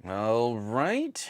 All right.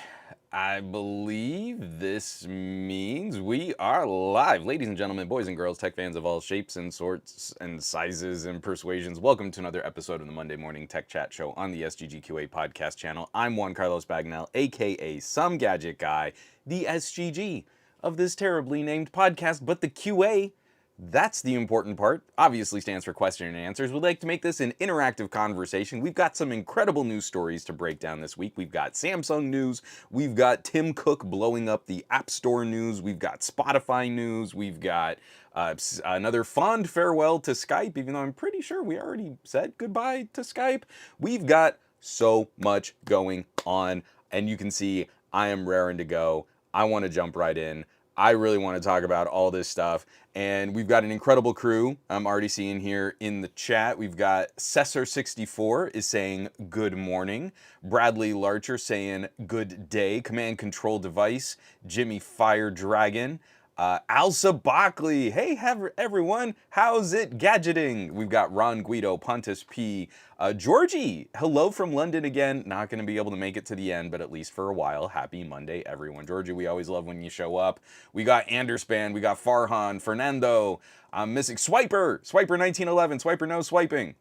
I believe this means we are live. Ladies and gentlemen, boys and girls, tech fans of all shapes and sorts and sizes and persuasions, welcome to another episode of the Monday Morning Tech Chat Show on the SGGQA podcast channel. I'm Juan Carlos Bagnell, aka Some Gadget Guy, the SGG of this terribly named podcast, but the QA, that's the important part. Obviously stands for question and answers. We'd like to make this an interactive conversation. We've got some incredible news stories to break down this week. We've got Samsung news. We've got Tim Cook blowing up the App Store news. We've got Spotify news. We've got another fond farewell to Skype, even though I'm pretty sure we already said goodbye to Skype. We've got so much going on, and you can see I am raring to go. I want to jump right in. I really want to talk about all this stuff. And we've got an incredible crew. I'm already seeing here in the chat. We've got Cessor64 is saying good morning. Bradley Larcher saying good day. Command Control Device. Jimmy Fire Dragon. Alsa Bockley, hey everyone, how's it gadgeting? We've got Ron Guido, Pontus P. Georgie, hello from London again. Not going to be able to make it to the end, but at least for a while. Happy Monday, everyone. Georgie, we always love when you show up. We got Anderspan, we got Farhan, Fernando, I'm missing Swiper 1911, Swiper no swiping.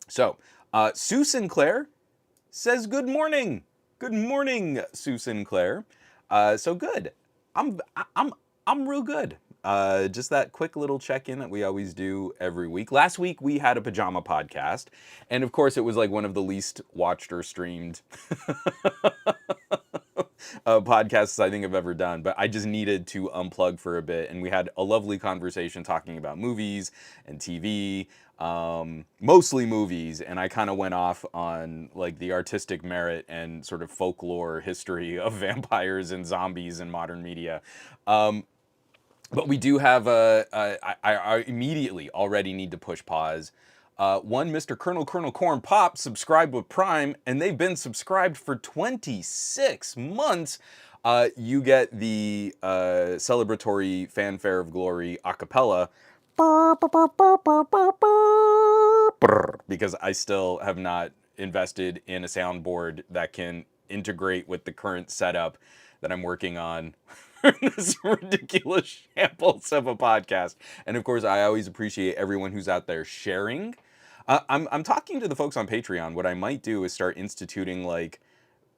So, Sue Sinclair says good morning. Good morning, Sue Sinclair. So good. I'm real good. Just that quick little check-in that we always do every week. Last week we had a pajama podcast, and of course it was like one of the least watched or streamed podcasts I think I've ever done, but I just needed to unplug for a bit, and we had a lovely conversation talking about movies and TV, mostly movies, and I kind of went off on like the artistic merit and sort of folklore history of vampires and zombies in modern media. But we do have I immediately already need to push pause. One, Mr. Colonel Corn Pop subscribed with Prime, and they've been subscribed for 26 months. You get the celebratory fanfare of glory a cappella. Because I still have not invested in a soundboard that can integrate with the current setup that I'm working on. This ridiculous shambles of a podcast. And of course, I always appreciate everyone who's out there sharing. I'm talking to the folks on Patreon. What I might do is start instituting like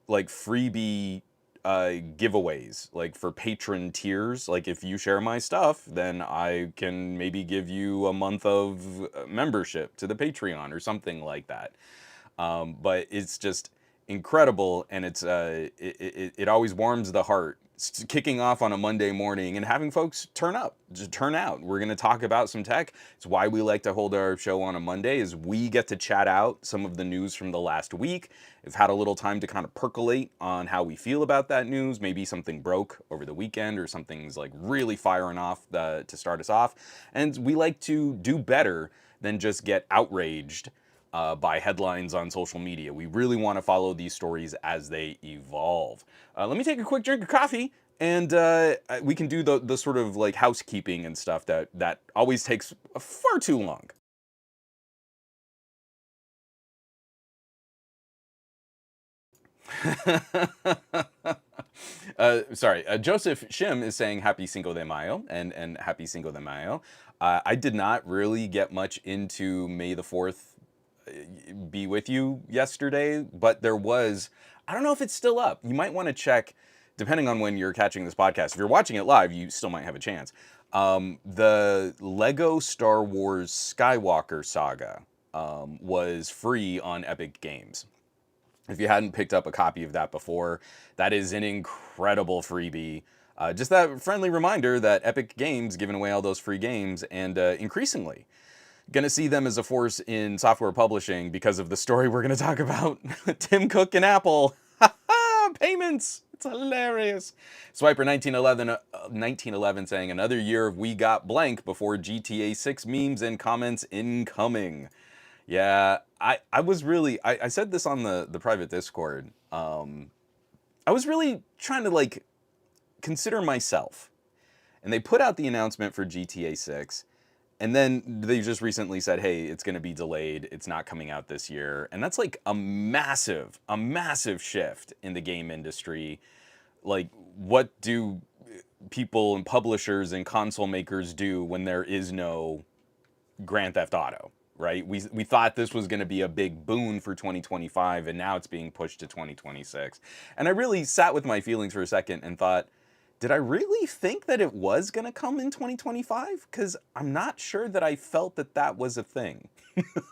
freebie giveaways, like for patron tiers. Like if you share my stuff, then I can maybe give you a month of membership to the Patreon or something like that. But it's just incredible, and it always warms the heart kicking off on a Monday morning and having folks turn up, just turn out. We're going to talk about some tech. It's why we like to hold our show on a Monday, is we get to chat out some of the news from the last week. We've had a little time to kind of percolate on how we feel about that news. Maybe something broke over the weekend or something's like really firing off to start us off. And we like to do better than just get outraged by headlines on social media. We really want to follow these stories as they evolve. Let me take a quick drink of coffee, and we can do the sort of like housekeeping and stuff that always takes far too long. Sorry, Joseph Shim is saying Happy Cinco de Mayo and Happy Cinco de Mayo. I did not really get much into May the 4th be with you yesterday, but there was, I don't know if it's still up. You might want to check, depending on when you're catching this podcast. If you're watching it live, you still might have a chance. The Lego Star Wars Skywalker Saga was free on Epic Games. If you hadn't picked up a copy of that before, that is an incredible freebie. Just that friendly reminder that Epic Games giving away all those free games, and increasingly going to see them as a force in software publishing because of the story we're going to talk about. Tim Cook and Apple. Payments. It's hilarious. Swiper 1911 saying another year of we got blank before GTA 6 memes and comments incoming. Yeah, I was really, I said this on the private Discord. I was really trying to like consider myself. And they put out the announcement for GTA 6. And then they just recently said, hey, it's going to be delayed. It's not coming out this year. And that's like a massive shift in the game industry. Like, what do people and publishers and console makers do when there is no Grand Theft Auto, right? We thought this was going to be a big boon for 2025, and now it's being pushed to 2026. And I really sat with my feelings for a second and thought, did I really think that it was going to come in 2025? Because I'm not sure that I felt that that was a thing.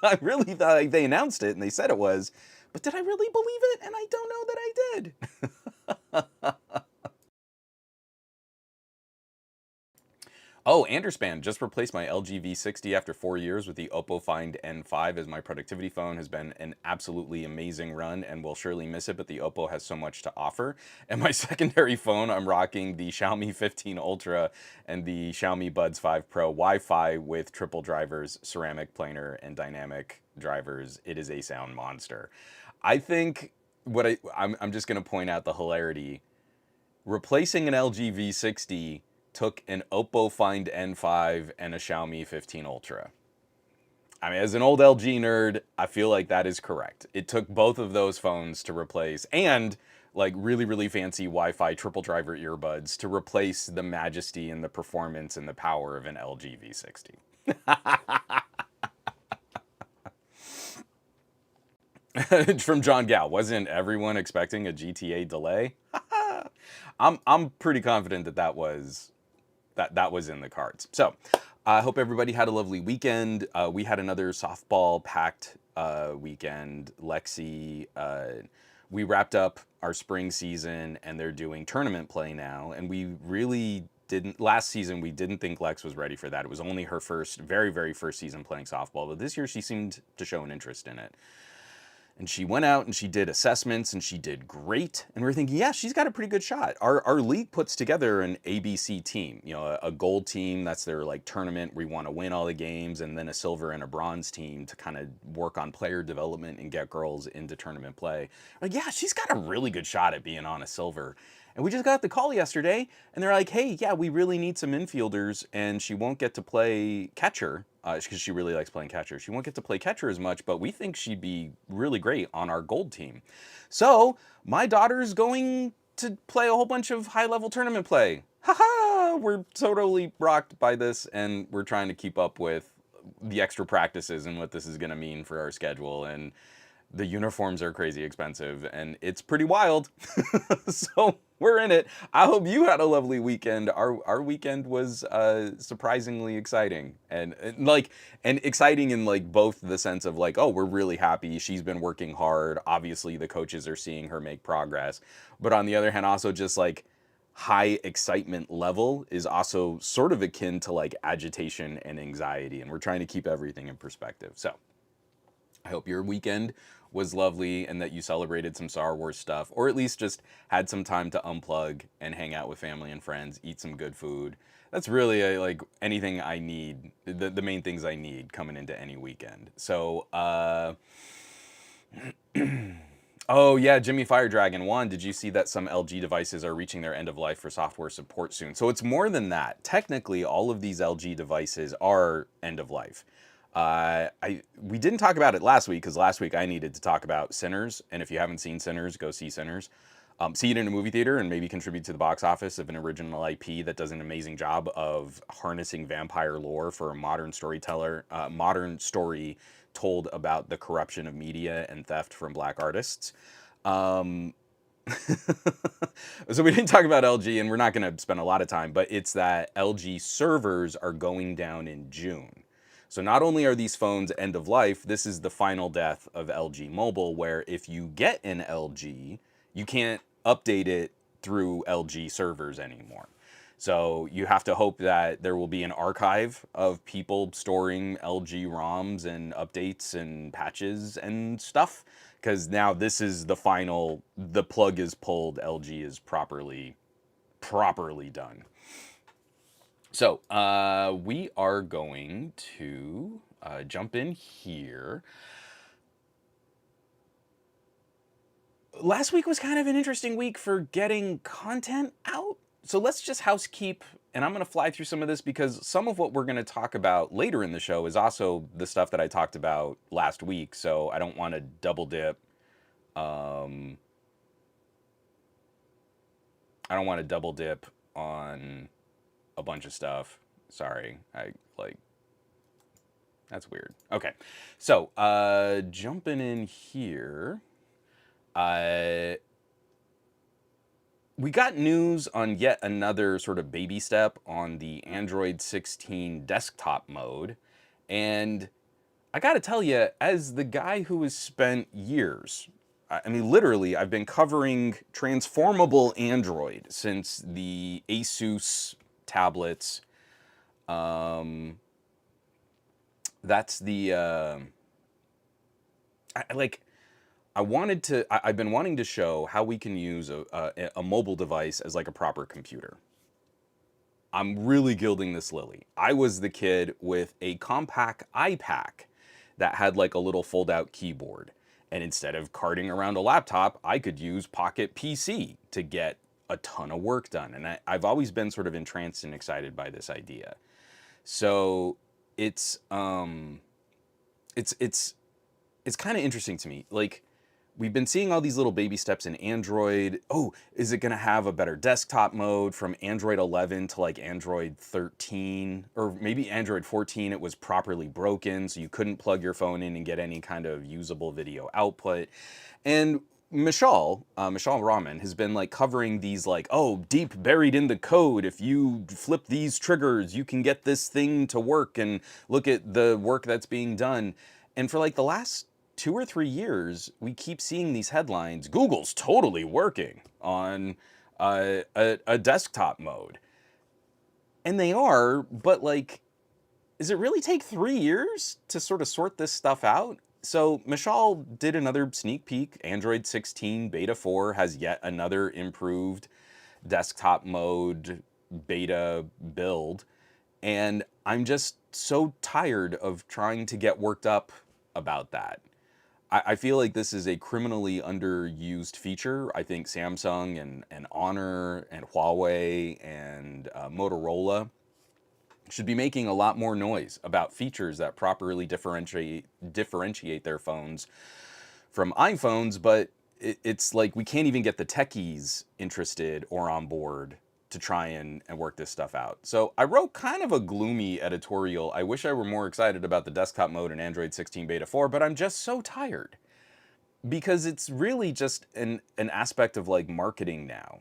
I really thought like, they announced it and they said it was, but did I really believe it? And I don't know that I did. Oh, Anderspan just replaced my LG V60 after 4 years with the Oppo Find N5 as my productivity phone. Has been an absolutely amazing run and will surely miss it, but the Oppo has so much to offer. And my secondary phone, I'm rocking the Xiaomi 15 Ultra and the Xiaomi Buds 5 Pro Wi-Fi with triple drivers, ceramic planar, and dynamic drivers. It is a sound monster. I think I'm just going to point out the hilarity. Replacing an LG V60 took an Oppo Find N5 and a Xiaomi 15 Ultra. I mean, as an old LG nerd, I feel like that is correct. It took both of those phones to replace, and like really, really fancy Wi-Fi triple driver earbuds to replace the majesty and the performance and the power of an LG V60. From John Gal, wasn't everyone expecting a GTA delay? I'm pretty confident that that was in the cards. So I hope everybody had a lovely weekend. We had another softball packed weekend. Lexi, we wrapped up our spring season and they're doing tournament play now. And we really didn't, last season, we didn't think Lex was ready for that. It was only her very, very first season playing softball. But this year she seemed to show an interest in it. And she went out and she did assessments and she did great. And we're thinking, yeah, she's got a pretty good shot. Our league puts together an ABC team, you know, a gold team. That's their like tournament. We want to win all the games, and then a silver and a bronze team to kind of work on player development and get girls into tournament play. Like, yeah, she's got a really good shot at being on a silver. And we just got the call yesterday, and they're like, hey, yeah, we really need some infielders, and she won't get to play catcher, because she really likes playing catcher. She won't get to play catcher as much, but we think she'd be really great on our gold team. So my daughter's going to play a whole bunch of high-level tournament play. Haha! We're totally rocked by this, and we're trying to keep up with the extra practices and what this is going to mean for our schedule. And the uniforms are crazy expensive, and it's pretty wild. So we're in it. I hope you had a lovely weekend. Our weekend was surprisingly exciting, and exciting in like both the sense of like, oh, we're really happy she's been working hard. Obviously, the coaches are seeing her make progress, but on the other hand, also just like high excitement level is also sort of akin to like agitation and anxiety, and we're trying to keep everything in perspective. So I hope your weekend was lovely and that you celebrated some Star Wars stuff, or at least just had some time to unplug and hang out with family and friends, eat some good food. That's really like anything I need, the main things I need coming into any weekend. So, oh yeah, Jimmy Fire Dragon 1, did you see that some LG devices are reaching their end of life for software support soon? So it's more than that. Technically, all of these LG devices are end of life. We didn't talk about it last week because last week I needed to talk about Sinners, and if you haven't seen Sinners, go see Sinners. See it in a movie theater and maybe contribute to the box office of an original IP that does an amazing job of harnessing vampire lore for a modern storyteller, modern story told about the corruption of media and theft from black artists. So we didn't talk about LG, and we're not going to spend a lot of time, but it's that LG servers are going down in June. So not only are these phones end of life, this is the final death of LG Mobile, where if you get an LG, you can't update it through LG servers anymore. So you have to hope that there will be an archive of people storing LG ROMs and updates and patches and stuff, because now this is the final, the plug is pulled, LG is properly done. So we are going to jump in here. Last week was kind of an interesting week for getting content out. So let's just housekeep and I'm going to fly through some of this because some of what we're going to talk about later in the show is also the stuff that I talked about last week. So I don't want to double dip. I don't want to double dip on a bunch of stuff. Sorry. That's weird. Okay. So, jumping in here, uh, we got news on yet another sort of baby step on the Android 16 desktop mode. And I gotta tell you, as the guy who has spent years, I mean, literally, I've been covering transformable Android since the Asus tablets. That's the, I've been wanting to show how we can use a mobile device as like a proper computer. I'm really gilding this lily. I was the kid with a compact iPad that had like a little fold-out keyboard. And instead of carting around a laptop, I could use Pocket PC to get a ton of work done. And I've always been sort of entranced and excited by this idea. So it's kind of interesting to me. Like, we've been seeing all these little baby steps in Android. Oh, is it going to have a better desktop mode from Android 11 to like Android 13? Or maybe Android 14, it was properly broken, so you couldn't plug your phone in and get any kind of usable video output. And Mishal Rahman has been like covering these like, oh, deep buried in the code, if you flip these triggers, you can get this thing to work, and look at the work that's being done. And for like the last 2 or 3 years, we keep seeing these headlines. Google's totally working on a desktop mode. And they are, but like, does it really take 3 years to sort of sort this stuff out? So Mishal did another sneak peek. Android 16 Beta 4 has yet another improved desktop mode beta build. And I'm just so tired of trying to get worked up about that. I feel like this is a criminally underused feature. I think Samsung and Honor and Huawei and Motorola should be making a lot more noise about features that properly differentiate their phones from iPhones, but it's like we can't even get the techies interested or on board to try and work this stuff out. So I wrote kind of a gloomy editorial. I wish I were more excited about the desktop mode in Android 16 Beta 4, but I'm just so tired. Because it's really just an aspect of like marketing now.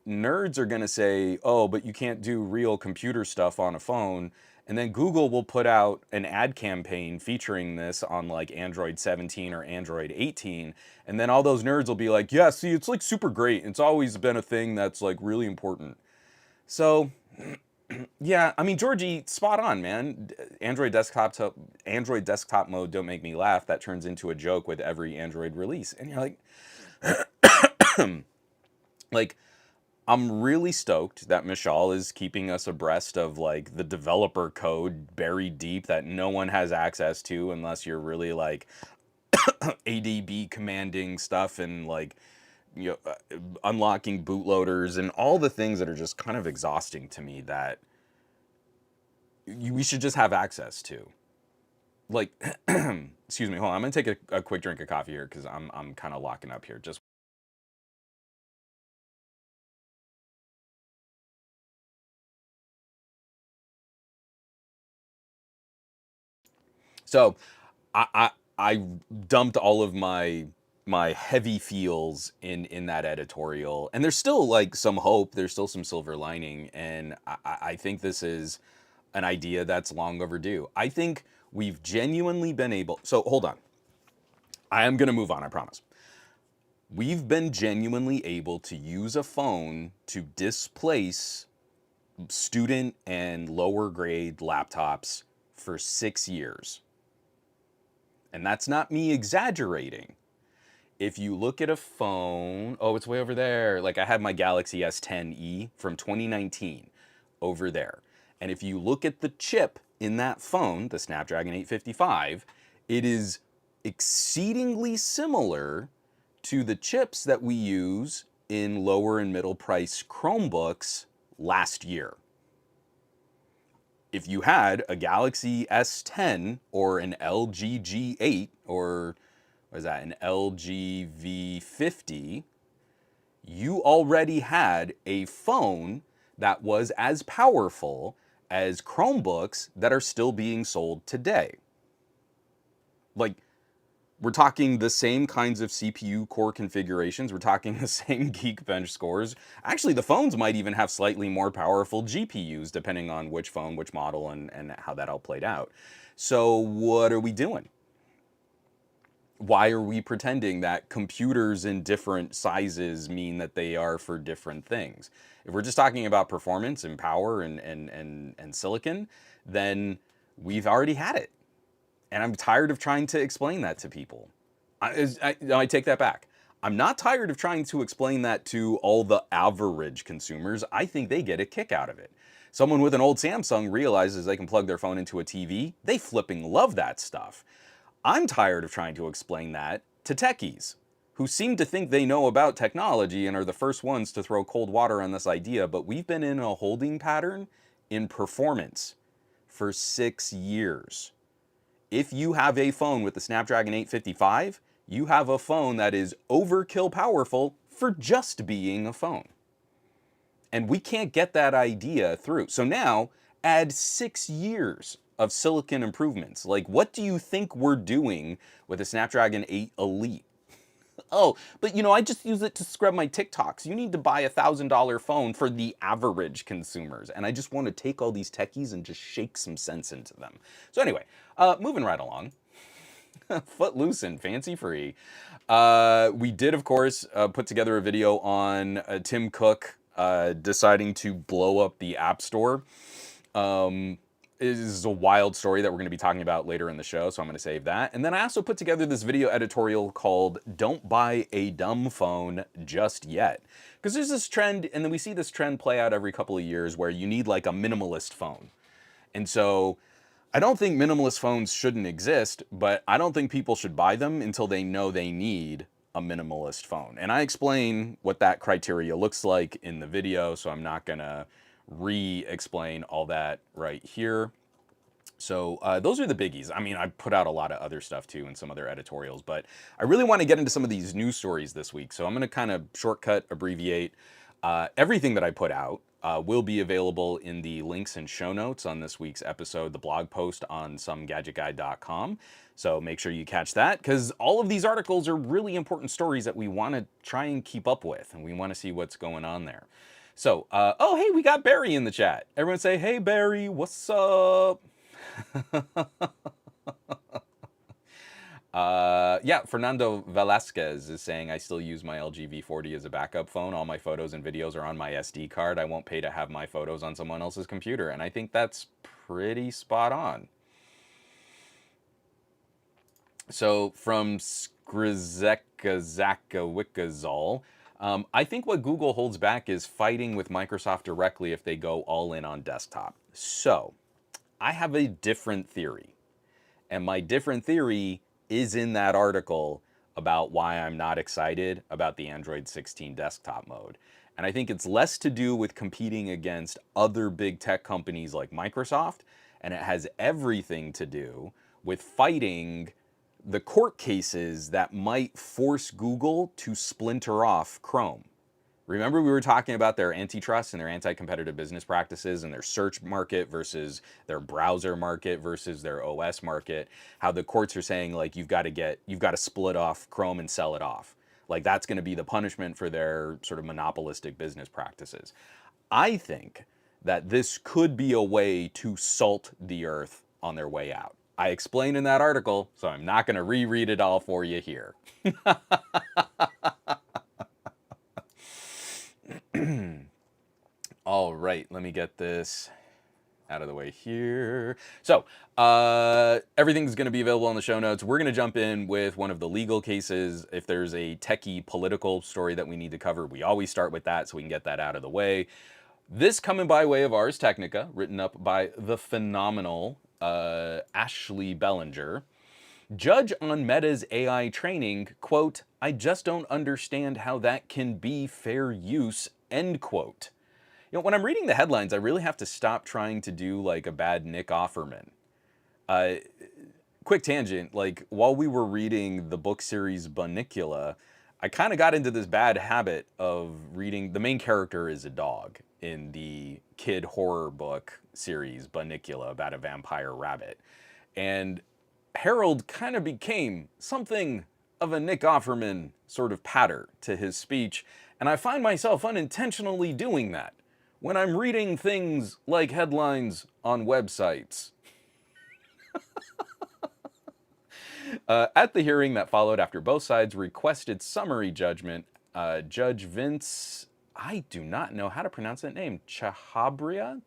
Nerds are gonna say, oh, but you can't do real computer stuff on a phone. And then Google will put out an ad campaign featuring this on like Android 17 or Android 18. And then all those nerds will be like, yeah, see, it's like super great. It's always been a thing that's like really important. So, yeah, I mean, Georgie, spot on, man. Android desktop mode, don't make me laugh. That turns into a joke with every Android release. And you're like, I'm really stoked that Mishal is keeping us abreast of like the developer code buried deep that no one has access to unless you're really like ADB commanding stuff and like, you know, unlocking bootloaders and all the things that are just kind of exhausting to me that we should just have access to. Like, excuse me, hold on. I'm gonna take a quick drink of coffee here because I'm kind of locking up here. Just so, I dumped all of my heavy feels in that editorial, and there's still like some hope. There's still some silver lining, and I think this is an idea that's long overdue. I think we've genuinely been able. So hold on. I am gonna move on. I promise. We've been genuinely able to use a phone to displace student and lower grade laptops for 6 years. And that's not me exaggerating. If you look at a phone, oh, it's way over there. Like I had my Galaxy S10e from 2019 over there. And if you look at the chip in that phone, the Snapdragon 855, it is exceedingly similar to the chips that we use in lower and middle price Chromebooks last year. if you had a Galaxy S10 or an LG G8 or what is that, an LG V50, you already had a phone that was as powerful as Chromebooks that are still being sold today. Like, we're talking the same kinds of CPU core configurations. We're talking the same Geekbench scores. Actually, the phones might even have slightly more powerful GPUs, depending on which phone, which model, and how that all played out. So what are we doing? Why are we pretending that computers in different sizes mean that they are for different things? If we're just talking about performance and power and silicon, then we've already had it. And I'm tired of trying to explain that to people. I take that back. I'm not tired of trying to explain that to all the average consumers. I think they get a kick out of it. Someone with an old Samsung realizes they can plug their phone into a TV. They flipping love that stuff. I'm tired of trying to explain that to techies who seem to think they know about technology and are the first ones to throw cold water on this idea, but we've been in a holding pattern in performance for 6 years. If you have a phone with the Snapdragon 855, you have a phone that is overkill powerful for just being a phone. And we can't get that idea through. So now, add 6 years of silicon improvements. Like, what do you think we're doing with the Snapdragon 8 Elite? Oh, but I just use it to scrub my TikToks. You need to buy a $1,000 phone for the average consumers. And I just want to take all these techies and just shake some sense into them. So anyway, moving right along. Footloose and fancy free. We did, of course, put together a video on Tim Cook deciding to blow up the App Store. This is a wild story that we're going to be talking about later in the show, so I'm going to save that. And then I also put together this video editorial called Don't Buy a Dumb Phone Just Yet. Because there's this trend, and then we see this trend play out every couple of years where you need like a minimalist phone. And so I don't think minimalist phones shouldn't exist, but I don't think people should buy them until they know they need a minimalist phone. And I explain what that criteria looks like in the video, so I'm not going to re-explain all that right here. So those are the biggies. I mean, I put out a lot of other stuff too and some other editorials, but I really want to get into some of these news stories this week. So I'm going to kind of shortcut, abbreviate everything that I put out. Will be available in the links and show notes on this week's episode, the blog post on somegadgetguy.com. So make sure you catch that, because all of these articles are really important stories that we want to try and keep up with, and we want to see what's going on there. So, oh, hey, we got Barry in the chat. Everyone say, hey, Barry, what's up? Yeah, Fernando Velasquez is saying, I still use my LG V40 as a backup phone. All my photos and videos are on my SD card. I won't pay to have my photos on someone else's computer. And I think that's pretty spot on. So from Skrizekazakawikazol, I think what Google holds back is fighting with Microsoft directly if they go all in on desktop. So I have a different theory. And my different theory is in that article about why I'm not excited about the Android 16 desktop mode. And I think it's less to do with competing against other big tech companies like Microsoft, and it has everything to do with fighting the court cases that might force Google to splinter off Chrome. Remember, we were talking about their antitrust and their anti-competitive business practices and their search market versus their browser market versus their OS market, how the courts are saying, like, you've got to split off Chrome and sell it off. Like, that's going to be the punishment for their sort of monopolistic business practices. I think that this could be a way to salt the earth on their way out. I explain in that article, so I'm not going to reread it all for you here. All right, let me get this out of the way here. So everything's going to be available in the show notes. We're going to jump in with one of the legal cases. If there's a techie political story that we need to cover, we always start with that so we can get that out of the way. This coming by way of Ars Technica, written up by the phenomenal Ashley Bellinger. Judge on Meta's AI training, quote, I just don't understand how that can be fair use, end quote. When I'm reading the headlines, I really have to stop trying to do like a bad Nick Offerman. Uh, Quick tangent, like while we were reading the book series Bunnicula, I kind of got into this bad habit of reading. The main character is a dog in the kid horror book series Bunnicula about a vampire rabbit. And Harold kind of became something of a Nick Offerman sort of patter to his speech, and I find myself unintentionally doing that when I'm reading things like headlines on websites. At the hearing that followed after both sides requested summary judgment, Judge Vince, I do not know how to pronounce that name, Chahabria,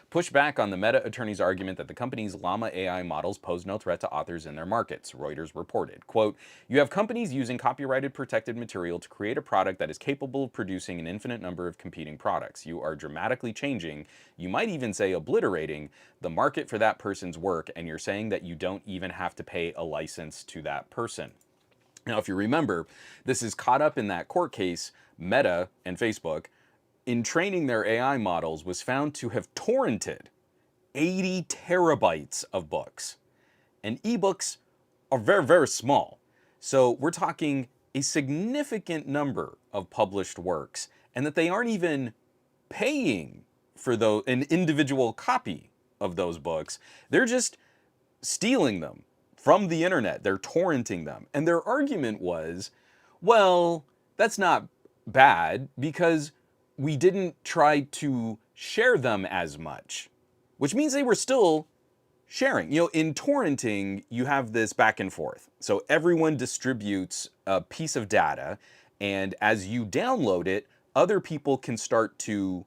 pushed back on the Meta attorney's argument that the company's Llama AI models pose no threat to authors in their markets. Reuters reported, quote, "You have companies using copyrighted protected material to create a product that is capable of producing an infinite number of competing products. You are dramatically changing, you might even say obliterating, the market for that person's work, and you're saying that you don't even have to pay a license to that person." Now, if you remember, this is caught up in that court case. Meta and Facebook, in training their AI models, was found to have torrented 80 terabytes of books. And ebooks are very, very small. So we're talking a significant number of published works, and that they aren't even paying for an individual copy of those books. They're just stealing them from the internet. They're torrenting them. And their argument was, well, that's not bad because we didn't try to share them as much, which means they were still sharing. In torrenting, you have this back and forth. So everyone distributes a piece of data, and as you download it, other people can start to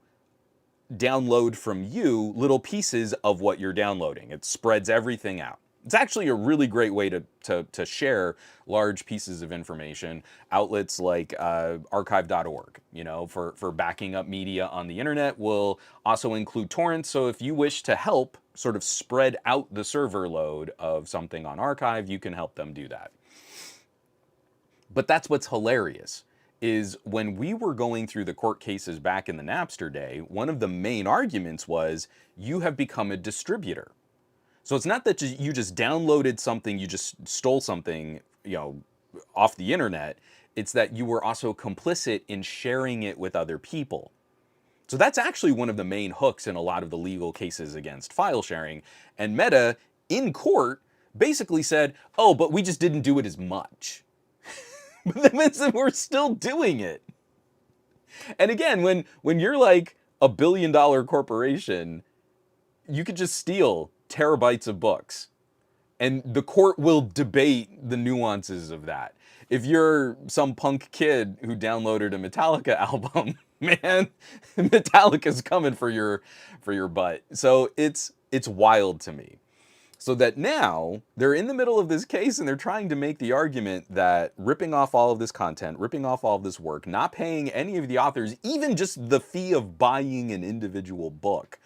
download from you little pieces of what you're downloading. It spreads everything out. It's actually a really great way to share large pieces of information. Outlets like archive.org, for backing up media on the internet, will also include torrents. So if you wish to help sort of spread out the server load of something on archive, you can help them do that. But that's what's hilarious, is when we were going through the court cases back in the Napster day, one of the main arguments was you have become a distributor. So it's not that you just downloaded something, you just stole something, off the internet. It's that you were also complicit in sharing it with other people. So that's actually one of the main hooks in a lot of the legal cases against file sharing. And Meta, in court, basically said, oh, but we just didn't do it as much. But that means that we're still doing it. And again, when you're like a $1 billion corporation, you could just steal terabytes of books, and the court will debate the nuances of that. If you're some punk kid who downloaded a Metallica album, man, Metallica's coming for your butt. So it's wild to me. So that now they're in the middle of this case and they're trying to make the argument that ripping off all of this content, ripping off all of this work, not paying any of the authors even just the fee of buying an individual book,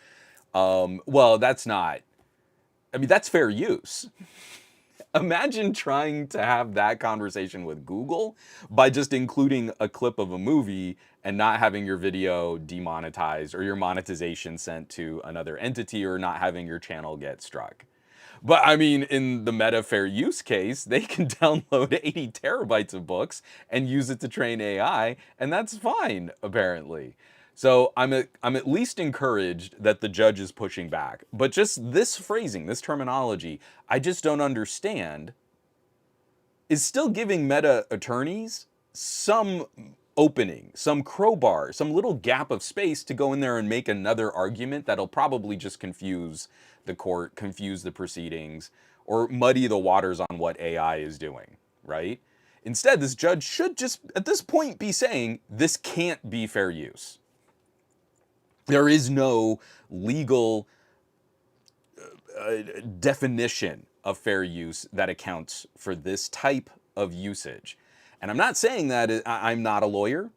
well, that's fair use. Imagine trying to have that conversation with Google by just including a clip of a movie and not having your video demonetized or your monetization sent to another entity, or not having your channel get struck. But I mean, in the Meta fair use case, they can download 80 terabytes of books and use it to train AI, and that's fine, apparently. So I'm at least encouraged that the judge is pushing back. But just this phrasing, this terminology, I just don't understand, is still giving Meta attorneys some opening, some crowbar, some little gap of space to go in there and make another argument that'll probably just confuse the court, confuse the proceedings, or muddy the waters on what AI is doing, right? Instead, this judge should just, at this point, be saying, this can't be fair use. There is no legal definition of fair use that accounts for this type of usage. And I'm not saying that I'm not a lawyer,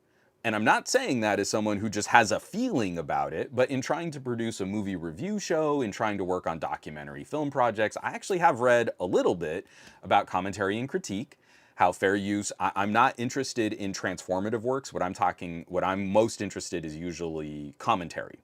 and I'm not saying that as someone who just has a feeling about it, but in trying to produce a movie review show, in trying to work on documentary film projects, I actually have read a little bit about commentary and critique, how fair use. I'm not interested in transformative works. What I'm most interested is usually commentary,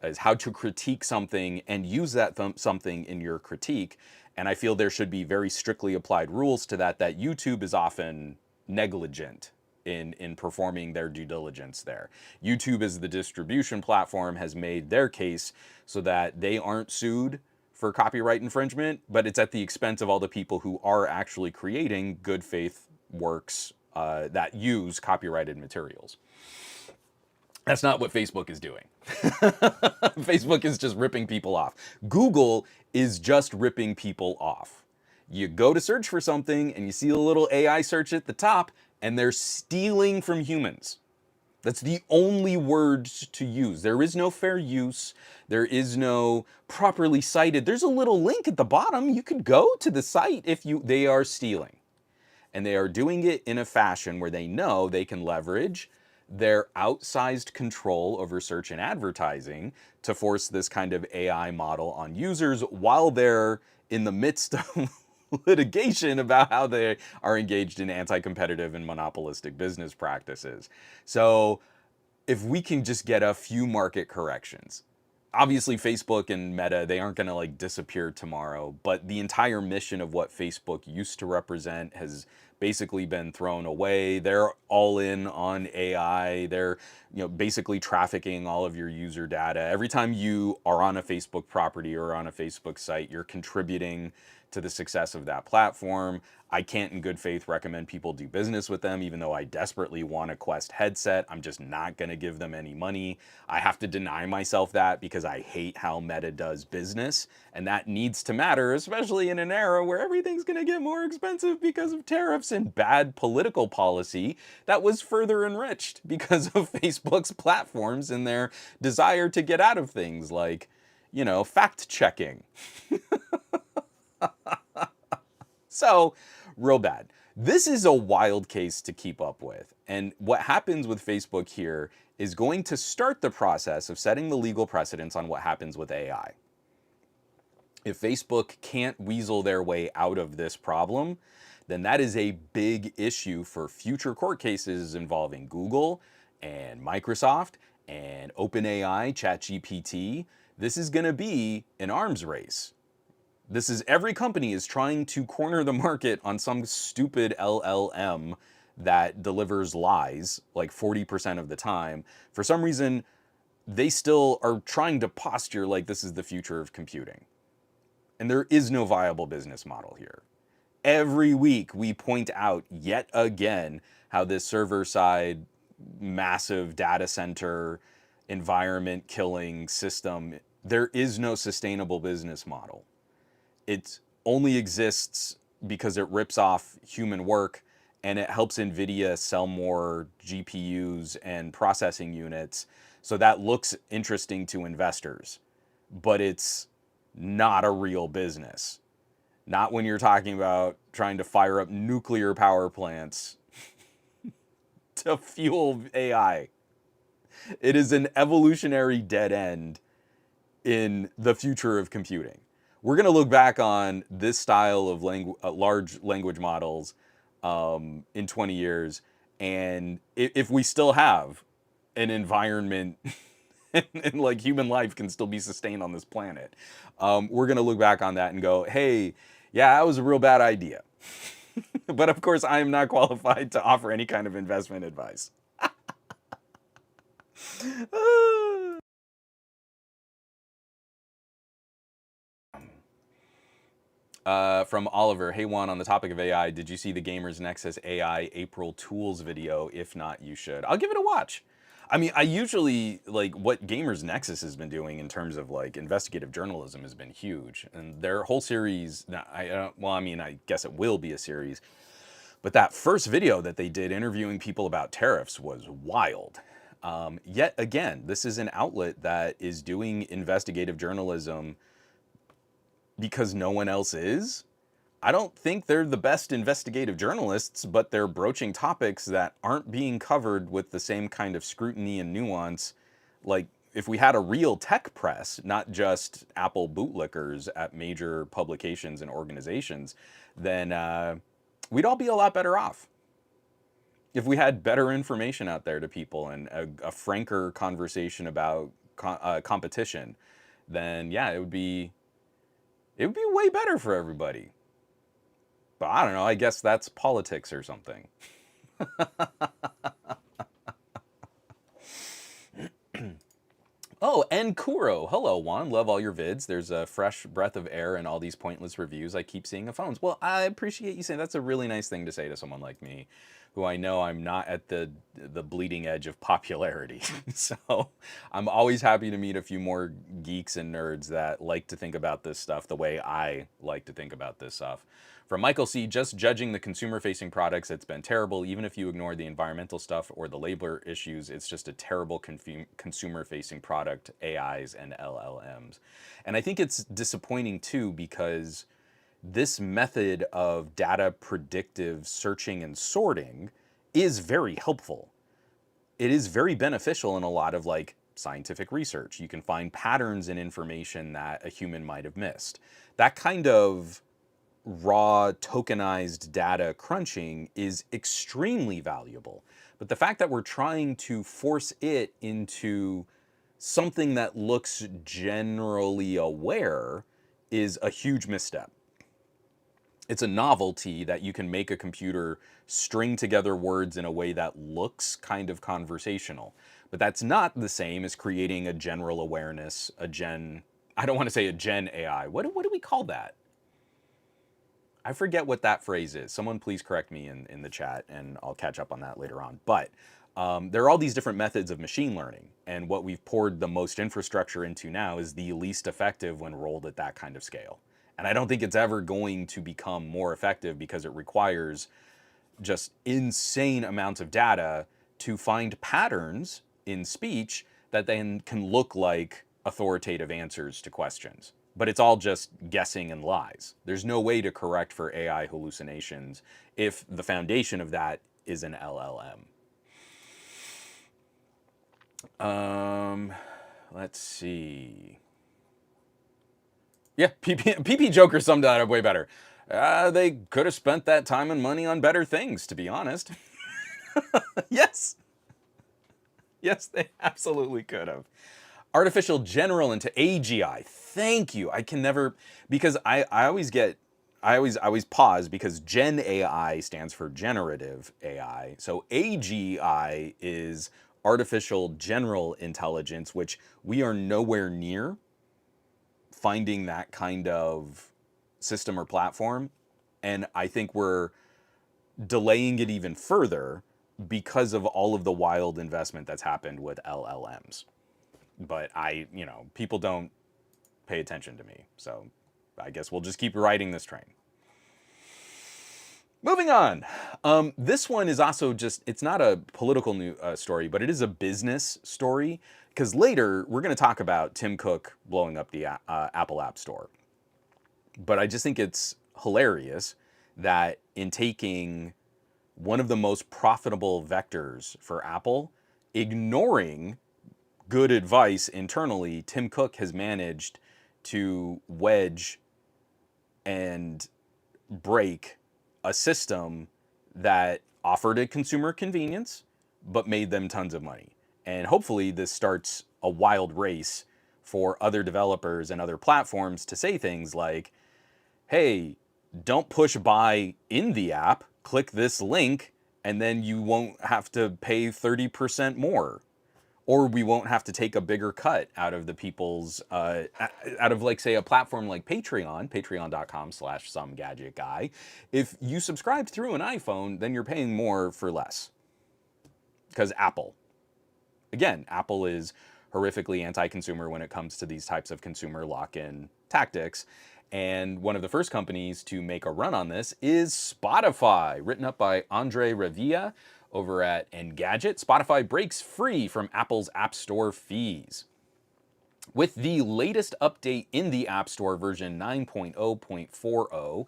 is how to critique something and use that something in your critique. And I feel there should be very strictly applied rules to that. That YouTube is often negligent in performing their due diligence there. YouTube, as the distribution platform, has made their case so that they aren't sued for copyright infringement, but it's at the expense of all the people who are actually creating good faith works that use copyrighted materials. That's not what Facebook is doing. Facebook is just ripping people off. Google is just ripping people off. You go to search for something and you see a little AI search at the top, and they're stealing from humans. That's the only word to use. There is no fair use. There is no properly cited. There's a little link at the bottom. You could go to the site if they are stealing. And they are doing it in a fashion where they know they can leverage their outsized control over search and advertising to force this kind of AI model on users while they're in the midst of litigation about how they are engaged in anti-competitive and monopolistic business practices. So if we can just get a few market corrections, obviously Facebook and Meta, they aren't going to like disappear tomorrow, but the entire mission of what Facebook used to represent has basically been thrown away. They're all in on AI. They're, basically trafficking all of your user data. Every time you are on a Facebook property or on a Facebook site, you're contributing to the success of that platform. I can't in good faith recommend people do business with them, even though I desperately want a Quest headset. I'm just not going to give them any money. I have to deny myself that because I hate how Meta does business. And that needs to matter, especially in an era where everything's going to get more expensive because of tariffs and bad political policy that was further enriched because of Facebook's platforms and their desire to get out of things like, fact checking. So, real bad. This is a wild case to keep up with. And what happens with Facebook here is going to start the process of setting the legal precedents on what happens with AI. If Facebook can't weasel their way out of this problem, then that is a big issue for future court cases involving Google and Microsoft and OpenAI, ChatGPT. This is going to be an arms race. Every company is trying to corner the market on some stupid LLM that delivers lies like 40% of the time. For some reason, they still are trying to posture like this is the future of computing. And there is no viable business model here. Every week we point out yet again how this server-side massive data center environment killing system, there is no sustainable business model. It only exists because it rips off human work and it helps NVIDIA sell more GPUs and processing units. So that looks interesting to investors, but it's not a real business. Not when you're talking about trying to fire up nuclear power plants to fuel AI. It is an evolutionary dead end in the future of computing. We're going to look back on this style of large language models in 20 years. And if we still have an environment and like human life can still be sustained on this planet, we're going to look back on that and go, hey, yeah, that was a real bad idea. But of course, I am not qualified to offer any kind of investment advice. From Oliver, hey Juan, on the topic of AI, did you see the Gamers Nexus AI April Tools video? If not, you should. I'll give it a watch. I mean, I usually, like, what Gamers Nexus has been doing in terms of, like, investigative journalism has been huge. And their whole series, I guess it will be a series. But that first video that they did interviewing people about tariffs was wild. Yet again, this is an outlet that is doing investigative journalism because no one else is. I don't think they're the best investigative journalists, but they're broaching topics that aren't being covered with the same kind of scrutiny and nuance. Like, if we had a real tech press, not just Apple bootlickers at major publications and organizations, then we'd all be a lot better off. If we had better information out there to people and a franker conversation about competition, then yeah, it would be way better for everybody. But I don't know, I guess that's politics or something. Oh, and Kuro. Hello, Juan. Love all your vids. There's a fresh breath of air in all these pointless reviews I keep seeing of phones. Well, I appreciate you saying that's a really nice thing to say to someone like me, who I know I'm not at the bleeding edge of popularity. So I'm always happy to meet a few more geeks and nerds that like to think about this stuff the way I like to think about this stuff. From Michael C., just judging the consumer-facing products, it's been terrible. Even if you ignore the environmental stuff or the labor issues, it's just a terrible consumer-facing product, AIs and LLMs. And I think it's disappointing too, because this method of data predictive searching and sorting is very helpful. It is very beneficial in a lot of like scientific research. You can find patterns in information that a human might have missed. That kind of raw tokenized data crunching is extremely valuable. But the fact that we're trying to force it into something that looks generally aware is a huge misstep. It's a novelty that you can make a computer string together words in a way that looks kind of conversational. But that's not the same as creating a general awareness, I don't want to say a gen AI. What do we call that? I forget what that phrase is. Someone please correct me in the chat, and I'll catch up on that later on. But there are all these different methods of machine learning, and what we've poured the most infrastructure into now is the least effective when rolled at that kind of scale. And I don't think it's ever going to become more effective because it requires just insane amounts of data to find patterns in speech that then can look like authoritative answers to questions. But it's all just guessing and lies. There's no way to correct for AI hallucinations if the foundation of that is an LLM. Let's see. Yeah, PP Joker summed that up way better. They could have spent that time and money on better things, to be honest. Yes. Yes, they absolutely could have. Artificial general into AGI. Thank you. I can never, because I always pause because Gen AI stands for generative AI. So AGI is artificial general intelligence, which we are nowhere near finding that kind of system or platform. And I think we're delaying it even further because of all of the wild investment that's happened with LLMs. But people don't pay attention to me. So I guess we'll just keep riding this train. Moving on. This one is also it's not a political story, but it is a business story. Because later, we're going to talk about Tim Cook blowing up the Apple App Store. But I just think it's hilarious that in taking one of the most profitable vectors for Apple, ignoring good advice internally, Tim Cook has managed to wedge and break a system that offered a consumer convenience, but made them tons of money. And hopefully this starts a wild race for other developers and other platforms to say things like, hey, don't push buy in the app, click this link, and then you won't have to pay 30% more. Or we won't have to take a bigger cut out of the people's, out of like, say, a platform like Patreon, patreon.com/somegadgetguy. If you subscribe through an iPhone, then you're paying more for less. Because Apple. Again, Apple is horrifically anti-consumer when it comes to these types of consumer lock-in tactics. And one of the first companies to make a run on this is Spotify, written up by Andre Revilla over at Engadget. Spotify breaks free from Apple's App Store fees. With the latest update in the App Store, version 9.0.40,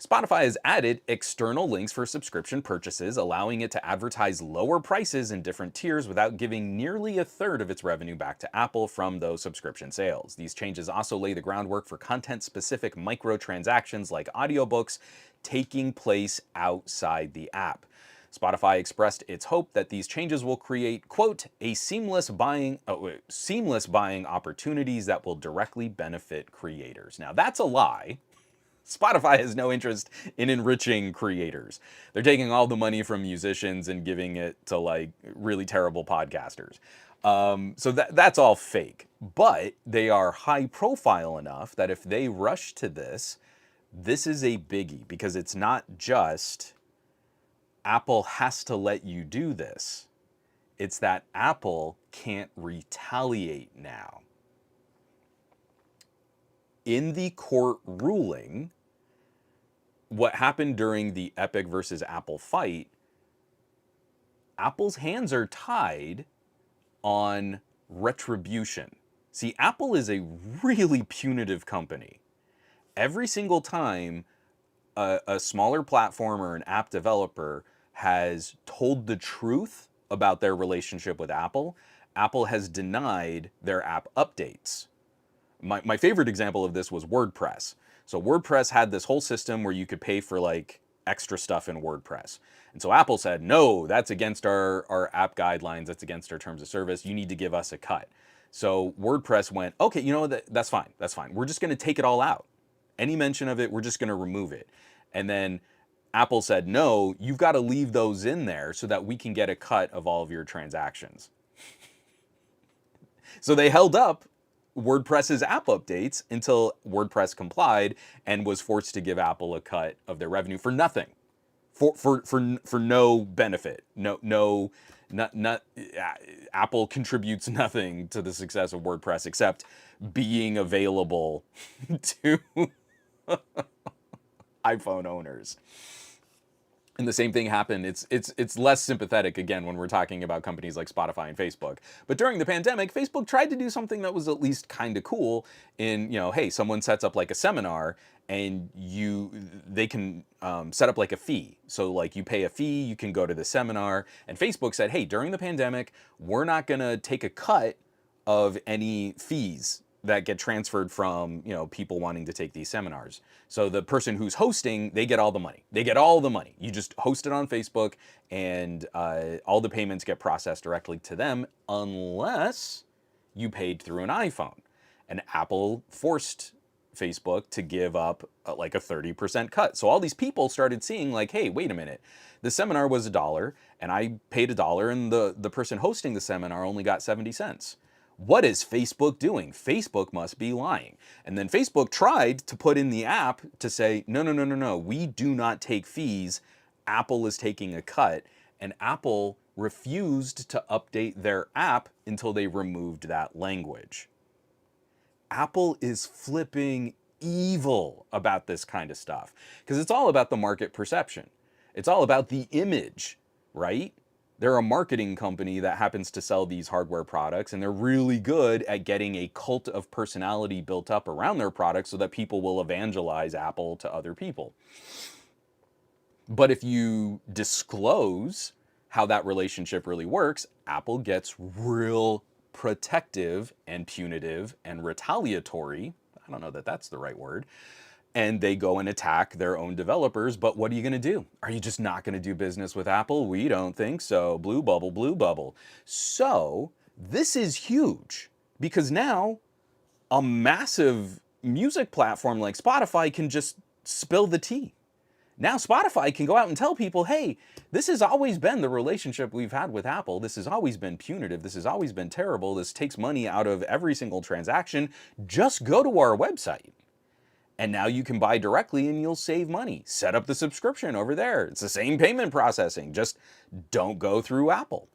Spotify has added external links for subscription purchases, allowing it to advertise lower prices in different tiers without giving nearly a third of its revenue back to Apple from those subscription sales. These changes also lay the groundwork for content-specific microtransactions like audiobooks, taking place outside the app. Spotify expressed its hope that these changes will create, quote, a seamless buying opportunities that will directly benefit creators. Now, that's a lie. Spotify has no interest in enriching creators. They're taking all the money from musicians and giving it to like really terrible podcasters. So that's all fake. But they are high profile enough that if they rush to this, this is a biggie, because it's not just Apple has to let you do this. It's that Apple can't retaliate now. In the court ruling, what happened during the Epic versus Apple fight, Apple's hands are tied on retribution. See, Apple is a really punitive company. Every single time a smaller platform or an app developer has told the truth about their relationship with Apple, Apple has denied their app updates. My favorite example of this was WordPress. So WordPress had this whole system where you could pay for like extra stuff in WordPress. And so Apple said, no, that's against our app guidelines. That's against our terms of service. You need to give us a cut. So WordPress went, okay, you know, that's fine. That's fine. We're just going to take it all out. Any mention of it, we're just going to remove it. And then Apple said, no, you've got to leave those in there so that we can get a cut of all of your transactions. So they held up WordPress's app updates until WordPress complied and was forced to give Apple a cut of their revenue for nothing, for no benefit. Apple contributes nothing to the success of WordPress except being available to iPhone owners. And the same thing happened. It's less sympathetic, again, when we're talking about companies like Spotify and Facebook. But during the pandemic, Facebook tried to do something that was at least kind of cool in, you know, hey, someone sets up like a seminar and they can set up like a fee. So like you pay a fee, you can go to the seminar. And Facebook said, hey, during the pandemic, we're not going to take a cut of any fees that get transferred from, you know, people wanting to take these seminars. So the person who's hosting, they get all the money. They get all the money. You just host it on Facebook and all the payments get processed directly to them unless you paid through an iPhone. And Apple forced Facebook to give up like a 30% cut. So all these people started seeing like, hey, wait a minute. The seminar was $1 and I paid $1 and the person hosting the seminar only got 70 cents. What is Facebook doing? Facebook must be lying. And then Facebook tried to put in the app to say, no, we do not take fees. Apple is taking a cut. And Apple refused to update their app until they removed that language. Apple is flipping evil about this kind of stuff because it's all about the market perception. It's all about the image, right? They're a marketing company that happens to sell these hardware products, and they're really good at getting a cult of personality built up around their products so that people will evangelize Apple to other people. But if you disclose how that relationship really works, Apple gets real protective and punitive and retaliatory. I don't know that that's the right word. And they go and attack their own developers. But what are you going to do? Are you just not going to do business with Apple? We don't think so. Blue bubble, blue bubble. So this is huge because now a massive music platform like Spotify can just spill the tea. Now Spotify can go out and tell people, hey, this has always been the relationship we've had with Apple. This has always been punitive. This has always been terrible. This takes money out of every single transaction. Just go to our website. And now you can buy directly and you'll save money. Set up the subscription over there. It's the same payment processing. Just don't go through Apple.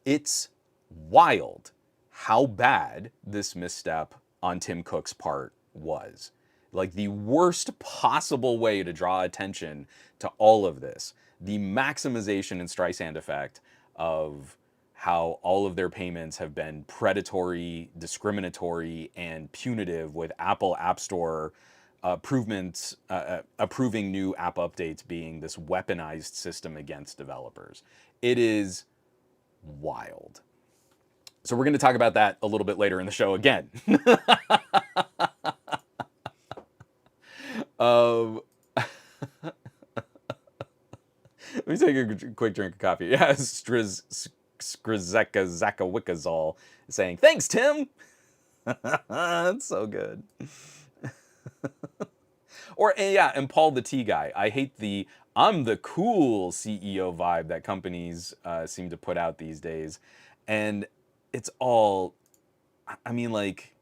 It's wild how bad this misstep on Tim Cook's part was. Like the worst possible way to draw attention to all of this. The maximization and Streisand effect of how all of their payments have been predatory, discriminatory, and punitive with Apple App Store approving new app updates being this weaponized system against developers. It is wild. So we're going to talk about that a little bit later in the show again. me take a quick drink of coffee. Yeah, Skrizeka saying, thanks, Tim. That's so good. Or, yeah, and Paul the Tea guy. I hate the I'm the cool CEO vibe that companies seem to put out these days. And it's all, I mean, like,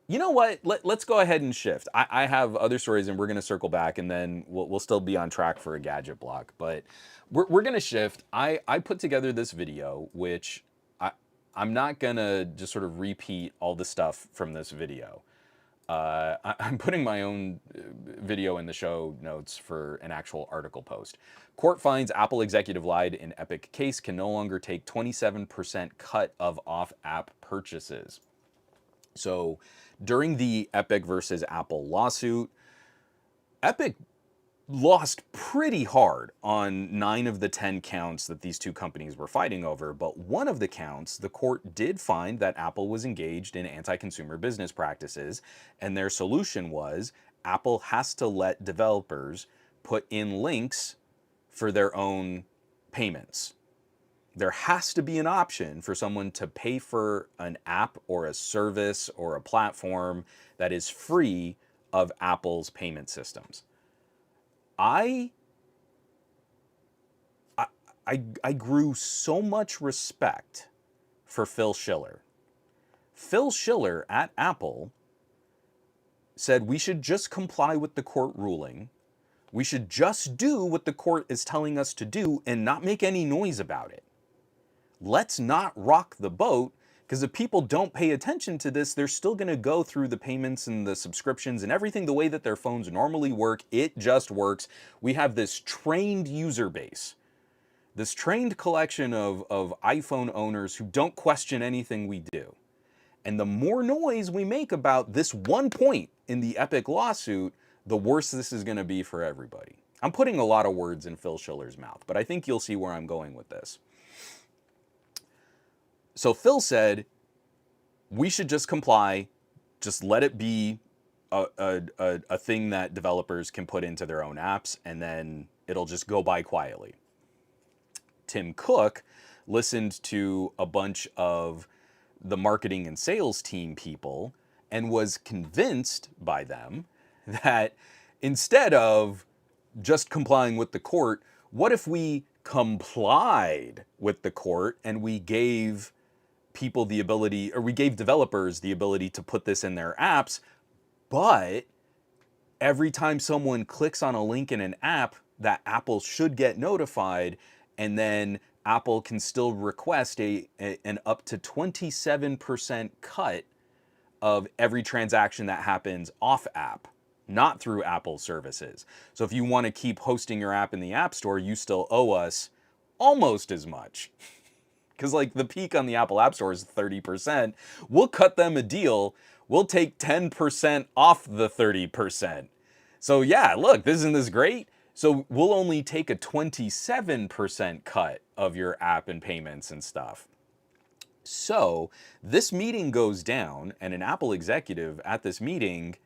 you know what? Let's go ahead and shift. I have other stories, and we're going to circle back, and then we'll still be on track for a gadget block. But we're going to shift. I put together this video, which I'm not going to just sort of repeat all the stuff from this video. I'm putting my own video in the show notes for an actual article post. Court finds Apple executive lied in Epic case, can no longer take 27% cut of off-app purchases. So during the Epic versus Apple lawsuit, Epic lost pretty hard on 9 of the 10 counts that these two companies were fighting over, but one of the counts, the court did find that Apple was engaged in anti-consumer business practices, and their solution was Apple has to let developers put in links for their own payments. There has to be an option for someone to pay for an app or a service or a platform that is free of Apple's payment systems. I grew so much respect for Phil Schiller. Phil Schiller at Apple said we should just comply with the court ruling. We should just do what the court is telling us to do and not make any noise about it. Let's not rock the boat, because if people don't pay attention to this, they're still going to go through the payments and the subscriptions and everything the way that their phones normally work. It just works. We have this trained user base, this trained collection of iPhone owners who don't question anything we do. And the more noise we make about this one point in the Epic lawsuit, the worse this is going to be for everybody. I'm putting a lot of words in Phil Schiller's mouth, but I think you'll see where I'm going with this. So Phil said, we should just comply, just let it be a thing that developers can put into their own apps, and then it'll just go by quietly. Tim Cook listened to a bunch of the marketing and sales team people and was convinced by them that instead of just complying with the court, what if we complied with the court and we gave people the ability, or we gave developers the ability to put this in their apps, but every time someone clicks on a link in an app, that Apple should get notified, and then Apple can still request an up to 27% cut of every transaction that happens off app, not through Apple services. So if you want to keep hosting your app in the App Store, you still owe us almost as much. Because like the peak on the Apple App Store is 30%. We'll cut them a deal. We'll take 10% off the 30%. So yeah, look, isn't this great? So we'll only take a 27% cut of your app and payments and stuff. So this meeting goes down, and an Apple executive at this meeting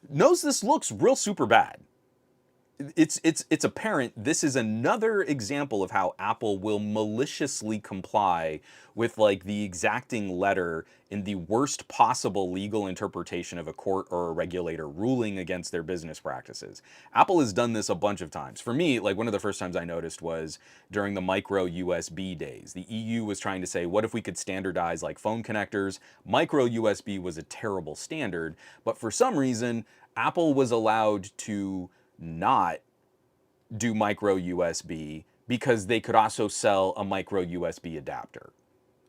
knows this looks real super bad. It's apparent this is another example of how Apple will maliciously comply with like the exacting letter in the worst possible legal interpretation of a court or a regulator ruling against their business practices. Apple has done this a bunch of times. For me, like one of the first times I noticed was during the micro USB days. The EU was trying to say, what if we could standardize like phone connectors? Micro USB was a terrible standard, but for some reason, Apple was allowed to not do micro USB because they could also sell a micro USB adapter.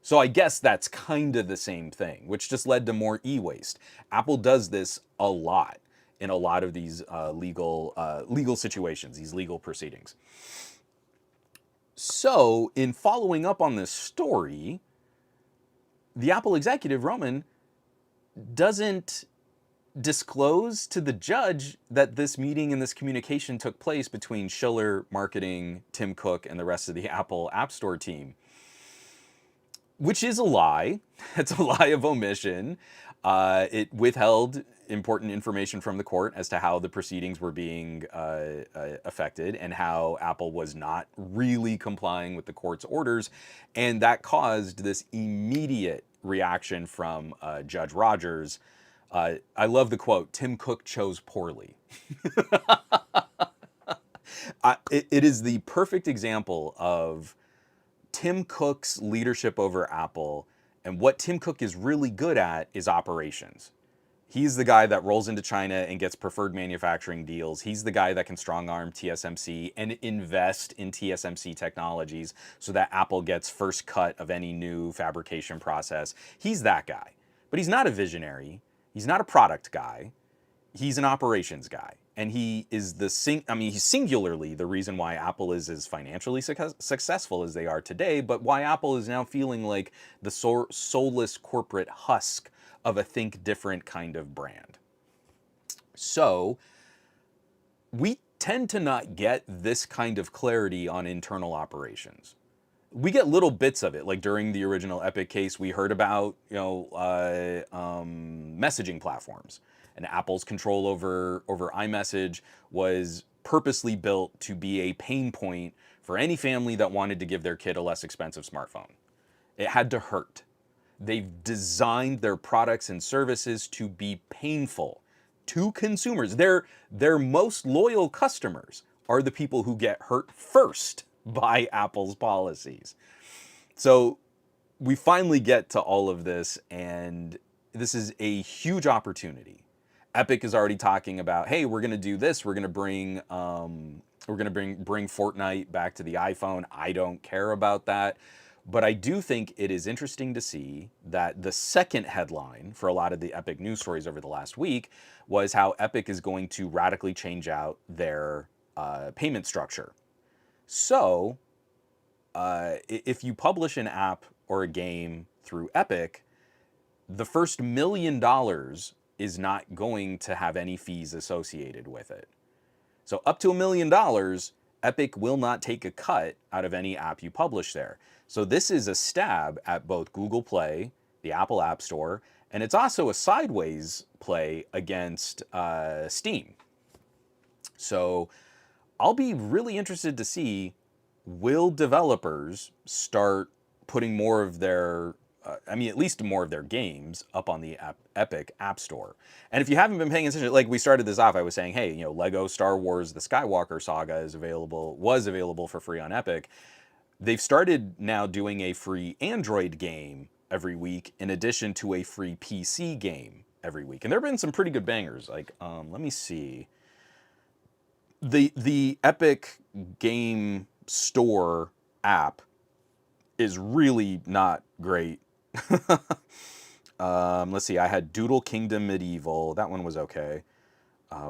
So I guess that's kind of the same thing, which just led to more e-waste. Apple does this a lot in a lot of these legal situations, these legal proceedings. So in following up on this story, the Apple executive, Roman, doesn't disclose to the judge that this meeting and this communication took place between Schiller, marketing, Tim Cook, and the rest of the Apple App Store team, which is a lie. It's a lie of omission. It withheld important information from the court as to how the proceedings were being affected and how Apple was not really complying with the court's orders. And that caused this immediate reaction from Judge Rogers. I love the quote, "Tim Cook chose poorly." It is the perfect example of Tim Cook's leadership over Apple, and what Tim Cook is really good at is operations. He's the guy that rolls into China and gets preferred manufacturing deals. He's the guy that can strong-arm TSMC and invest in TSMC technologies so that Apple gets first cut of any new fabrication process. He's that guy. But he's not a visionary. He's not a product guy. He's an operations guy. And he is he's singularly the reason why Apple is as financially successful as they are today, but why Apple is now feeling like the soulless corporate husk of a think different kind of brand. So we tend to not get this kind of clarity on internal operations. We get little bits of it, like during the original Epic case, we heard about messaging platforms. And Apple's control over iMessage was purposely built to be a pain point for any family that wanted to give their kid a less expensive smartphone. It had to hurt. They've designed their products and services to be painful to consumers. Their most loyal customers are the people who get hurt first by Apple's policies. So we finally get to all of this, and this is a huge opportunity. Epic is already talking about, hey, we're going to do this. We're going to bring Fortnite back to the iPhone. I don't care about that. But I do think it is interesting to see that the second headline for a lot of the Epic news stories over the last week was how Epic is going to radically change out their payment structure. So if you publish an app or a game through Epic, the first $1 million is not going to have any fees associated with it. So up to $1 million, Epic will not take a cut out of any app you publish there. So this is a stab at both Google Play, the Apple App Store, and it's also a sideways play against Steam. So I'll be really interested to see, will developers start putting more of their at least more of their games up on the Epic App Store. And if you haven't been paying attention, like we started this off, I was saying, hey, Lego Star Wars, the Skywalker Saga was available for free on Epic. They've started now doing a free Android game every week in addition to a free PC game every week. And there have been some pretty good bangers. Like, let me see. The Epic Game Store app is really not great. Let's see, I had Doodle Kingdom Medieval. That one was okay.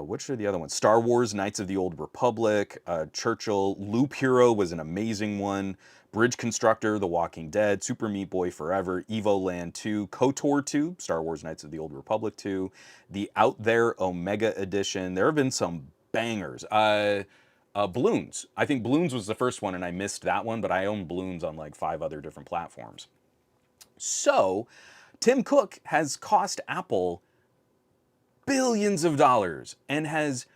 Which are the other ones? Star Wars Knights of the Old Republic, Churchill, Loop Hero was an amazing one. Bridge Constructor, The Walking Dead, Super Meat Boy Forever, Evo Land 2, KOTOR 2, Star Wars Knights of the Old Republic 2, the Out There Omega Edition. There have been some bangers. Balloons. I think Balloons was the first one, and I missed that one, but I own Balloons on like 5 other different platforms. So, Tim Cook has cost Apple billions of dollars and has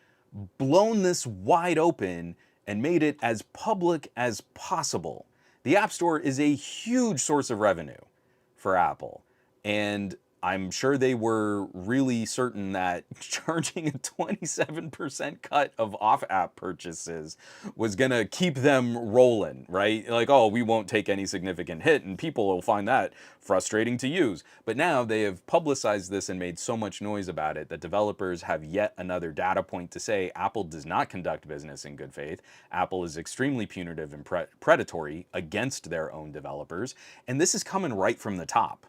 blown this wide open and made it as public as possible. The App Store is a huge source of revenue for Apple, and I'm sure they were really certain that charging a 27% cut of off-app purchases was going to keep them rolling, right? Like, oh, we won't take any significant hit, and people will find that frustrating to use. But now they have publicized this and made so much noise about it that developers have yet another data point to say Apple does not conduct business in good faith. Apple is extremely punitive and predatory against their own developers, and this is coming right from the top.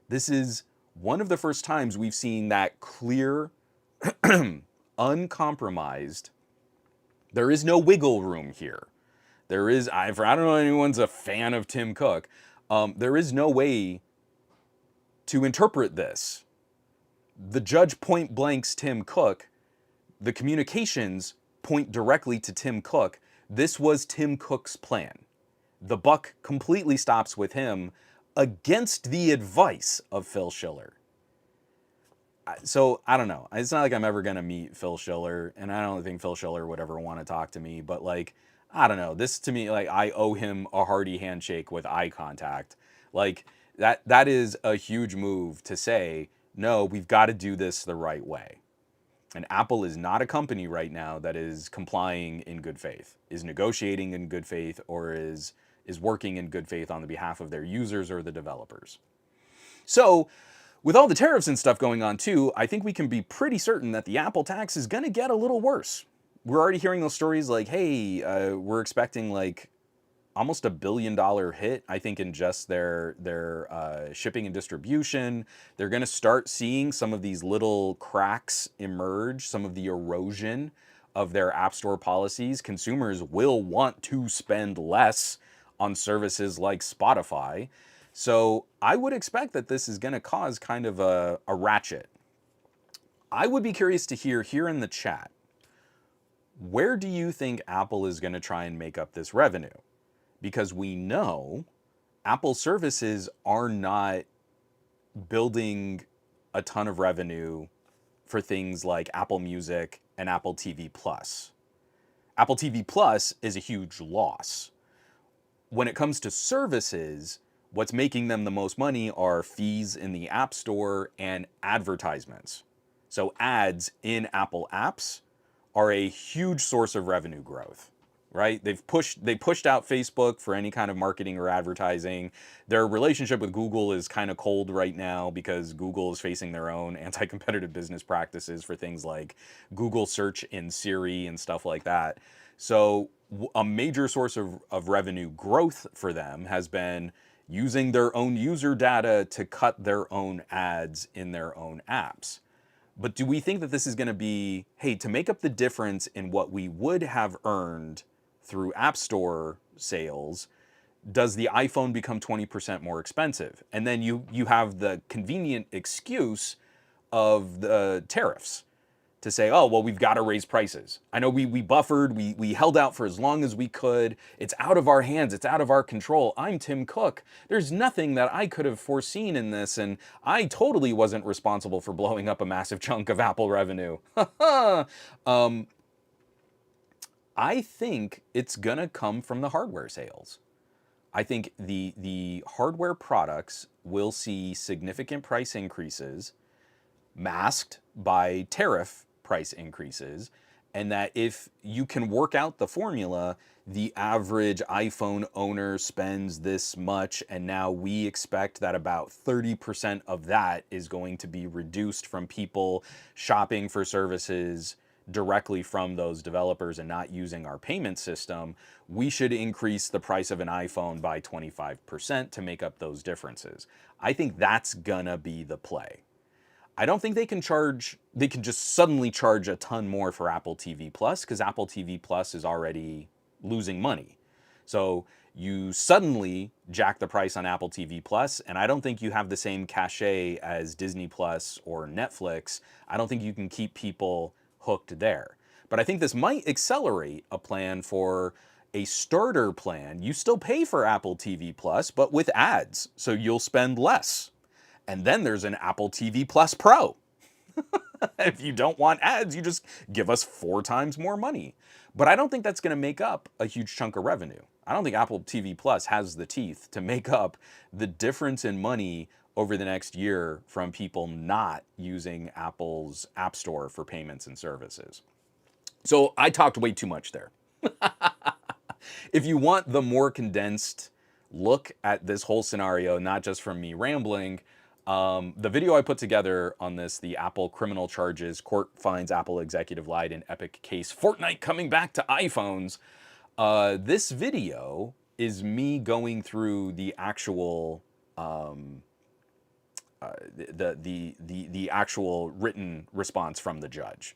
This is one of the first times we've seen that clear, uncompromised, there is no wiggle room here. There is, I don't know if anyone's a fan of Tim Cook, there is no way to interpret this. The judge point blanks Tim Cook, the communications point directly to Tim Cook. This was Tim Cook's plan. The buck completely stops with him, against the advice of Phil Schiller. So I don't know. It's not like I'm ever gonna meet Phil Schiller, and I don't think Phil Schiller would ever want to talk to me. But like, I don't know. This to me, like, I owe him a hearty handshake with eye contact. Like that is a huge move to say, no, we've got to do this the right way. And Apple is not a company right now that is complying in good faith, is negotiating in good faith, or is working in good faith on the behalf of their users or the developers. So, with all the tariffs and stuff going on too, I think we can be pretty certain that the Apple tax is going to get a little worse. We're already hearing those stories like, hey, we're expecting like almost $1 billion hit, I think, in just their shipping and distribution. They're going to start seeing some of these little cracks emerge, some of the erosion of their App Store policies. Consumers will want to spend less on services like Spotify. So I would expect that this is going to cause kind of a ratchet. I would be curious to hear here in the chat, where do you think Apple is going to try and make up this revenue? Because we know Apple services are not building a ton of revenue for things like Apple Music and Apple TV Plus. Apple TV Plus is a huge loss. When it comes to services, what's making them the most money are fees in the App Store and advertisements. So ads in Apple apps are a huge source of revenue growth, right? They pushed out Facebook for any kind of marketing or advertising. Their relationship with Google is kind of cold right now because Google is facing their own anti-competitive business practices for things like Google search in Siri and stuff like that. So a major source of revenue growth for them has been using their own user data to cut their own ads in their own apps. But do we think that this is going to be, hey, to make up the difference in what we would have earned through App Store sales, does the iPhone become 20% more expensive? And then you have the convenient excuse of the tariffs to say, oh, well, we've got to raise prices. I know we buffered, we held out for as long as we could. It's out of our hands. It's out of our control. I'm Tim Cook. There's nothing that I could have foreseen in this, and I totally wasn't responsible for blowing up a massive chunk of Apple revenue. I think it's going to come from the hardware sales. I think the hardware products will see significant price increases masked by tariff price increases, and that if you can work out the formula, the average iPhone owner spends this much, and now we expect that about 30% of that is going to be reduced from people shopping for services directly from those developers and not using our payment system, we should increase the price of an iPhone by 25% to make up those differences. I think that's gonna be the play. I don't think they can just suddenly charge a ton more for Apple TV Plus, because Apple TV Plus is already losing money. So you suddenly jack the price on Apple TV Plus, and I don't think you have the same cachet as Disney Plus or Netflix. I don't think you can keep people hooked there. But I think this might accelerate a plan for a starter plan. You still pay for Apple TV Plus, but with ads, so you'll spend less. And then there's an Apple TV Plus Pro. If you don't want ads, you just give us 4 times more money. But I don't think that's going to make up a huge chunk of revenue. I don't think Apple TV Plus has the teeth to make up the difference in money over the next year from people not using Apple's App Store for payments and services. So I talked way too much there. If you want the more condensed look at this whole scenario, not just from me rambling, the video I put together on this, the Apple criminal charges, court finds Apple executive lied in epic case, Fortnite coming back to iPhones. This video is me going through the actual the actual written response from the judge.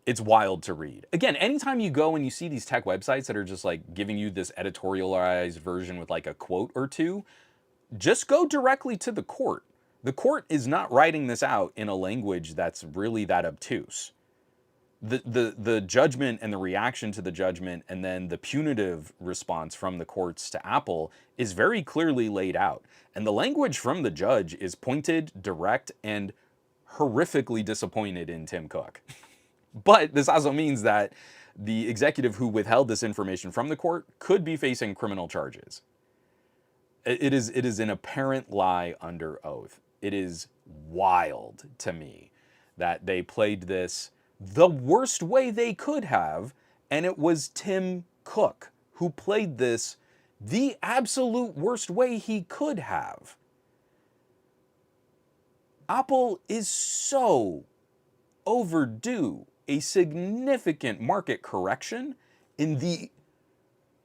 It's wild to read. Again, anytime you go and you see these tech websites that are just like giving you this editorialized version with like a quote or two, just go directly to the court. The court is not writing this out in a language that's really that obtuse. The judgment and the reaction to the judgment and then the punitive response from the courts to Apple is very clearly laid out. And the language from the judge is pointed, direct, and horrifically disappointed in Tim Cook. But this also means that the executive who withheld this information from the court could be facing criminal charges. It is an apparent lie under oath. It is wild to me that they played this the worst way they could have, and it was Tim Cook who played this the absolute worst way he could have. Apple is so overdue a significant market correction in the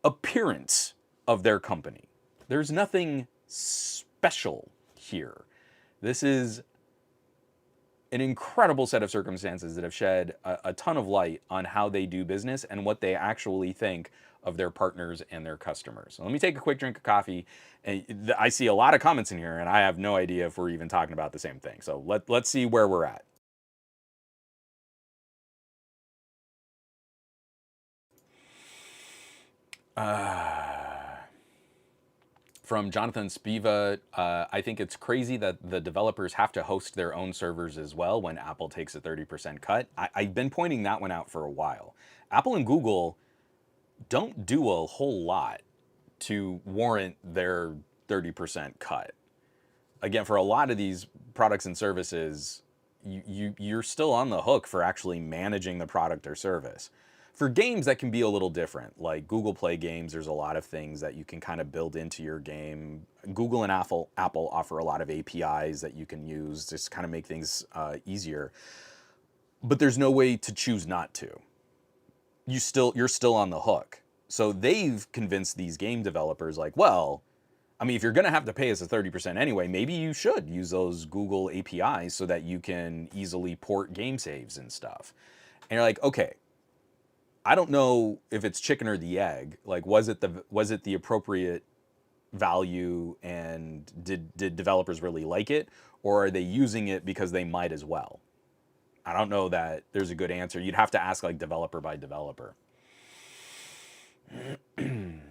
appearance of their company. There's nothing special here. This is an incredible set of circumstances that have shed a ton of light on how they do business and what they actually think of their partners and their customers. So let me take a quick drink of coffee. And I see a lot of comments in here, and I have no idea if we're even talking about the same thing. So let's see where we're at. From Jonathan Spiva, I think it's crazy that the developers have to host their own servers as well when Apple takes a 30% cut. I've been pointing that one out for a while. Apple and Google don't do a whole lot to warrant their 30% cut. Again, for a lot of these products and services, you're still on the hook for actually managing the product or service. For games, that can be a little different. Like Google Play games, there's a lot of things that you can kind of build into your game. Google and Apple offer a lot of APIs that you can use just to kind of make things easier. But there's no way to choose not to. You're still on the hook. So they've convinced these game developers like, well, I mean, if you're going to have to pay us a 30% anyway, maybe you should use those Google APIs so that you can easily port game saves and stuff. And you're like, okay, I don't know if it's chicken or the egg. Like, was it the appropriate value, and did developers really like it, or are they using it because they might as well? I don't know that there's a good answer. You'd have to ask like developer by developer. And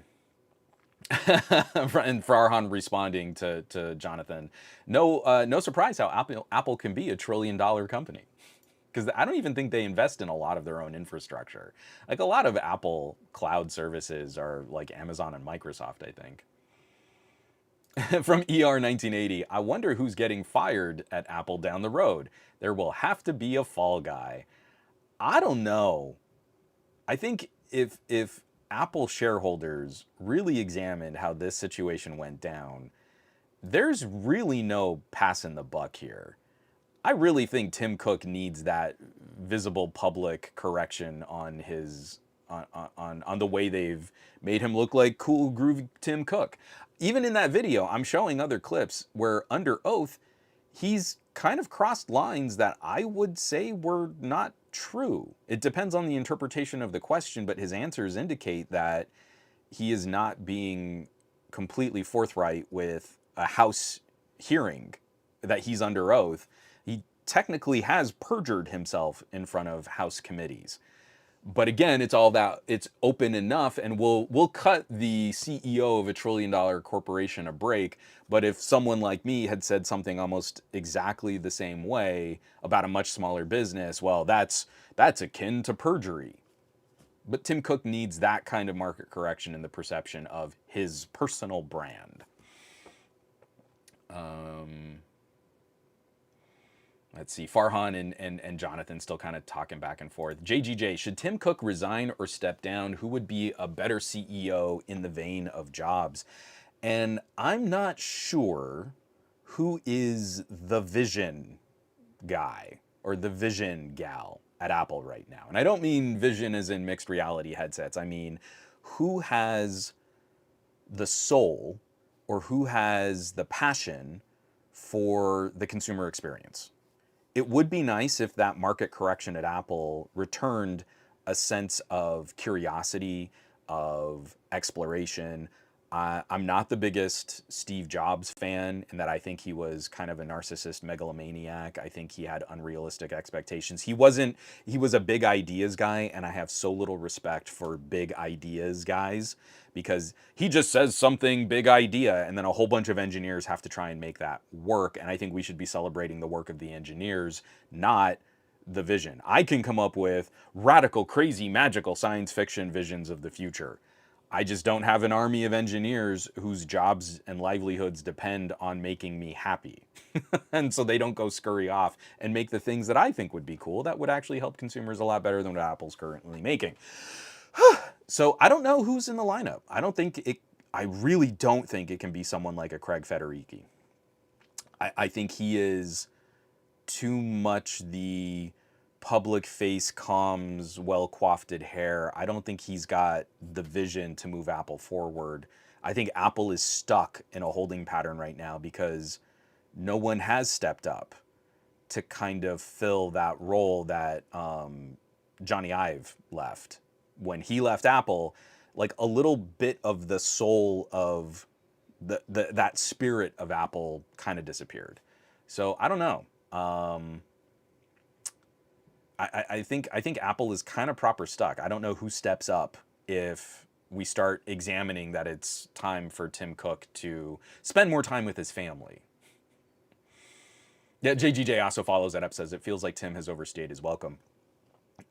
Farhan responding to Jonathan, no surprise how Apple can be a $1 trillion company. Because I don't even think they invest in a lot of their own infrastructure. Like a lot of Apple cloud services are like Amazon and Microsoft, I think. From ER1980, I wonder who's getting fired at Apple down the road. There will have to be a fall guy. I don't know. I think if Apple shareholders really examined how this situation went down, there's really no passing the buck here. I really think Tim Cook needs that visible public correction on his on the way they've made him look like cool groovy Tim Cook. Even in that video, I'm showing other clips where under oath, he's kind of crossed lines that I would say were not true. It depends on the interpretation of the question, but his answers indicate that he is not being completely forthright with a House hearing, that he's under oath. He technically has perjured himself in front of House committees. But again, it's all that it's open enough, and we'll cut the CEO of a $1 trillion corporation a break. But if someone like me had said something almost exactly the same way about a much smaller business, well, that's akin to perjury. But Tim Cook needs that kind of market correction in the perception of his personal brand. Let's see, Farhan and Jonathan still kind of talking back and forth. JGJ, should Tim Cook resign or step down? Who would be a better CEO in the vein of Jobs? And I'm not sure who is the vision guy or the vision gal at Apple right now. And I don't mean vision as in mixed reality headsets. I mean, who has the soul or who has the passion for the consumer experience? It would be nice if that market correction at Apple returned a sense of curiosity, of exploration, I'm not the biggest Steve Jobs fan in that I think he was kind of a narcissist megalomaniac. I think he had unrealistic expectations. He was a big ideas guy, and I have so little respect for big ideas guys because he just says something big idea, and then a whole bunch of engineers have to try and make that work. And I think we should be celebrating the work of the engineers, not the vision. I can come up with radical, crazy, magical science fiction visions of the future. I just don't have an army of engineers whose jobs and livelihoods depend on making me happy. And so they don't go scurry off and make the things that I think would be cool that would actually help consumers a lot better than what Apple's currently making. So I don't know who's in the lineup. I really don't think it can be someone like a Craig Federighi. I think he is too much the public face comms, well-coiffed hair. I don't think he's got the vision to move Apple forward. I think Apple is stuck in a holding pattern right now because no one has stepped up to kind of fill that role that Johnny Ive left. When he left Apple, like a little bit of the soul of that spirit of Apple kind of disappeared. So I don't know. I think Apple is kind of proper stuck. I don't know who steps up if we start examining that it's time for Tim Cook to spend more time with his family. Yeah, JGJ also follows that up, says it feels like Tim has overstayed his welcome.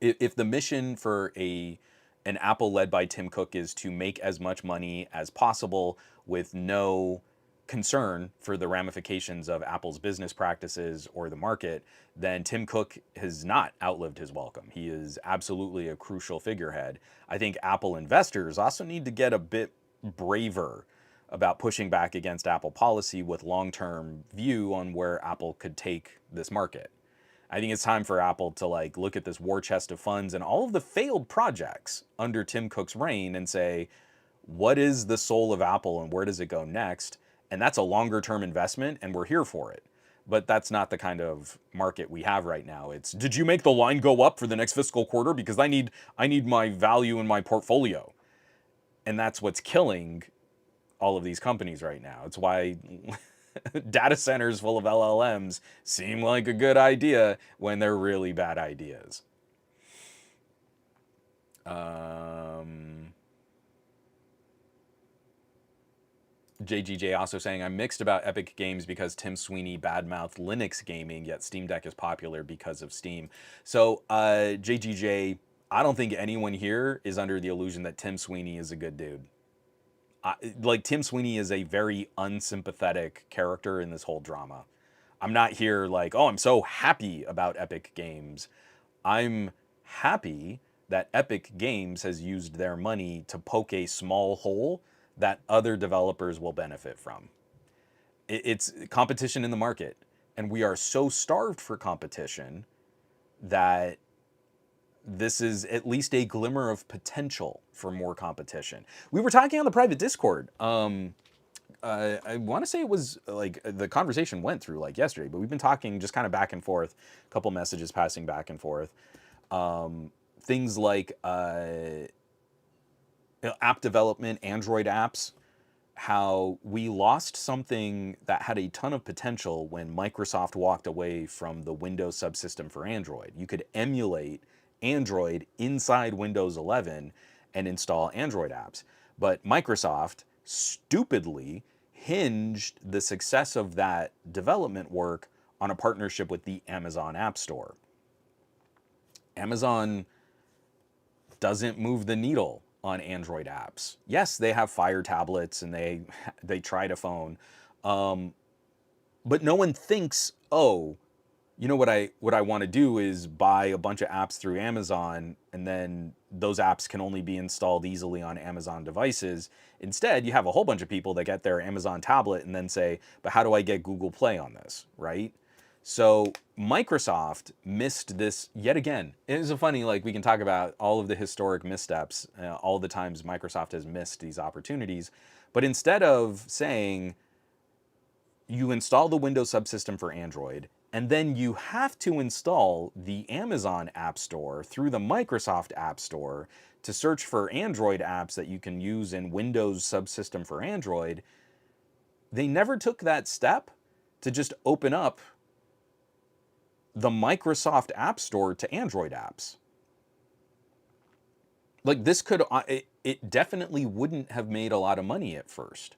If the mission for an Apple led by Tim Cook is to make as much money as possible with no concern for the ramifications of Apple's business practices or the market, then Tim Cook has not outlived his welcome. He is absolutely a crucial figurehead. I think Apple investors also need to get a bit braver about pushing back against Apple policy with long-term view on where Apple could take this market. I think it's time for Apple to look at this war chest of funds and all of the failed projects under Tim Cook's reign and say, what is the soul of Apple and where does it go next? And that's a longer term investment and we're here for it. But that's not the kind of market we have right now. It's, did you make the line go up for the next fiscal quarter? Because I need my value in my portfolio. And that's what's killing all of these companies right now. It's why data centers full of LLMs seem like a good idea when they're really bad ideas. JGJ also saying, I'm mixed about Epic Games because Tim Sweeney badmouthed Linux gaming, yet Steam Deck is popular because of Steam. So, JGJ, I don't think anyone here is under the illusion that Tim Sweeney is a good dude. Tim Sweeney is a very unsympathetic character in this whole drama. I'm not here like, oh, I'm so happy about Epic Games. I'm happy that Epic Games has used their money to poke a small hole that other developers will benefit from. It's competition in the market, and we are so starved for competition that this is at least a glimmer of potential for more competition. We were talking on the private Discord. I want to say it was the conversation went through yesterday, but we've been talking just kind of back and forth, a couple messages passing back and forth. Things like app development, Android apps, how we lost something that had a ton of potential when Microsoft walked away from the Windows subsystem for Android. You could emulate Android inside Windows 11 and install Android apps. But Microsoft stupidly hinged the success of that development work on a partnership with the Amazon App Store. Amazon doesn't move the needle on Android apps. Yes, they have Fire tablets and they tried a phone, but no one thinks, oh, you know what I want to do is buy a bunch of apps through Amazon, and then those apps can only be installed easily on Amazon devices. Instead, you have a whole bunch of people that get their Amazon tablet and then say, but how do I get Google Play on this, right? So Microsoft missed this yet again. It is a funny, we can talk about all of the historic missteps, all the times Microsoft has missed these opportunities. But instead of saying, you install the Windows subsystem for Android, and then you have to install the Amazon App Store through the Microsoft App Store to search for Android apps that you can use in Windows subsystem for Android, they never took that step to just open up the Microsoft App Store to Android apps. Like this could, it definitely wouldn't have made a lot of money at first.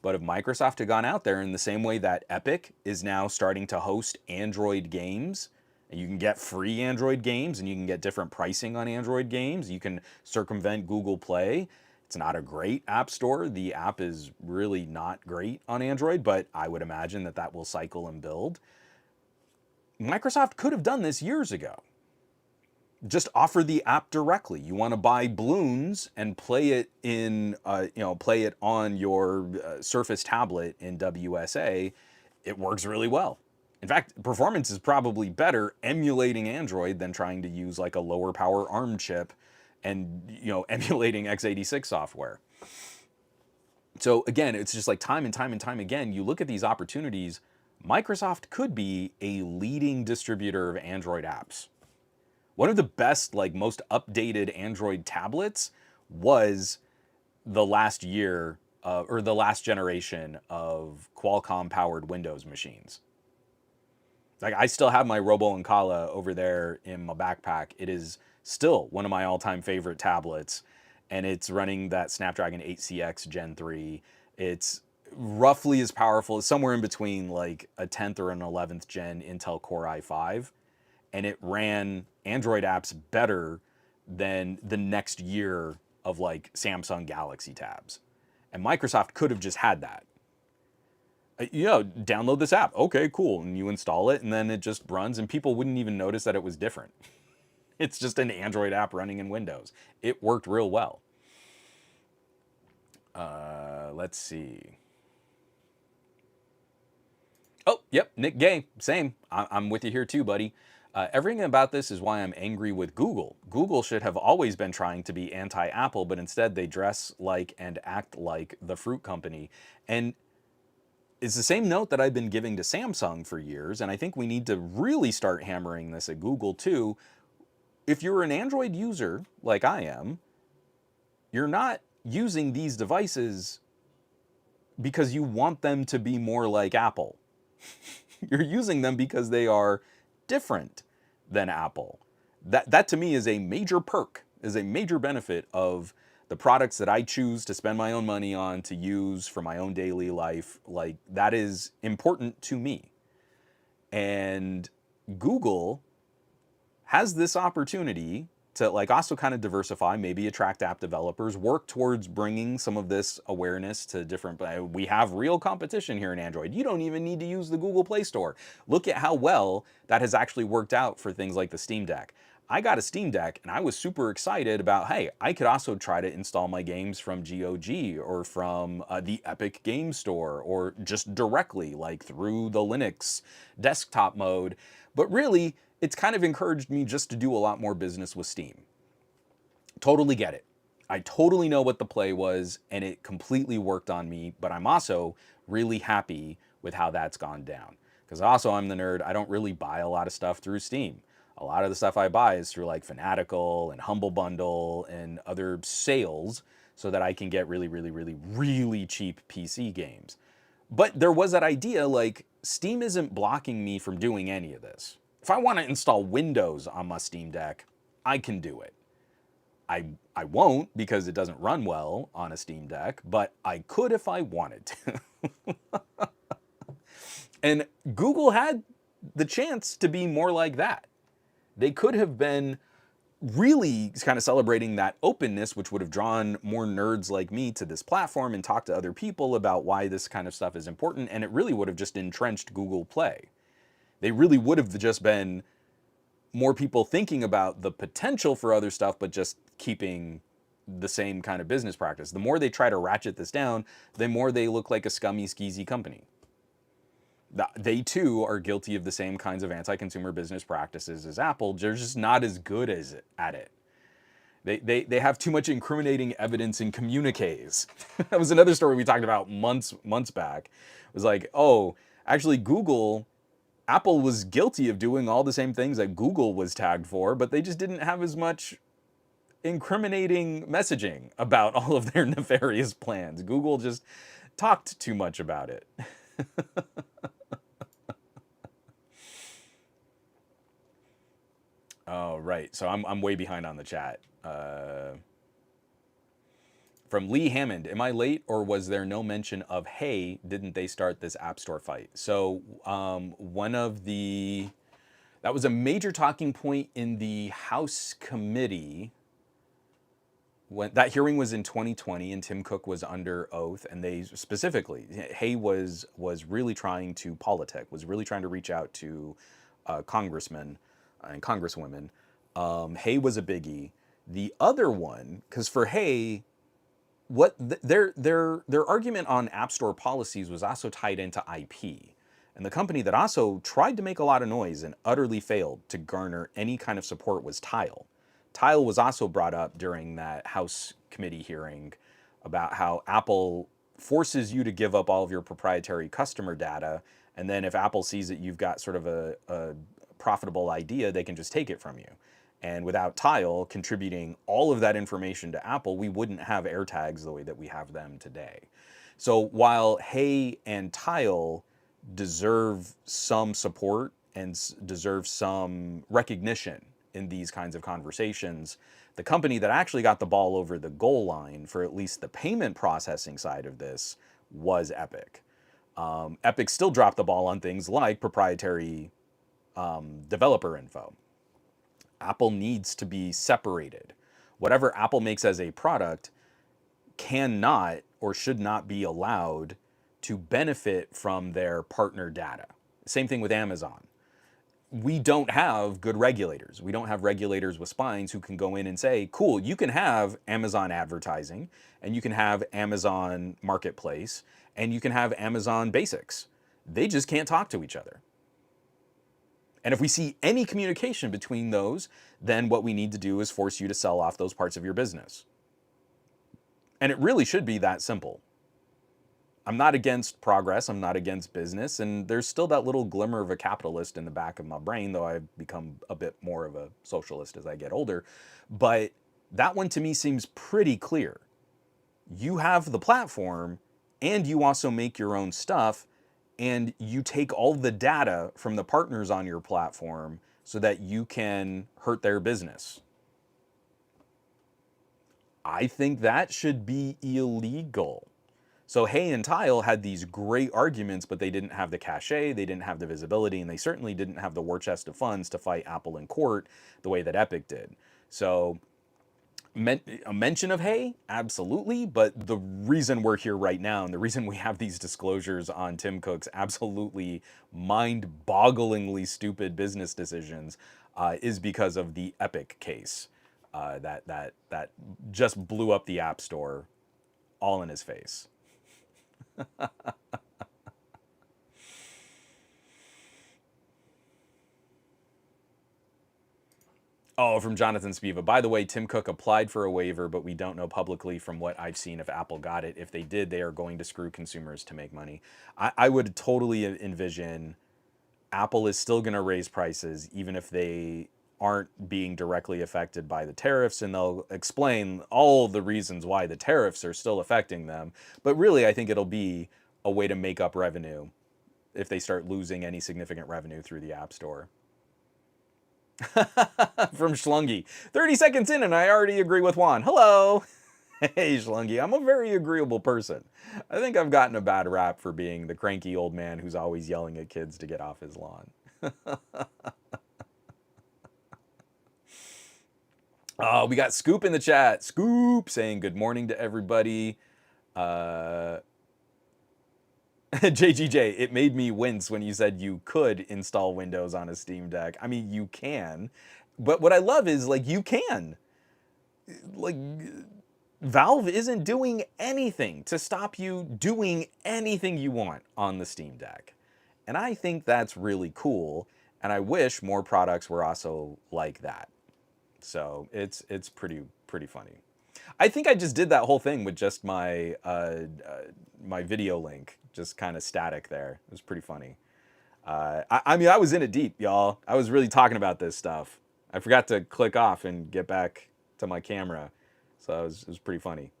But if Microsoft had gone out there in the same way that Epic is now starting to host Android games, and you can get free Android games and you can get different pricing on Android games, you can circumvent Google Play. It's not a great app store. The app is really not great on Android, but I would imagine that that will cycle and build. Microsoft could have done this years ago. Just offer the app directly. You want to buy balloons and play it in, play it on your Surface tablet in WSA. It works really well. In fact, performance is probably better emulating Android than trying to use like a lower power ARM chip and emulating x86 software. So again, it's just like time and time and time again, you look at these opportunities. Microsoft could be a leading distributor of Android apps. One of the best, like most updated Android tablets was the last year or the last generation of Qualcomm powered Windows machines. Like I still have my Robo Ancala over there in my backpack. It is still one of my all-time favorite tablets, and it's running that Snapdragon 8CX Gen 3. It's roughly as powerful, somewhere in between like a 10th or an 11th gen Intel Core i5. And it ran Android apps better than the next year of like Samsung Galaxy tabs. And Microsoft could have just had that. Download this app. Okay, cool. And you install it and then it just runs and people wouldn't even notice that it was different. It's just an Android app running in Windows. It worked real well. Let's see. Oh, yep, Nick Gay, same. I'm with you here too, buddy. Everything about this is why I'm angry with Google. Google should have always been trying to be anti-Apple, but instead they dress like and act like the fruit company. And it's the same note that I've been giving to Samsung for years, and I think we need to really start hammering this at Google too. If you're an Android user, like I am, you're not using these devices because you want them to be more like Apple. You're using them because they are different than Apple. That to me is a major perk, is a major benefit of the products that I choose to spend my own money on to use for my own daily life. Like that is important to me. And Google has this opportunity to like also kind of diversify, maybe attract app developers, work towards bringing some of this awareness to different, we have real competition here in Android. You don't even need to use the Google Play Store. Look at how well that has actually worked out for things like the Steam Deck. I got a Steam Deck and I was super excited about, hey, I could also try to install my games from GOG or from the Epic Game Store or just directly like through the Linux desktop mode. But really, it's kind of encouraged me just to do a lot more business with Steam. Totally get it. I totally know what the play was and it completely worked on me, but I'm also really happy with how that's gone down. Because also I'm the nerd, I don't really buy a lot of stuff through Steam. A lot of the stuff I buy is through like Fanatical and Humble Bundle and other sales so that I can get really, really, really, really cheap PC games. But there was that idea like Steam isn't blocking me from doing any of this. If I want to install Windows on my Steam Deck, I can do it. I won't because it doesn't run well on a Steam Deck, but I could if I wanted to. And Google had the chance to be more like that. They could have been really kind of celebrating that openness, which would have drawn more nerds like me to this platform and talked to other people about why this kind of stuff is important, and it really would have just entrenched Google Play. They really would have just been more people thinking about the potential for other stuff, but just keeping the same kind of business practice. The more they try to ratchet this down, the more they look like a scummy, skeezy company. They too are guilty of the same kinds of anti-consumer business practices as Apple. They're just not as good at it. They have too much incriminating evidence in communiques. That was another story we talked about months back. It was like, oh, actually Apple was guilty of doing all the same things that Google was tagged for, but they just didn't have as much incriminating messaging about all of their nefarious plans. Google just talked too much about it. Oh, right. So I'm way behind on the chat. From Lee Hammond, am I late or was there no mention of, hey, didn't they start this App Store fight? So that was a major talking point in the House committee. When that hearing was in 2020 and Tim Cook was under oath, and they specifically, Hay was really trying to politic, was really trying to reach out to congressmen and congresswomen. Hay was a biggie. The other one, because for Hay, their argument on App Store policies was also tied into IP. And the company that also tried to make a lot of noise and utterly failed to garner any kind of support was Tile. Tile was also brought up during that House committee hearing about how Apple forces you to give up all of your proprietary customer data, and then if Apple sees that you've got sort of a profitable idea, they can just take it from you. And without Tile contributing all of that information to Apple, we wouldn't have AirTags the way that we have them today. So while Hay and Tile deserve some support and deserve some recognition in these kinds of conversations, the company that actually got the ball over the goal line for at least the payment processing side of this was Epic. Epic still dropped the ball on things like proprietary developer info. Apple needs to be separated. Whatever Apple makes as a product cannot or should not be allowed to benefit from their partner data. Same thing with Amazon. We don't have good regulators. We don't have regulators with spines who can go in and say, cool, you can have Amazon advertising, and you can have Amazon Marketplace, and you can have Amazon Basics. They just can't talk to each other. And if we see any communication between those, then what we need to do is force you to sell off those parts of your business. And it really should be that simple. I'm not against progress, I'm not against business, and there's still that little glimmer of a capitalist in the back of my brain, though I've become a bit more of a socialist as I get older. But that one to me seems pretty clear. You have the platform, and you also make your own stuff, and you take all the data from the partners on your platform so that you can hurt their business. I think that should be illegal. So Hay and Tile had these great arguments, but they didn't have the cachet, they didn't have the visibility, and they certainly didn't have the war chest of funds to fight Apple in court the way that Epic did. So a mention of Hay, absolutely, but the reason we're here right now and the reason we have these disclosures on Tim Cook's absolutely mind-bogglingly stupid business decisions is because of the Epic case that just blew up the App Store all in his face. Oh, from Jonathan Spiva. By the way, Tim Cook applied for a waiver, but we don't know publicly from what I've seen if Apple got it. If they did, they are going to screw consumers to make money. I would totally envision Apple is still going to raise prices, even if they aren't being directly affected by the tariffs, and they'll explain all the reasons why the tariffs are still affecting them. But really, I think it'll be a way to make up revenue if they start losing any significant revenue through the App Store. From Schlungy. 30 seconds in and I already agree with Juan. Hello. Hey, Schlungy. I'm a very agreeable person. I think I've gotten a bad rap for being the cranky old man who's always yelling at kids to get off his lawn. Oh, we got Scoop in the chat. Scoop saying good morning to everybody. JGJ, it made me wince when you said you could install Windows on a Steam Deck. I mean, you can. But what I love is, like, you can. Like, Valve isn't doing anything to stop you doing anything you want on the Steam Deck. And I think that's really cool. And I wish more products were also like that. So it's pretty funny. I think I just did that whole thing with just my my video link, just kind of static there. It was pretty funny. I mean, I was in it deep, y'all. I was really talking about this stuff. I forgot to click off and get back to my camera. So it was pretty funny.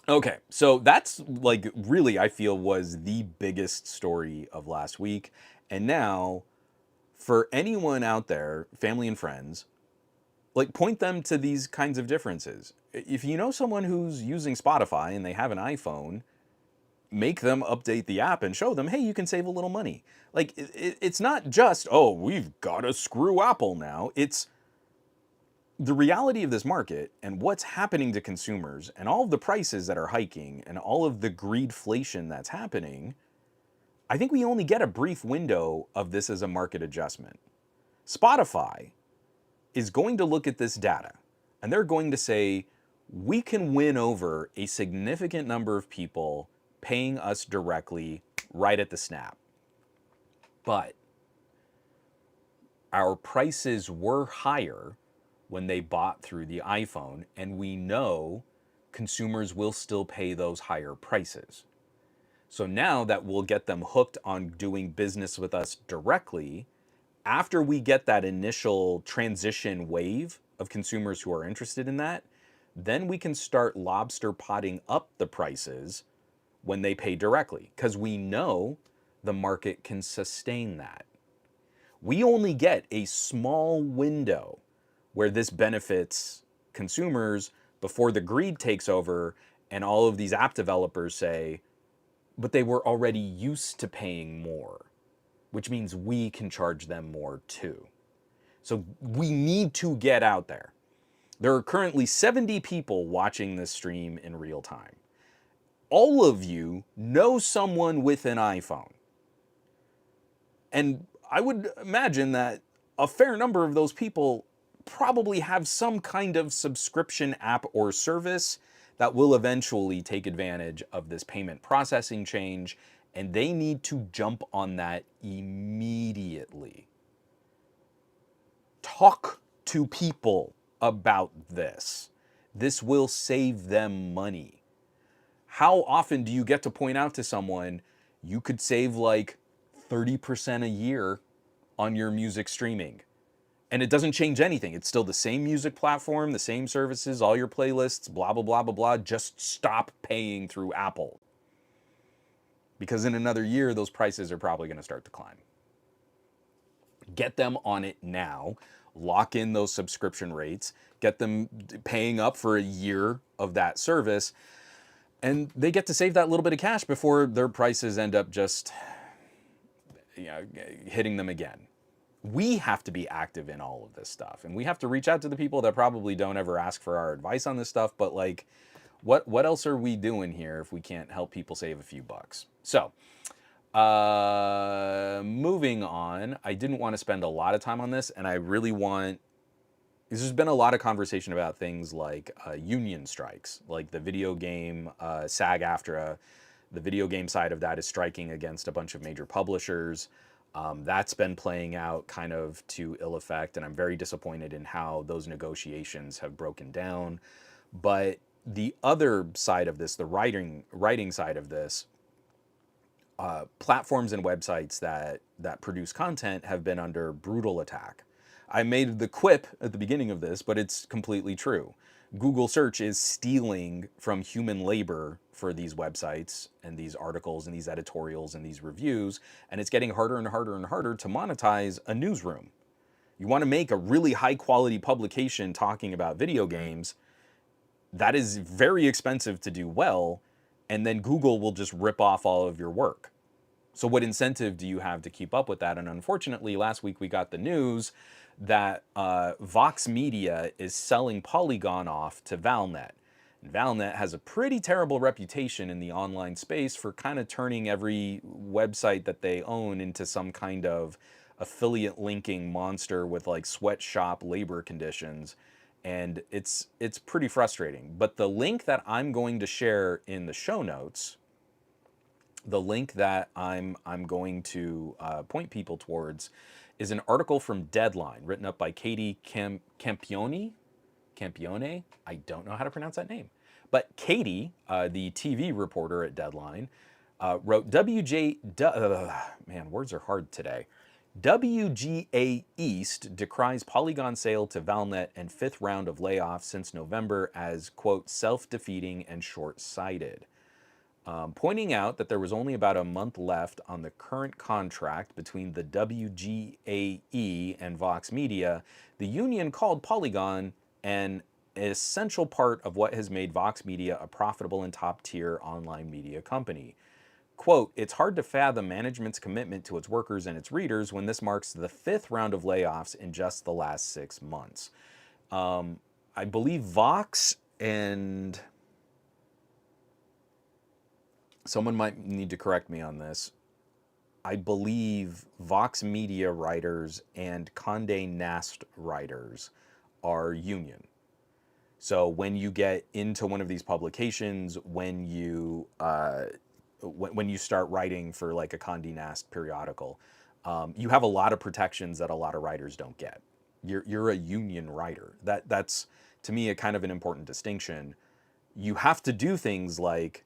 Okay, so that's like really, I feel, was the biggest story of last week. And now, for anyone out there, family and friends, like point them to these kinds of differences. If you know someone who's using Spotify and they have an iPhone, make them update the app and show them, hey, you can save a little money. Like, it's not just, oh, we've got to screw Apple now. It's the reality of this market and what's happening to consumers and all of the prices that are hiking and all of the greedflation that's happening. I think we only get a brief window of this as a market adjustment. Spotify is going to look at this data and they're going to say, we can win over a significant number of people paying us directly right at the snap. But our prices were higher when they bought through the iPhone, and we know consumers will still pay those higher prices. So now that we'll get them hooked on doing business with us directly, after we get that initial transition wave of consumers who are interested in that, then we can start lobster potting up the prices when they pay directly, because we know the market can sustain that. We only get a small window where this benefits consumers before the greed takes over and all of these app developers say, but they were already used to paying more, which means we can charge them more too. So we need to get out there. There are currently 70 people watching this stream in real time. All of you know someone with an iPhone. And I would imagine that a fair number of those people probably have some kind of subscription app or service that will eventually take advantage of this payment processing change, and they need to jump on that immediately. Talk to people about this. This will save them money. How often do you get to point out to someone, you could save like 30% a year on your music streaming? And it doesn't change anything. It's still the same music platform, the same services, all your playlists, blah, blah, blah, blah, blah. Just stop paying through Apple. Because in another year, those prices are probably going to start to climb. Get them on it now. Lock in those subscription rates. Get them paying up for a year of that service. And they get to save that little bit of cash before their prices end up just, hitting them again. We have to be active in all of this stuff, and we have to reach out to the people that probably don't ever ask for our advice on this stuff. But like, what else are we doing here if we can't help people save a few bucks? So, moving on. I didn't want to spend a lot of time on this, and I really want. There's been a lot of conversation about things like union strikes, like the video game SAG-AFTRA. The video game side of that is striking against a bunch of major publishers. That's been playing out kind of to ill effect, and I'm very disappointed in how those negotiations have broken down. But the other side of this, the writing side of this, platforms and websites that produce content have been under brutal attack. I made the quip at the beginning of this, but it's completely true. Google search is stealing from human labor for these websites and these articles and these editorials and these reviews, and it's getting harder and harder and harder to monetize a newsroom. You want to make a really high quality publication talking about video games, that is very expensive to do well, and then Google will just rip off all of your work. So what incentive do you have to keep up with that? And unfortunately, last week we got the news that Vox Media is selling Polygon off to Valnet. And Valnet has a pretty terrible reputation in the online space for kind of turning every website that they own into some kind of affiliate linking monster with like sweatshop labor conditions. And it's pretty frustrating. But the link that I'm going to share in the show notes, the link that I'm going to point people towards, is an article from Deadline written up by Katie Campione. I don't know how to pronounce that name. But Katie, the TV reporter at Deadline, wrote man, words are hard today. WGA East decries Polygon sale to Valnet and fifth round of layoffs since November as, quote, self-defeating and short-sighted. Pointing out that there was only about a month left on the current contract between the WGAE and Vox Media, the union called Polygon an essential part of what has made Vox Media a profitable and top-tier online media company. Quote, it's hard to fathom management's commitment to its workers and its readers when this marks the fifth round of layoffs in just the last 6 months. I believe Vox and someone might need to correct me on this. I believe Vox Media writers and Condé Nast writers are union. So when you get into one of these publications, when you start writing for like a Condé Nast periodical, you have a lot of protections that a lot of writers don't get. You're a union writer. That's to me a kind of an important distinction. You have to do things like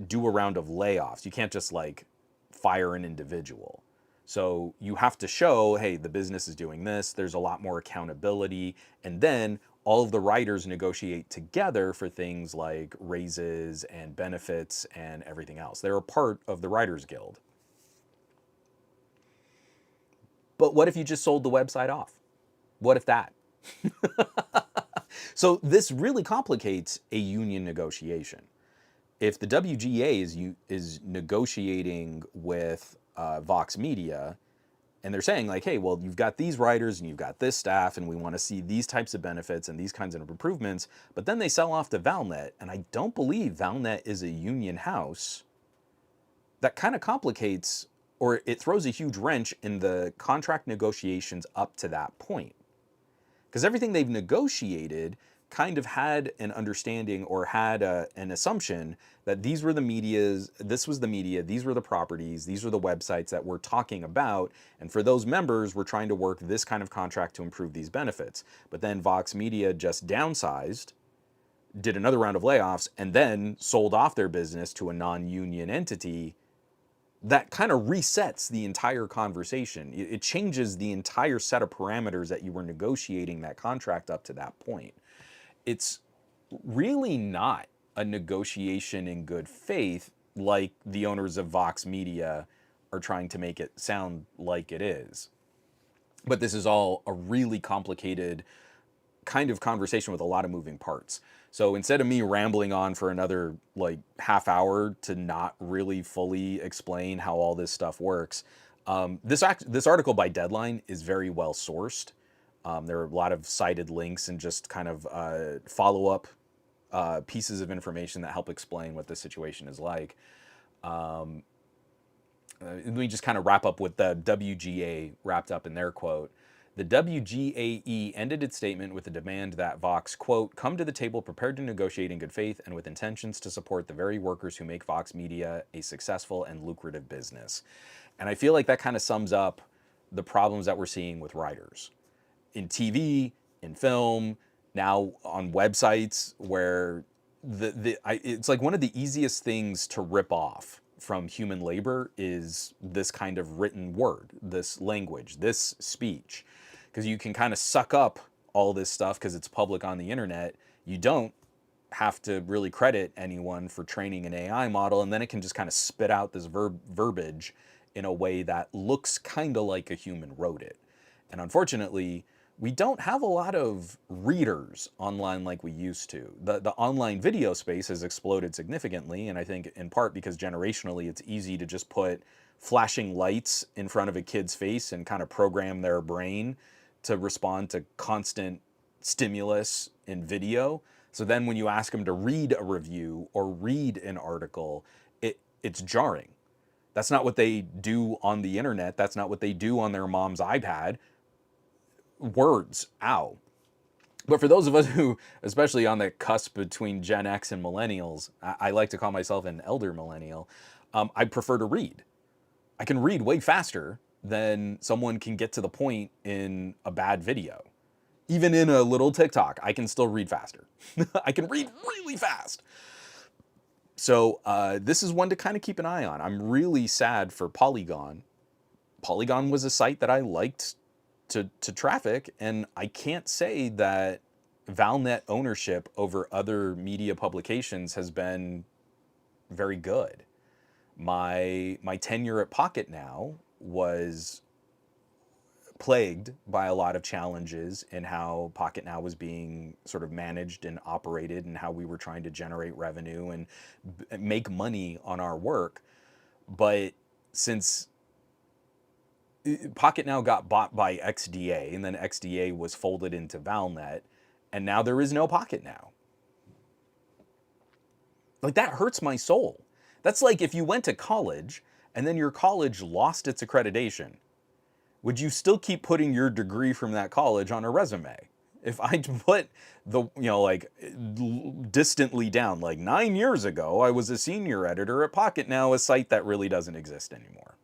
do a round of layoffs. You can't just like fire an individual. So you have to show, hey, the business is doing this. There's a lot more accountability. And then all of the writers negotiate together for things like raises and benefits and everything else. They're a part of the Writers Guild. But what if you just sold the website off? What if that? So this really complicates a union negotiation. If the WGA is negotiating with Vox Media, and they're saying like, hey, well, you've got these writers and you've got this staff, and we want to see these types of benefits and these kinds of improvements, but then they sell off to Valnet, and I don't believe Valnet is a union house, that kind of complicates, or it throws a huge wrench in the contract negotiations up to that point. Because everything they've negotiated kind of had an understanding or had an assumption that these were the medias, this was the media, these were the properties, these were the websites that we're talking about, and for those members, we're trying to work this kind of contract to improve these benefits. But then Vox Media just downsized, did another round of layoffs, and then sold off their business to a non-union entity. That kind of resets the entire conversation. It changes the entire set of parameters that you were negotiating that contract up to that point. It's really not a negotiation in good faith like the owners of Vox Media are trying to make it sound like it is. But this is all a really complicated kind of conversation with a lot of moving parts. So instead of me rambling on for another like half hour to not really fully explain how all this stuff works, this article by Deadline is very well sourced. There are a lot of cited links and just kind of follow-up pieces of information that help explain what the situation is like. Let me just kind of wrap up with the WGA wrapped up in their quote. The WGAE ended its statement with a demand that Vox, quote, come to the table prepared to negotiate in good faith and with intentions to support the very workers who make Vox Media a successful and lucrative business. And I feel like that kind of sums up the problems that we're seeing with writers. In TV, in film, now on websites where it's like one of the easiest things to rip off from human labor is this kind of written word, this language, this speech. Because you can kind of suck up all this stuff because it's public on the internet. You don't have to really credit anyone for training an AI model, and then it can just kind of spit out this verbiage in a way that looks kind of like a human wrote it. And unfortunately, we don't have a lot of readers online like we used to. The online video space has exploded significantly, and I think in part because generationally it's easy to just put flashing lights in front of a kid's face and kind of program their brain to respond to constant stimulus in video. So then when you ask them to read a review or read an article, it's jarring. That's not what they do on the internet. That's not what they do on their mom's iPad. Words, ow. But for those of us who, especially on the cusp between Gen X and millennials, I like to call myself an elder millennial, I prefer to read. I can read way faster than someone can get to the point in a bad video. Even in a little TikTok, I can still read faster. I can read really fast. So this is one to kind of keep an eye on. I'm really sad for Polygon. Polygon was a site that I liked to traffic, and I can't say that Valnet ownership over other media publications has been very good. My tenure at Pocket Now was plagued by a lot of challenges in how Pocket Now was being sort of managed and operated, and how we were trying to generate revenue and make money on our work. But since Pocket Now got bought by XDA, and then XDA was folded into Valnet, and now there is no Pocket Now. Like, that hurts my soul. That's like if you went to college and then your college lost its accreditation. Would you still keep putting your degree from that college on a resume? If I put the, like distantly down, like 9 years ago, I was a senior editor at Pocket Now, a site that really doesn't exist anymore.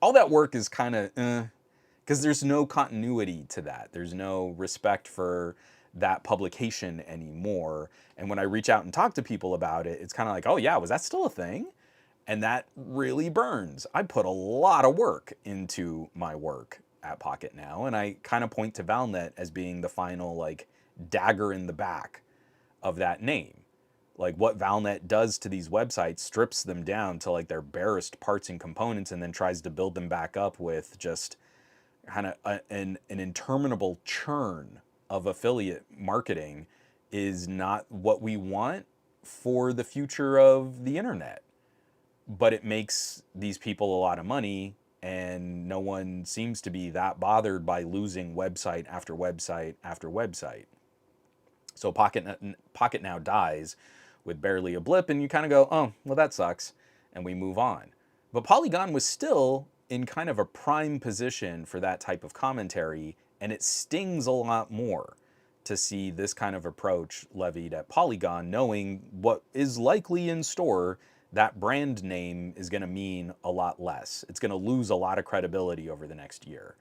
All that work is kind of, because there's no continuity to that. There's no respect for that publication anymore. And when I reach out and talk to people about it, it's kind of like, oh yeah, was that still a thing? And that really burns. I put a lot of work into my work at Pocket Now, and I kind of point to Valnet as being the final like dagger in the back of that name. Like, what Valnet does to these websites, strips them down to like their barest parts and components, and then tries to build them back up with just kind of an interminable churn of affiliate marketing, is not what we want for the future of the internet. But it makes these people a lot of money, and no one seems to be that bothered by losing website after website after website. So Pocket Now dies with barely a blip, and you kind of go, oh, well, that sucks, and we move on. But Polygon was still in kind of a prime position for that type of commentary, and it stings a lot more to see this kind of approach levied at Polygon, knowing what is likely in store. That brand name is going to mean a lot less. It's going to lose a lot of credibility over the next year.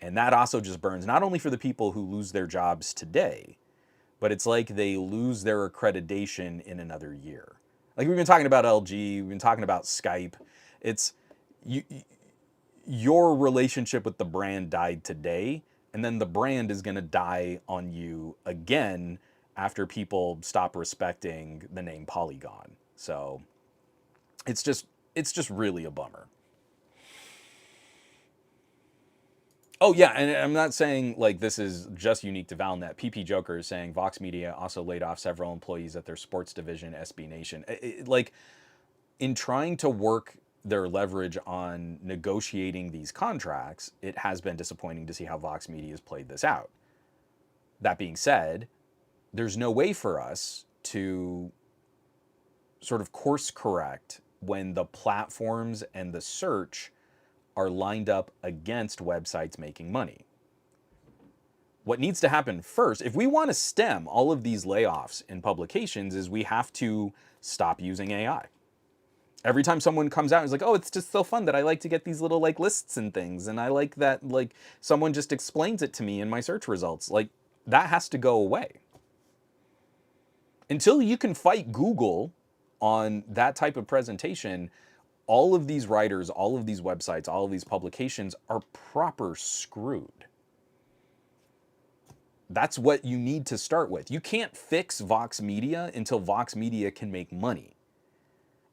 And that also just burns not only for the people who lose their jobs today, but it's like they lose their accreditation in another year. Like, we've been talking about LG, we've been talking about Skype. It's your relationship with the brand died today, and then the brand is going to die on you again after people stop respecting the name Polygon. So it's just really a bummer. Oh yeah, and I'm not saying like this is just unique to Valnet. PP Joker is saying Vox Media also laid off several employees at their sports division, SB Nation. Like, in trying to work their leverage on negotiating these contracts, it has been disappointing to see how Vox Media has played this out. That being said, there's no way for us to sort of course correct when the platforms and the search are lined up against websites making money. What needs to happen first, if we want to stem all of these layoffs in publications, is we have to stop using AI. Every time someone comes out and is like, oh, it's just so fun that I like to get these little like lists and things, and I like that like someone just explains it to me in my search results, like, that has to go away. Until you can fight Google on that type of presentation, all of these writers, all of these websites, all of these publications are proper screwed. That's what you need to start with. You can't fix Vox Media until Vox Media can make money.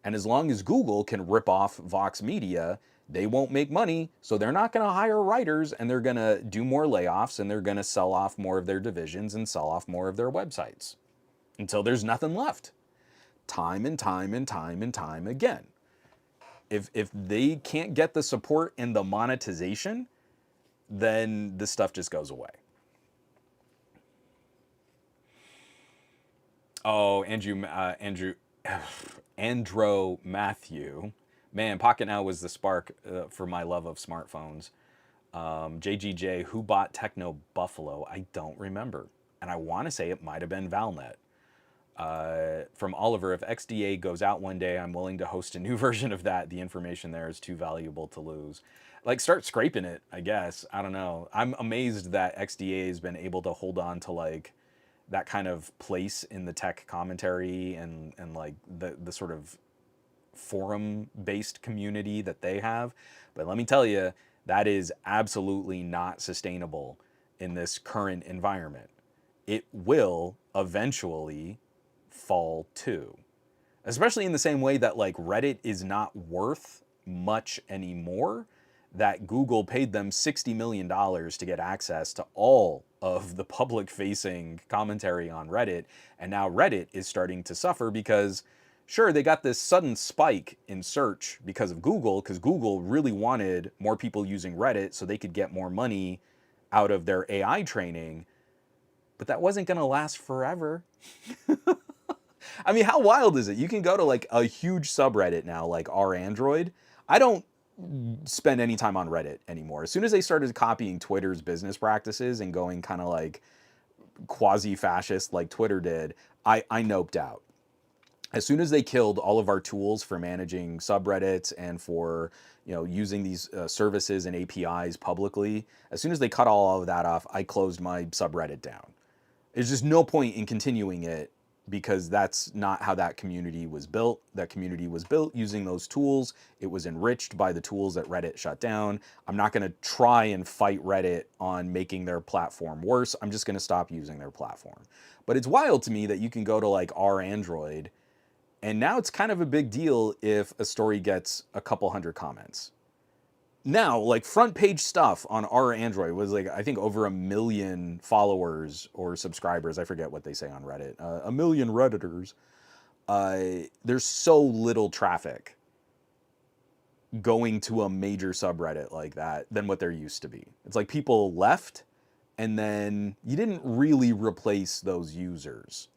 And as long as Google can rip off Vox Media, they won't make money, so they're not going to hire writers, and they're going to do more layoffs, and they're going to sell off more of their divisions and sell off more of their websites until there's nothing left. Time and time and time and time again. If they can't get the support and the monetization, then this stuff just goes away. Oh, Andro Matthew. Man, Pocket Now was the spark for my love of smartphones. JGJ, who bought Techno Buffalo? I don't remember. And I want to say it might have been Valnet. From Oliver, if XDA goes out one day, I'm willing to host a new version of that. The information there is too valuable to lose. Like, start scraping it, I guess. I don't know. I'm amazed that XDA has been able to hold on to like that kind of place in the tech commentary and like the sort of forum based community that they have. But let me tell you, that is absolutely not sustainable in this current environment. It will eventually fall too. Especially in the same way that like Reddit is not worth much anymore, that Google paid them $60 million to get access to all of the public facing commentary on Reddit. And now Reddit is starting to suffer because, sure, they got this sudden spike in search because of Google, because Google really wanted more people using Reddit so they could get more money out of their AI training. But that wasn't going to last forever. I mean, how wild is it? You can go to like a huge subreddit now, like r/Android. I don't spend any time on Reddit anymore. As soon as they started copying Twitter's business practices and going kind of like quasi-fascist like Twitter did, I noped out. As soon as they killed all of our tools for managing subreddits and for using these services and APIs publicly, as soon as they cut all of that off, I closed my subreddit down. There's just no point in continuing it because that's not how that community was built. That community was built using those tools. It was enriched by the tools that Reddit shut down. I'm not going to try and fight Reddit on making their platform worse. I'm just going to stop using their platform. But it's wild to me that you can go to like r/Android, and now it's kind of a big deal if a story gets a couple hundred comments. Now, like front page stuff on r/Android was like, I think over 1 million followers or subscribers. I forget what they say on Reddit. 1 million Redditors. There's so little traffic going to a major subreddit like that than what there used to be. It's like people left and then you didn't really replace those users.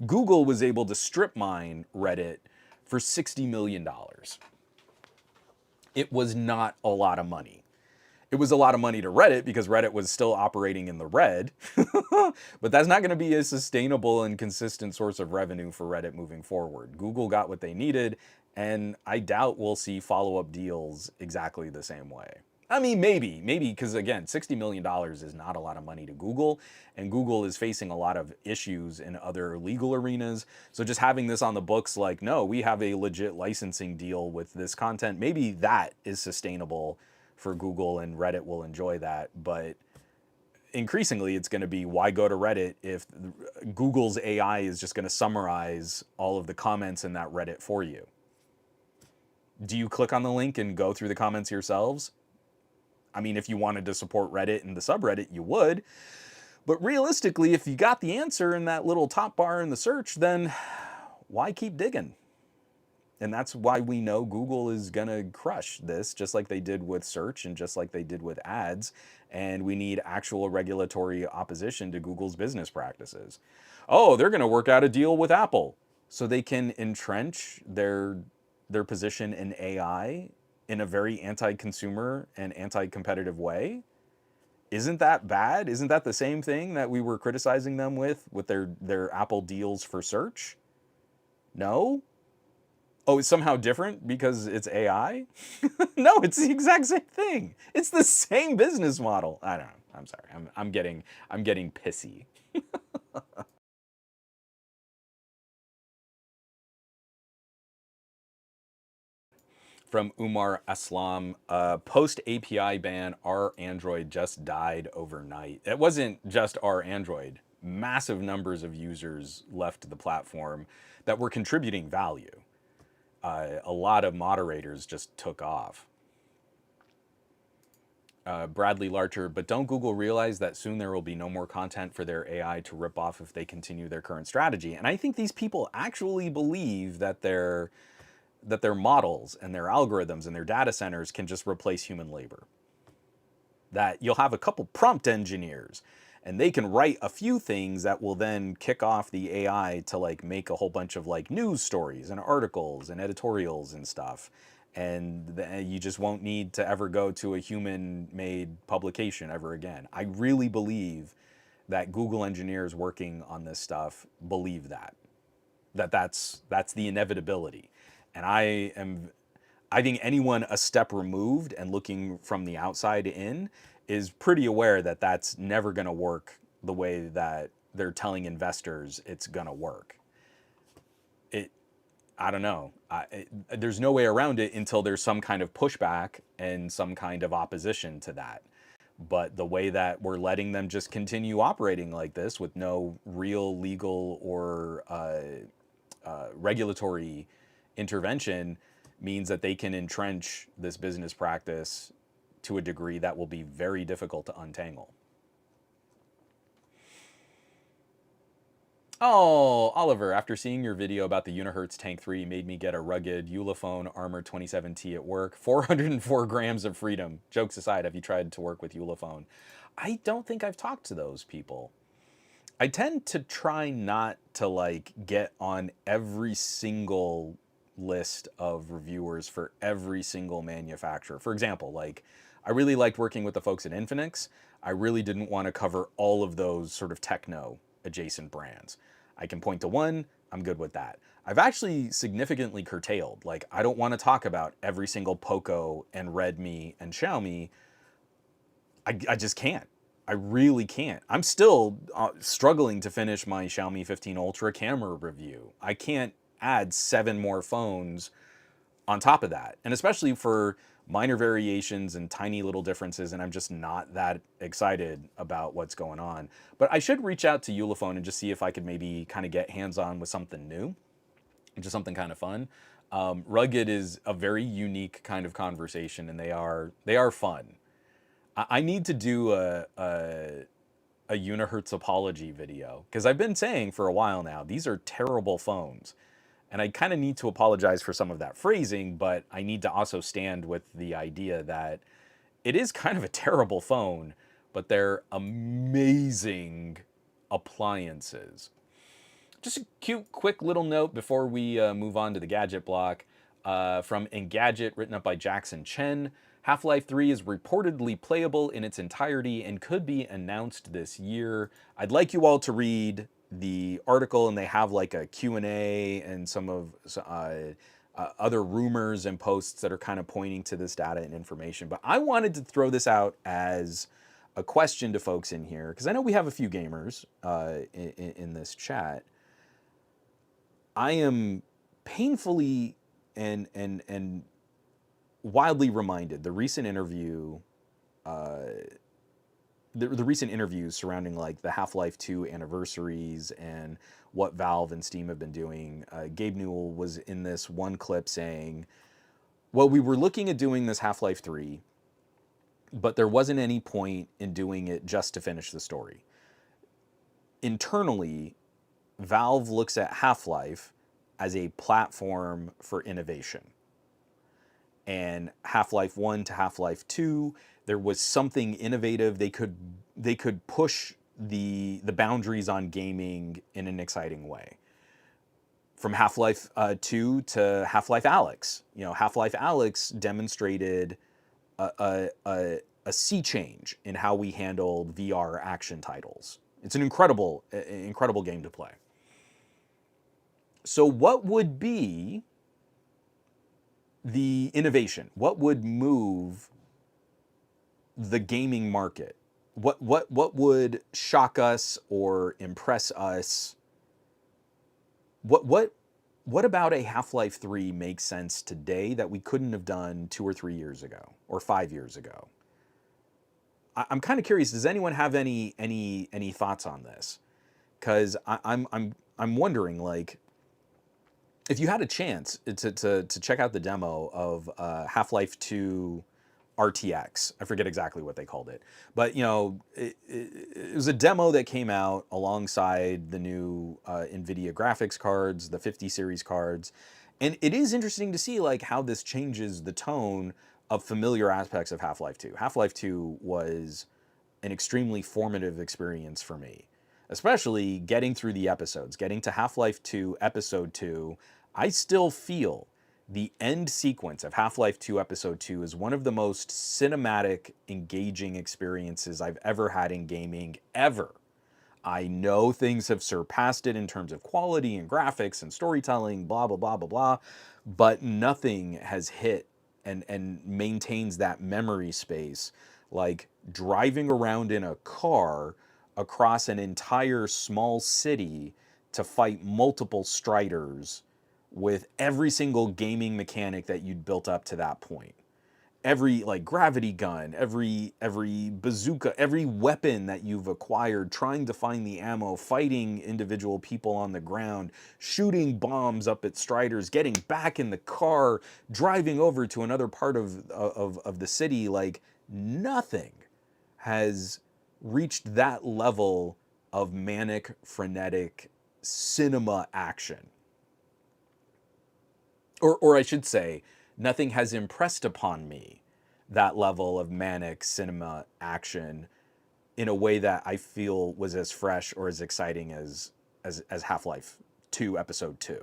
Google was able to strip mine Reddit for $60 million. It was not a lot of money. It was a lot of money to Reddit because Reddit was still operating in the red, but that's not going to be a sustainable and consistent source of revenue for Reddit moving forward. Google got what they needed, and I doubt we'll see follow-up deals exactly the same way. I mean, maybe, because again, $60 million is not a lot of money to Google, and Google is facing a lot of issues in other legal arenas. So just having this on the books, like, no, we have a legit licensing deal with this content, maybe that is sustainable for Google and Reddit will enjoy that. But increasingly, it's going to be, why go to Reddit if Google's AI is just going to summarize all of the comments in that Reddit for you? Do you click on the link and go through the comments yourselves? I mean, if you wanted to support Reddit and the subreddit, you would. But realistically, if you got the answer in that little top bar in the search, then why keep digging? And that's why we know Google is going to crush this, just like they did with search and just like they did with ads. And we need actual regulatory opposition to Google's business practices. Oh, they're going to work out a deal with Apple so they can entrench their position in AI in a very anti-consumer and anti-competitive way. Isn't that bad? Isn't that the same thing that we were criticizing them with their Apple deals for search? No? Oh, it's somehow different because it's AI? No, it's the exact same thing. It's the same business model. I don't know. I'm sorry. I'm getting pissy. From Umar Aslam, post API ban, r/Android just died overnight. It wasn't just r/Android. Massive numbers of users left the platform that were contributing value. A lot of moderators just took off. Bradley Larcher, but don't Google realize that soon there will be no more content for their AI to rip off if they continue their current strategy? And I think these people actually believe that their models and their algorithms and their data centers can just replace human labor. That you'll have a couple prompt engineers and they can write a few things that will then kick off the AI to like make a whole bunch of like news stories and articles and editorials and stuff. And you just won't need to ever go to a human-made publication ever again. I really believe that Google engineers working on this stuff believe that's the inevitability. And I think anyone a step removed and looking from the outside in is pretty aware that that's never going to work the way that they're telling investors it's gonna work. I don't know. There's no way around it until there's some kind of pushback and some kind of opposition to that. But the way that we're letting them just continue operating like this with no real legal or regulatory intervention means that they can entrench this business practice to a degree that will be very difficult to untangle. Oh, Oliver, after seeing your video about the Unihertz Tank 3 made me get a rugged Ulefone Armor 27T at work. 404 grams of freedom. Jokes aside, have you tried to work with Ulefone? I don't think I've talked to those people. I tend to try not to like get on every single list of reviewers for every single manufacturer. For example, like I really liked working with the folks at Infinix. I really didn't want to cover all of those sort of techno adjacent brands. I can point to one, I'm good with that. I've actually significantly curtailed. Like I don't want to talk about every single Poco and Redmi and Xiaomi. I just can't. I really can't. I'm still struggling to finish my Xiaomi 15 Ultra camera review. I can't add 7 more phones on top of that. And especially for minor variations and tiny little differences, and I'm just not that excited about what's going on. But I should reach out to Ulefone and just see if I could maybe kind of get hands-on with something new, just something kind of fun. Rugged is a very unique kind of conversation, and they are fun. I need to do a Unihertz apology video, because I've been saying for a while now, these are terrible phones. And I kind of need to apologize for some of that phrasing, but I need to also stand with the idea that it is kind of a terrible phone, but they're amazing appliances. Just a cute, quick little note before we move on to the gadget block from Engadget, written up by Jackson Chen. Half-Life 3 is reportedly playable in its entirety and could be announced this year. I'd like you all to read the article, and they have like a Q&A and some of other rumors and posts that are kind of pointing to this data and information. But I wanted to throw this out as a question to folks in here, because I know we have a few gamers in this chat. I am painfully and wildly reminded the recent interview, the recent interviews surrounding like the Half-Life 2 anniversaries and what Valve and Steam have been doing. Gabe Newell was in this one clip saying, well, we were looking at doing this Half-Life 3, but there wasn't any point in doing it just to finish the story. Internally, Valve looks at Half-Life as a platform for innovation. And Half-Life 1 to Half-Life 2, there was something innovative. They could push the boundaries on gaming in an exciting way. From Half-Life 2 to Half-Life Alyx. You know, Half-Life Alyx demonstrated a sea change in how we handled VR action titles. It's an incredible game to play. So what would be the innovation? What would move the gaming market? What would shock us or impress us? What about a Half-Life 3 makes sense today that we couldn't have done 2 or 3 years ago or 5 years ago? I'm kind of curious. Does anyone have any thoughts on this? Because I'm wondering, like, if you had a chance to check out the demo of Half-Life 2 RTX, I forget exactly what they called it, but you know, it was a demo that came out alongside the new NVIDIA graphics cards, the 50 series cards, and it is interesting to see like how this changes the tone of familiar aspects of Half-Life 2. Half-Life 2 was an extremely formative experience for me, especially getting through the episodes, getting to Half-Life 2 Episode 2. I still feel the end sequence of Half-Life 2 Episode 2 is one of the most cinematic, engaging experiences I've ever had in gaming, ever. I know things have surpassed it in terms of quality and graphics and storytelling, blah, blah, blah, blah, blah, but nothing has hit and maintains that memory space like driving around in a car across an entire small city to fight multiple striders with every single gaming mechanic that you'd built up to that point. Every like gravity gun, every bazooka, every weapon that you've acquired, trying to find the ammo, fighting individual people on the ground, shooting bombs up at striders, getting back in the car, driving over to another part of the city. Like nothing has reached that level of manic, frenetic cinema action. Or I should say, nothing has impressed upon me that level of manic cinema action in a way that I feel was as fresh or as exciting as Half-Life 2 Episode 2.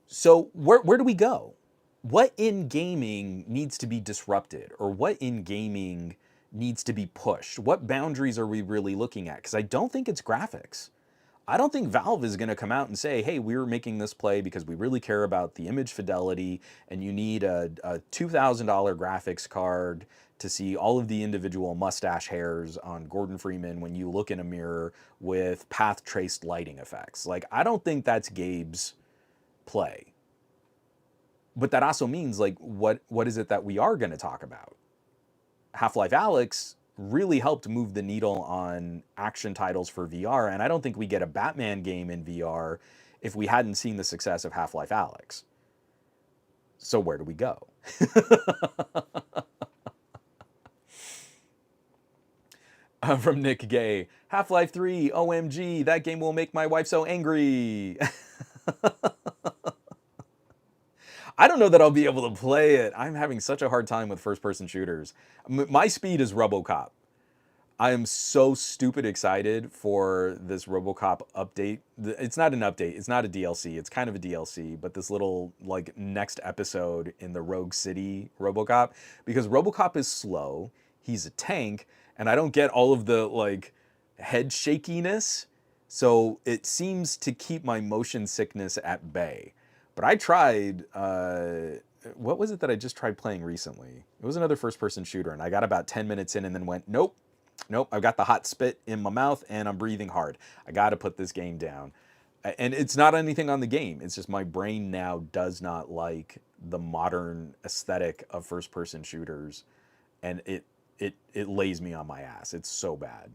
So where do we go? What in gaming needs to be disrupted, or what in gaming needs to be pushed? What boundaries are we really looking at? Because I don't think it's graphics. I don't think Valve is going to come out and say, hey, we're making this play because we really care about the image fidelity, and you need a $2,000 graphics card to see all of the individual mustache hairs on Gordon Freeman when you look in a mirror with path traced lighting effects. Like, I don't think that's Gabe's play. But that also means, like, what is it that we are going to talk about? Half-Life Alyx really helped move the needle on action titles for VR, and I don't think we get a Batman game in VR if we hadn't seen the success of Half-Life Alyx. So where do we go? From Nick Gay, Half-Life 3, OMG, that game will make my wife so angry. I don't know that I'll be able to play it. I'm having such a hard time with first-person shooters. My speed is RoboCop. I am so stupid excited for this RoboCop update. It's not an update. It's not a DLC. It's kind of a DLC, but this little like next episode in the Rogue City RoboCop, because RoboCop is slow. He's a tank, and I don't get all of the like head shakiness. So it seems to keep my motion sickness at bay. But I tried, what was it that I just tried playing recently? It was another first-person shooter, and I got about 10 minutes in and then went, nope, I've got the hot spit in my mouth and I'm breathing hard. I got to put this game down. And it's not anything on the game. It's just my brain now does not like the modern aesthetic of first-person shooters, and it lays me on my ass. It's so bad.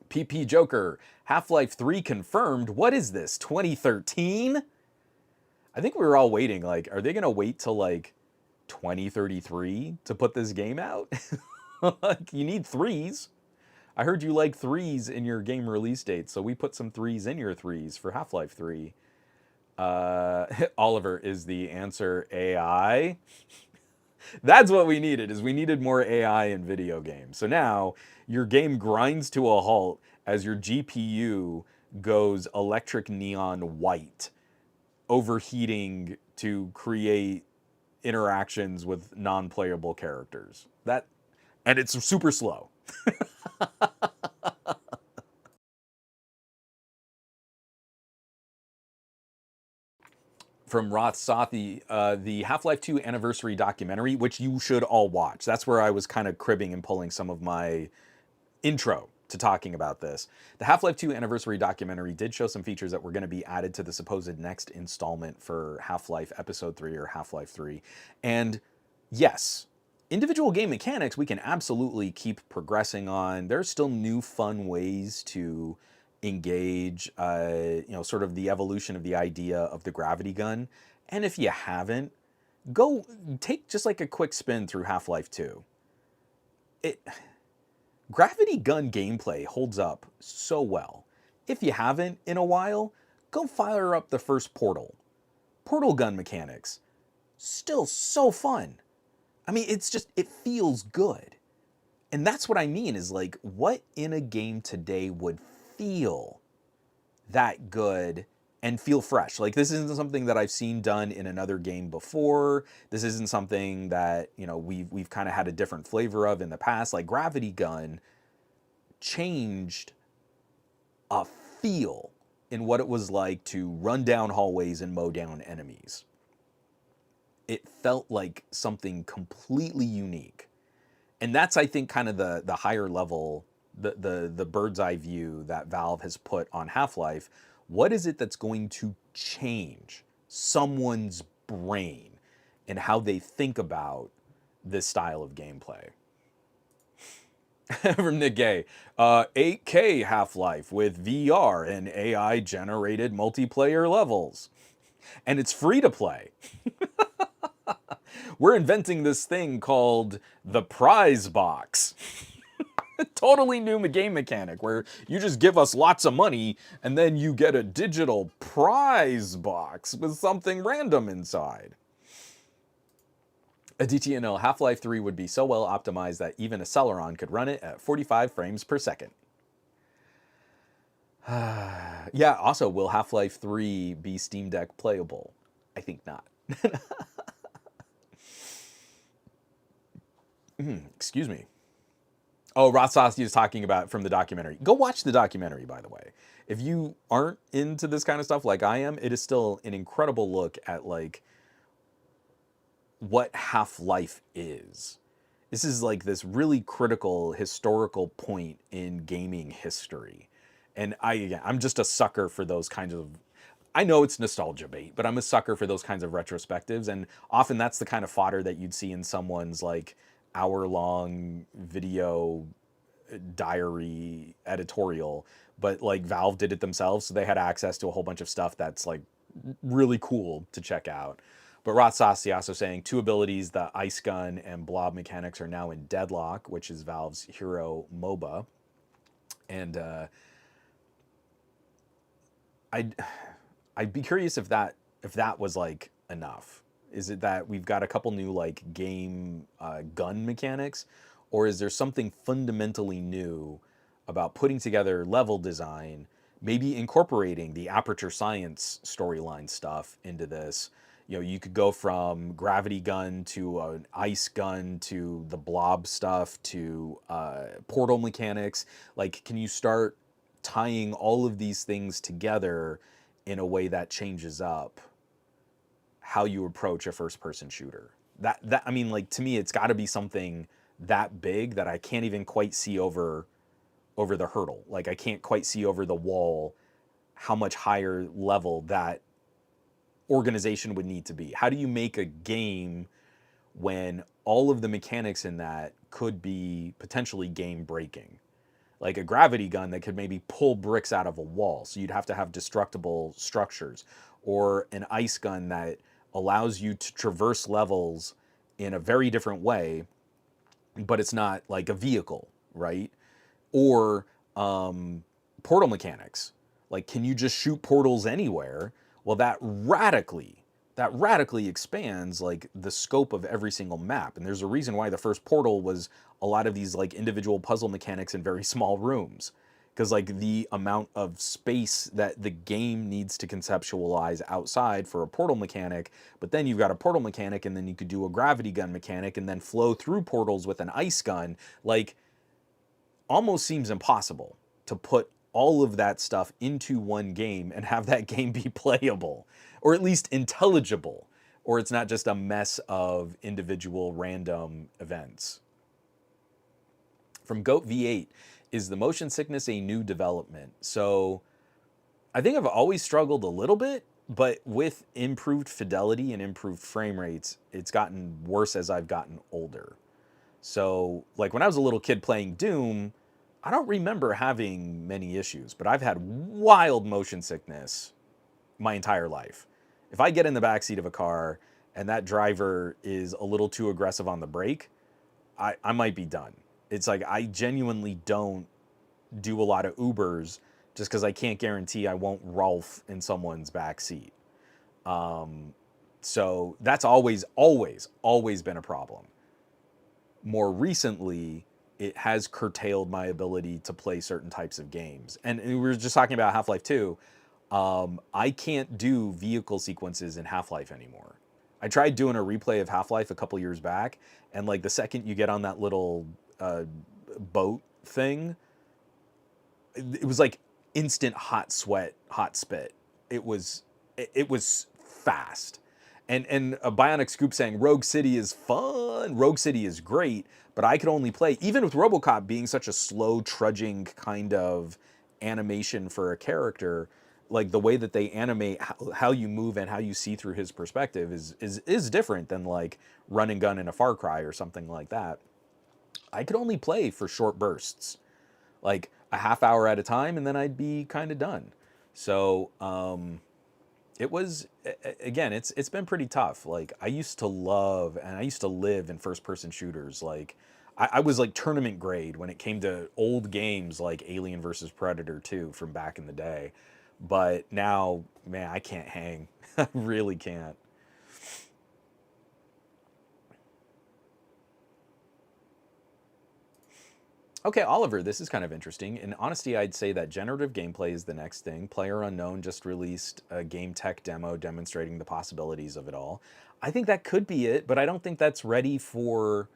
PP Joker, Half-Life 3 confirmed. What is this, 2013? I think we were all waiting, like, are they going to wait till, like, 2033 to put this game out? Like, you need threes. I heard you like threes in your game release date, so we put some threes in your threes for Half-Life 3. Oliver, is the answer AI? That's what we needed, is we needed more AI in video games. So now, your game grinds to a halt as your GPU goes electric neon white, overheating to create interactions with non-playable characters. And it's super slow. From Roth Sathi, the Half-Life 2 anniversary documentary, which you should all watch. That's where I was kind of cribbing and pulling some of my intro to talking about this. The Half-Life 2 anniversary documentary did show some features that were going to be added to the supposed next installment for Half-Life Episode 3 or Half-Life 3. And yes, individual game mechanics we can absolutely keep progressing on. There's still new fun ways to engage, sort of the evolution of the idea of the gravity gun. And if you haven't, go take just like a quick spin through Half-Life 2. Gravity gun gameplay holds up so well. If you haven't in a while, go fire up the first Portal. Portal gun mechanics, still so fun. I mean, it feels good. And that's what I mean, is like, what in a game today would feel that good and feel fresh? Like, this isn't something that I've seen done in another game before. This isn't something that, we've kind of had a different flavor of in the past. Like, Gravity Gun changed a feel in what it was like to run down hallways and mow down enemies. It felt like something completely unique. And that's, I think, kind of the higher level the bird's eye view that Valve has put on Half-Life, what is it that's going to change someone's brain and how they think about this style of gameplay? From Nick Gay, 8K Half-Life with VR and AI-generated multiplayer levels. And it's free to play. We're inventing this thing called the prize box. Totally new game mechanic where you just give us lots of money and then you get a digital prize box with something random inside. A DTNL Half-Life 3 would be so well optimized that even a Celeron could run it at 45 frames per second. Yeah, also, will Half-Life 3 be Steam Deck playable? I think not. Excuse me. Oh, Rothsasti is talking about from the documentary. Go watch the documentary, by the way. If you aren't into this kind of stuff like I am, it is still an incredible look at like what Half-Life is. This is like this really critical historical point in gaming history. And I'm just a sucker for those kinds of, I know it's nostalgia bait, but I'm a sucker for those kinds of retrospectives. And often that's the kind of fodder that you'd see in someone's like hour-long video diary editorial. But like Valve did it themselves, so they had access to a whole bunch of stuff that's like really cool to check out. But Rotsasi also saying 2 abilities, the ice gun and blob mechanics, are now in Deadlock, which is Valve's hero MOBA. And I'd be curious if that was like enough. Is it that we've got a couple new like game gun mechanics, or is there something fundamentally new about putting together level design, maybe incorporating the Aperture Science storyline stuff into this? You know, you could go from gravity gun to an ice gun to the blob stuff to portal mechanics. Like, can you start tying all of these things together in a way that changes up how you approach a first-person shooter? That I mean, like, to me, it's got to be something that big that I can't even quite see over the hurdle. Like, I can't quite see over the wall how much higher level that organization would need to be. How do you make a game when all of the mechanics in that could be potentially game breaking? Like a gravity gun that could maybe pull bricks out of a wall, so you'd have to have destructible structures, or an ice gun that allows you to traverse levels in a very different way, but it's not like a vehicle, right? Or portal mechanics. Like, can you just shoot portals anywhere? Well, that radically expands like the scope of every single map. And there's a reason why the first Portal was a lot of these like individual puzzle mechanics in very small rooms, because like the amount of space that the game needs to conceptualize outside for a portal mechanic. But then you've got a portal mechanic, and then you could do a gravity gun mechanic and then flow through portals with an ice gun. Like, almost seems impossible to put all of that stuff into one game and have that game be playable, or at least intelligible, or it's not just a mess of individual random events. From Goat V8, is the motion sickness a new development? So I think I've always struggled a little bit, but with improved fidelity and improved frame rates, it's gotten worse as I've gotten older. So, like, when I was a little kid playing Doom, I don't remember having many issues, but I've had wild motion sickness my entire life. If I get in the backseat of a car and that driver is a little too aggressive on the brake, I might be done. It's like I genuinely don't do a lot of Ubers just because I can't guarantee I won't Rolf in someone's backseat. So that's always been a problem. More recently, it has curtailed my ability to play certain types of games. And we were just talking about Half-Life 2. I can't do vehicle sequences in Half-Life anymore. I tried doing a replay of Half-Life a couple years back, and like the second you get on that little boat thing, it was like instant hot sweat, hot spit. It was fast. And a Bionic Scoop saying Rogue City is fun. Rogue City is great, but I could only play, even with RoboCop being such a slow, trudging kind of animation for a character, like the way that they animate how you move and how you see through his perspective is different than like run and gun in a Far Cry or something like that. I could only play for short bursts, like a half hour at a time, and then I'd be kind of done. So it was, again, it's been pretty tough. Like I used to love and I used to live in first person shooters. Like I was like tournament grade when it came to old games like Alien versus Predator 2 from back in the day. But now, man, I can't hang. I really can't. Okay, Oliver, this is kind of interesting. In honesty, I'd say that generative gameplay is the next thing. PlayerUnknown just released a game tech demo demonstrating the possibilities of it all. I think that could be it, but I don't think that's ready for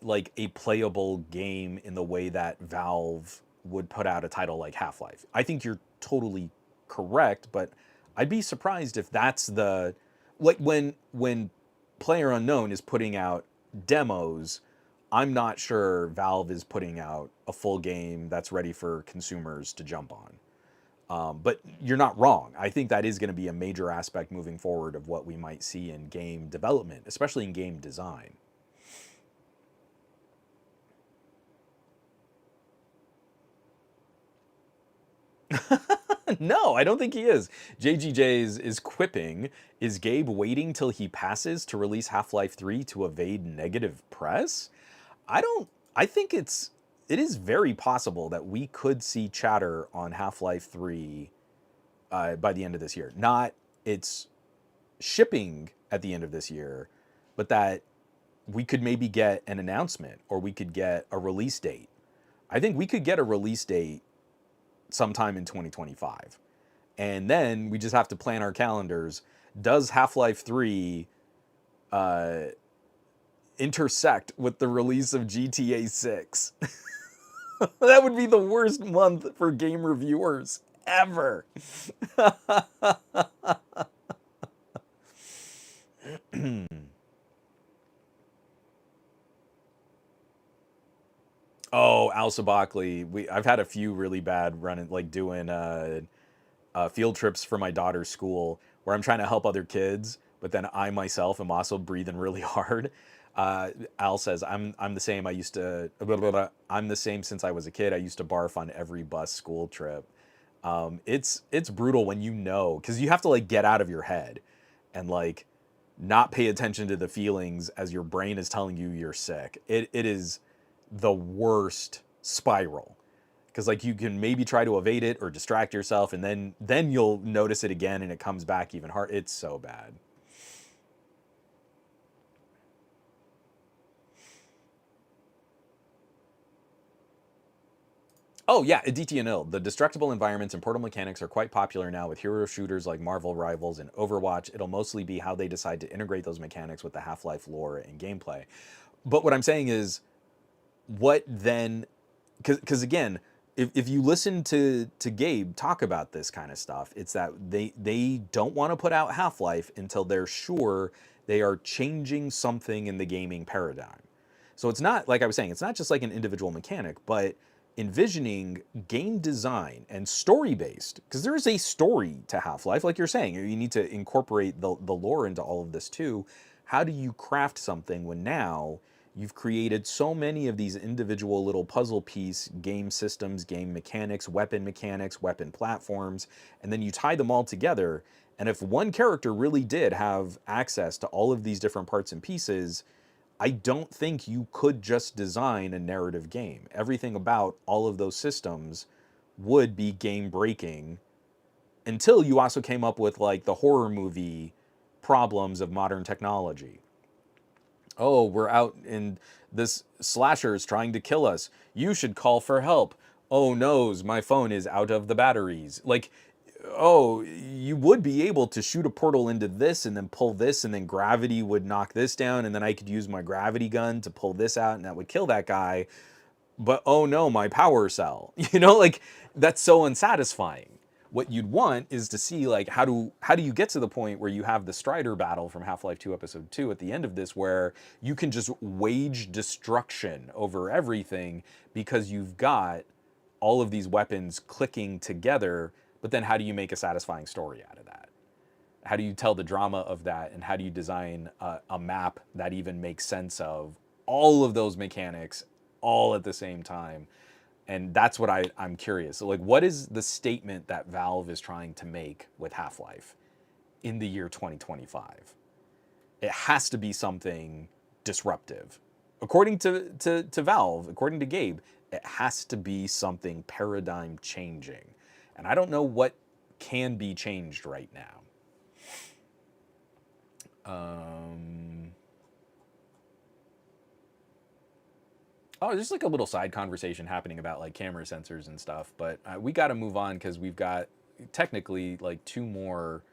like a playable game in the way that Valve would put out a title like Half-Life. I think you're totally correct, but I'd be surprised if that's the, like when PlayerUnknown is putting out demos, I'm not sure Valve is putting out a full game that's ready for consumers to jump on. But you're not wrong. I think that is going to be a major aspect moving forward of what we might see in game development, especially in game design. No, I don't think he is. JGJ is quipping. Is Gabe waiting till he passes to release Half-Life 3 to evade negative press? I don't. I think it is very possible that we could see chatter on Half-Life 3 by the end of this year. Not its shipping at the end of this year, but that we could maybe get an announcement or we could get a release date. I think we could get a release date sometime in 2025. And then we just have to plan our calendars. Does Half-Life 3 uh, intersect with the release of GTA 6? That would be the worst month for game reviewers ever. Oh, Al Sabachley. I've had a few really bad running, like doing field trips for my daughter's school where I'm trying to help other kids, but then I myself am also breathing really hard. Al says, I'm the same. I used to, blah, blah, blah. I'm the same since I was a kid. I used to barf on every bus school trip. It's brutal when you know, because you have to like get out of your head and like not pay attention to the feelings as your brain is telling you you're sick. It is the worst spiral because like you can maybe try to evade it or distract yourself and then you'll notice it again and it comes back even hard. It's so bad. Oh yeah, Aditya Nil. The destructible environments and portal mechanics are quite popular now with hero shooters like Marvel Rivals and Overwatch. It'll mostly be how they decide to integrate those mechanics with the Half-Life lore and gameplay. But what I'm saying is, what then, because again, if you listen to Gabe talk about this kind of stuff, it's that they don't want to put out Half-Life until they're sure they are changing something in the gaming paradigm. So it's not, like I was saying, it's not just like an individual mechanic, but envisioning game design and story based, because there is a story to Half-Life, like you're saying, you need to incorporate the lore into all of this too. How do you craft something when now you've created so many of these individual little puzzle piece game systems, game mechanics, weapon platforms, and then you tie them all together. And if one character really did have access to all of these different parts and pieces, I don't think you could just design a narrative game. Everything about all of those systems would be game breaking until you also came up with like the horror movie problems of modern technology. Oh, we're out and this slasher is trying to kill us. You should call for help. Oh noes, my phone is out of the batteries. Like, oh, you would be able to shoot a portal into this and then pull this and then gravity would knock this down and then I could use my gravity gun to pull this out and that would kill that guy. But oh no, my power cell. You know, like that's so unsatisfying. What you'd want is to see like how do you get to the point where you have the Strider battle from Half-Life 2 Episode 2 at the end of this, where you can just wage destruction over everything because you've got all of these weapons clicking together, but then how do you make a satisfying story out of that? How do you tell the drama of that, and how do you design a map that even makes sense of all of those mechanics all at the same time? And that's what I'm curious. So like, what is the statement that Valve is trying to make with Half-Life in the year 2025? It has to be something disruptive. According to Valve, according to Gabe, it has to be something paradigm changing. And I don't know what can be changed right now. Oh, there's like a little side conversation happening about like camera sensors and stuff, but we got to move on because we've got technically like 2 more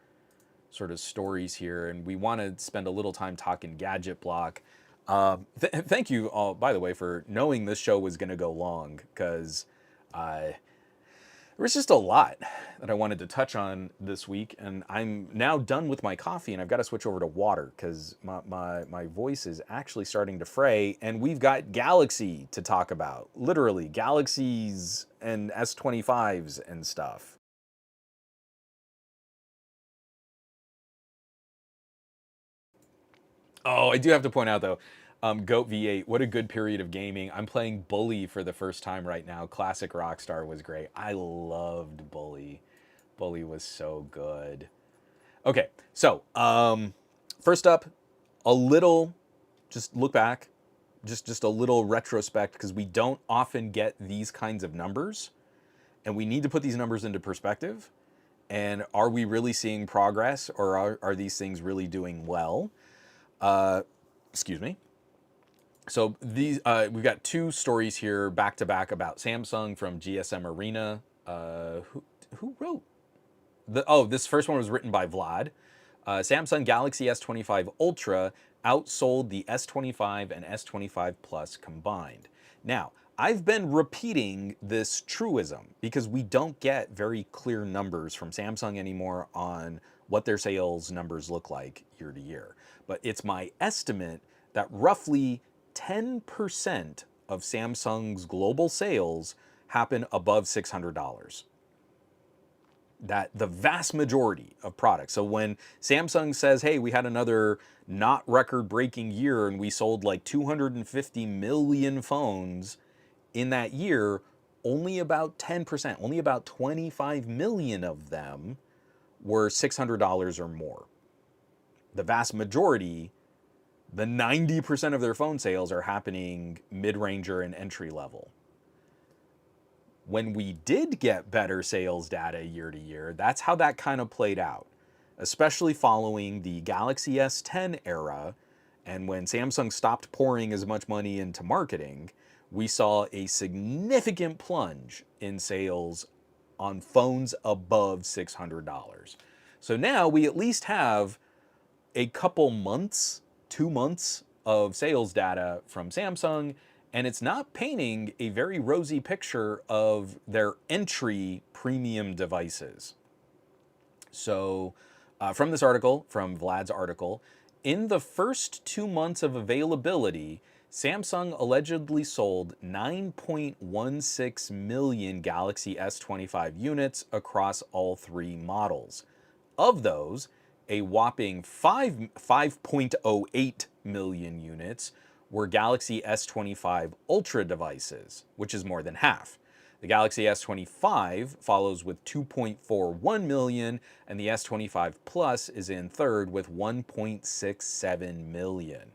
sort of stories here, and we want to spend a little time talking Gadget Block. Thank you all, by the way, for knowing this show was going to go long, because there was just a lot that I wanted to touch on this week, and I'm now done with my coffee, and I've got to switch over to water because my voice is actually starting to fray, and we've got Galaxy to talk about. Literally, Galaxies and S25s and stuff. Oh, I do have to point out, though, Goat V8, what a good period of gaming. I'm playing Bully for the first time right now. Classic Rockstar was great. I loved Bully. Bully was so good. Okay, so first up, a little, just look back, just a little retrospect, because we don't often get these kinds of numbers, and we need to put these numbers into perspective. And are we really seeing progress, or are these things really doing well? Excuse me. So these we've got 2 stories here back to back about Samsung from GSM Arena. Who wrote this first one was written by Vlad. Samsung Galaxy S25 Ultra outsold the S25 and S25 Plus combined. Now, I've been repeating this truism because we don't get very clear numbers from Samsung anymore on what their sales numbers look like year to year. But it's my estimate that roughly 10% of Samsung's global sales happen above $600. That the vast majority of products. So when Samsung says, hey, we had another not record-breaking year and we sold like 250 million phones in that year, only about 10%, only about 25 million of them were $600 or more. The vast majority, the 90% of their phone sales are happening mid-ranger and entry level. When we did get better sales data year to year, that's how that kind of played out, especially following the Galaxy S10 era. And when Samsung stopped pouring as much money into marketing, we saw a significant plunge in sales on phones above $600. So now we at least have a couple months, 2 months of sales data from Samsung, and it's not painting a very rosy picture of their entry premium devices. So from this article, from Vlad's article, in the first 2 months of availability, Samsung allegedly sold 9.16 million Galaxy S25 units across all 3 models. Of those, a whopping 5.08 million units were Galaxy S25 Ultra devices, which is more than half. The Galaxy S25 follows with 2.41 million, and the S25 Plus is in third with 1.67 million.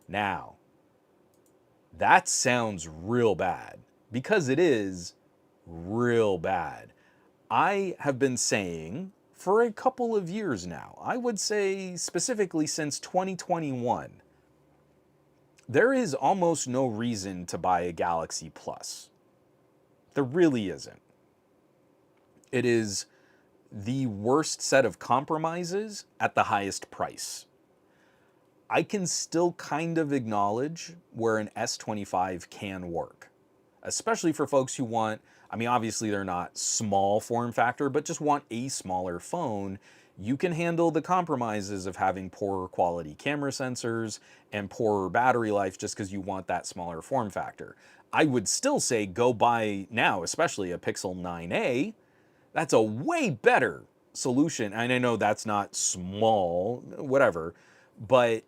Now, that sounds real bad, because it is real bad. I have been saying for a couple of years now, I would say specifically since 2021, there is almost no reason to buy a Galaxy Plus. There really isn't. It is the worst set of compromises at the highest price. I can still kind of acknowledge where an S25 can work, especially for folks who want, I mean, obviously they're not small form factor, but just want a smaller phone. You can handle the compromises of having poorer quality camera sensors and poorer battery life just because you want that smaller form factor. I would still say go buy now, especially a Pixel 9a. That's a way better solution. And I know that's not small, whatever, but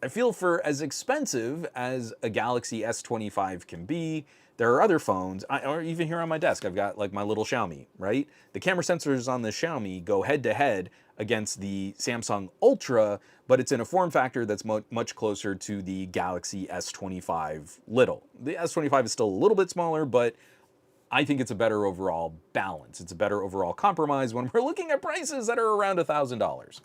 I feel for as expensive as a Galaxy S25 can be, there are other phones, or even here on my desk, I've got like my little Xiaomi, right? The camera sensors on the Xiaomi go head to head against the Samsung Ultra, but it's in a form factor that's much closer to the Galaxy S25 Little. The S25 is still a little bit smaller, but I think it's a better overall balance. It's a better overall compromise when we're looking at prices that are around $1,000.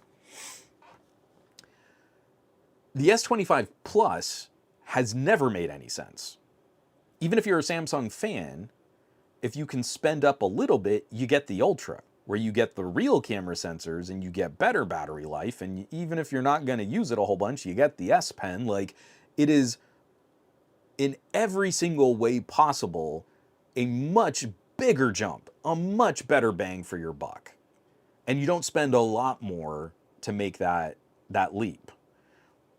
The S25 Plus has never made any sense. Even if you're a Samsung fan, if you can spend up a little bit, you get the Ultra, where you get the real camera sensors and you get better battery life. And even if you're not going to use it a whole bunch, you get the S Pen. Like, it is in every single way possible a much bigger jump, a much better bang for your buck. And you don't spend a lot more to make that leap.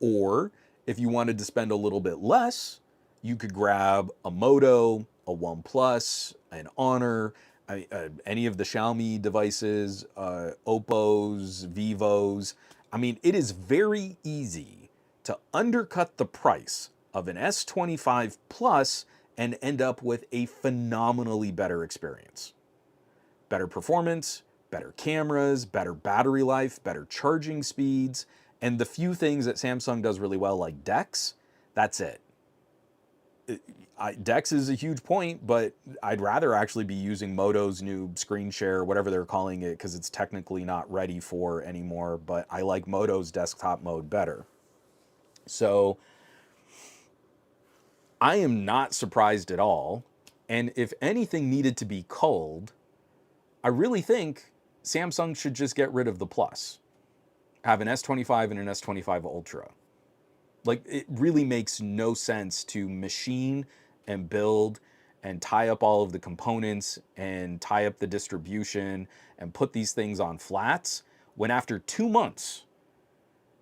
Or if you wanted to spend a little bit less, you could grab a Moto, a OnePlus, an Honor, any of the Xiaomi devices, Oppos, Vivos. I mean, it is very easy to undercut the price of an S25 Plus and end up with a phenomenally better experience. Better performance, better cameras, better battery life, better charging speeds, and the few things that Samsung does really well, like DeX, that's it. DeX is a huge point, but I'd rather actually be using Moto's new screen share, whatever they're calling it, because it's technically not ready for anymore, but I like Moto's desktop mode better. So I am not surprised at all. And if anything needed to be culled, I really think Samsung should just get rid of the Plus. Have an S25 and an S25 Ultra. Like, it really makes no sense to machine and build and tie up all of the components and tie up the distribution and put these things on flats when after 2 months,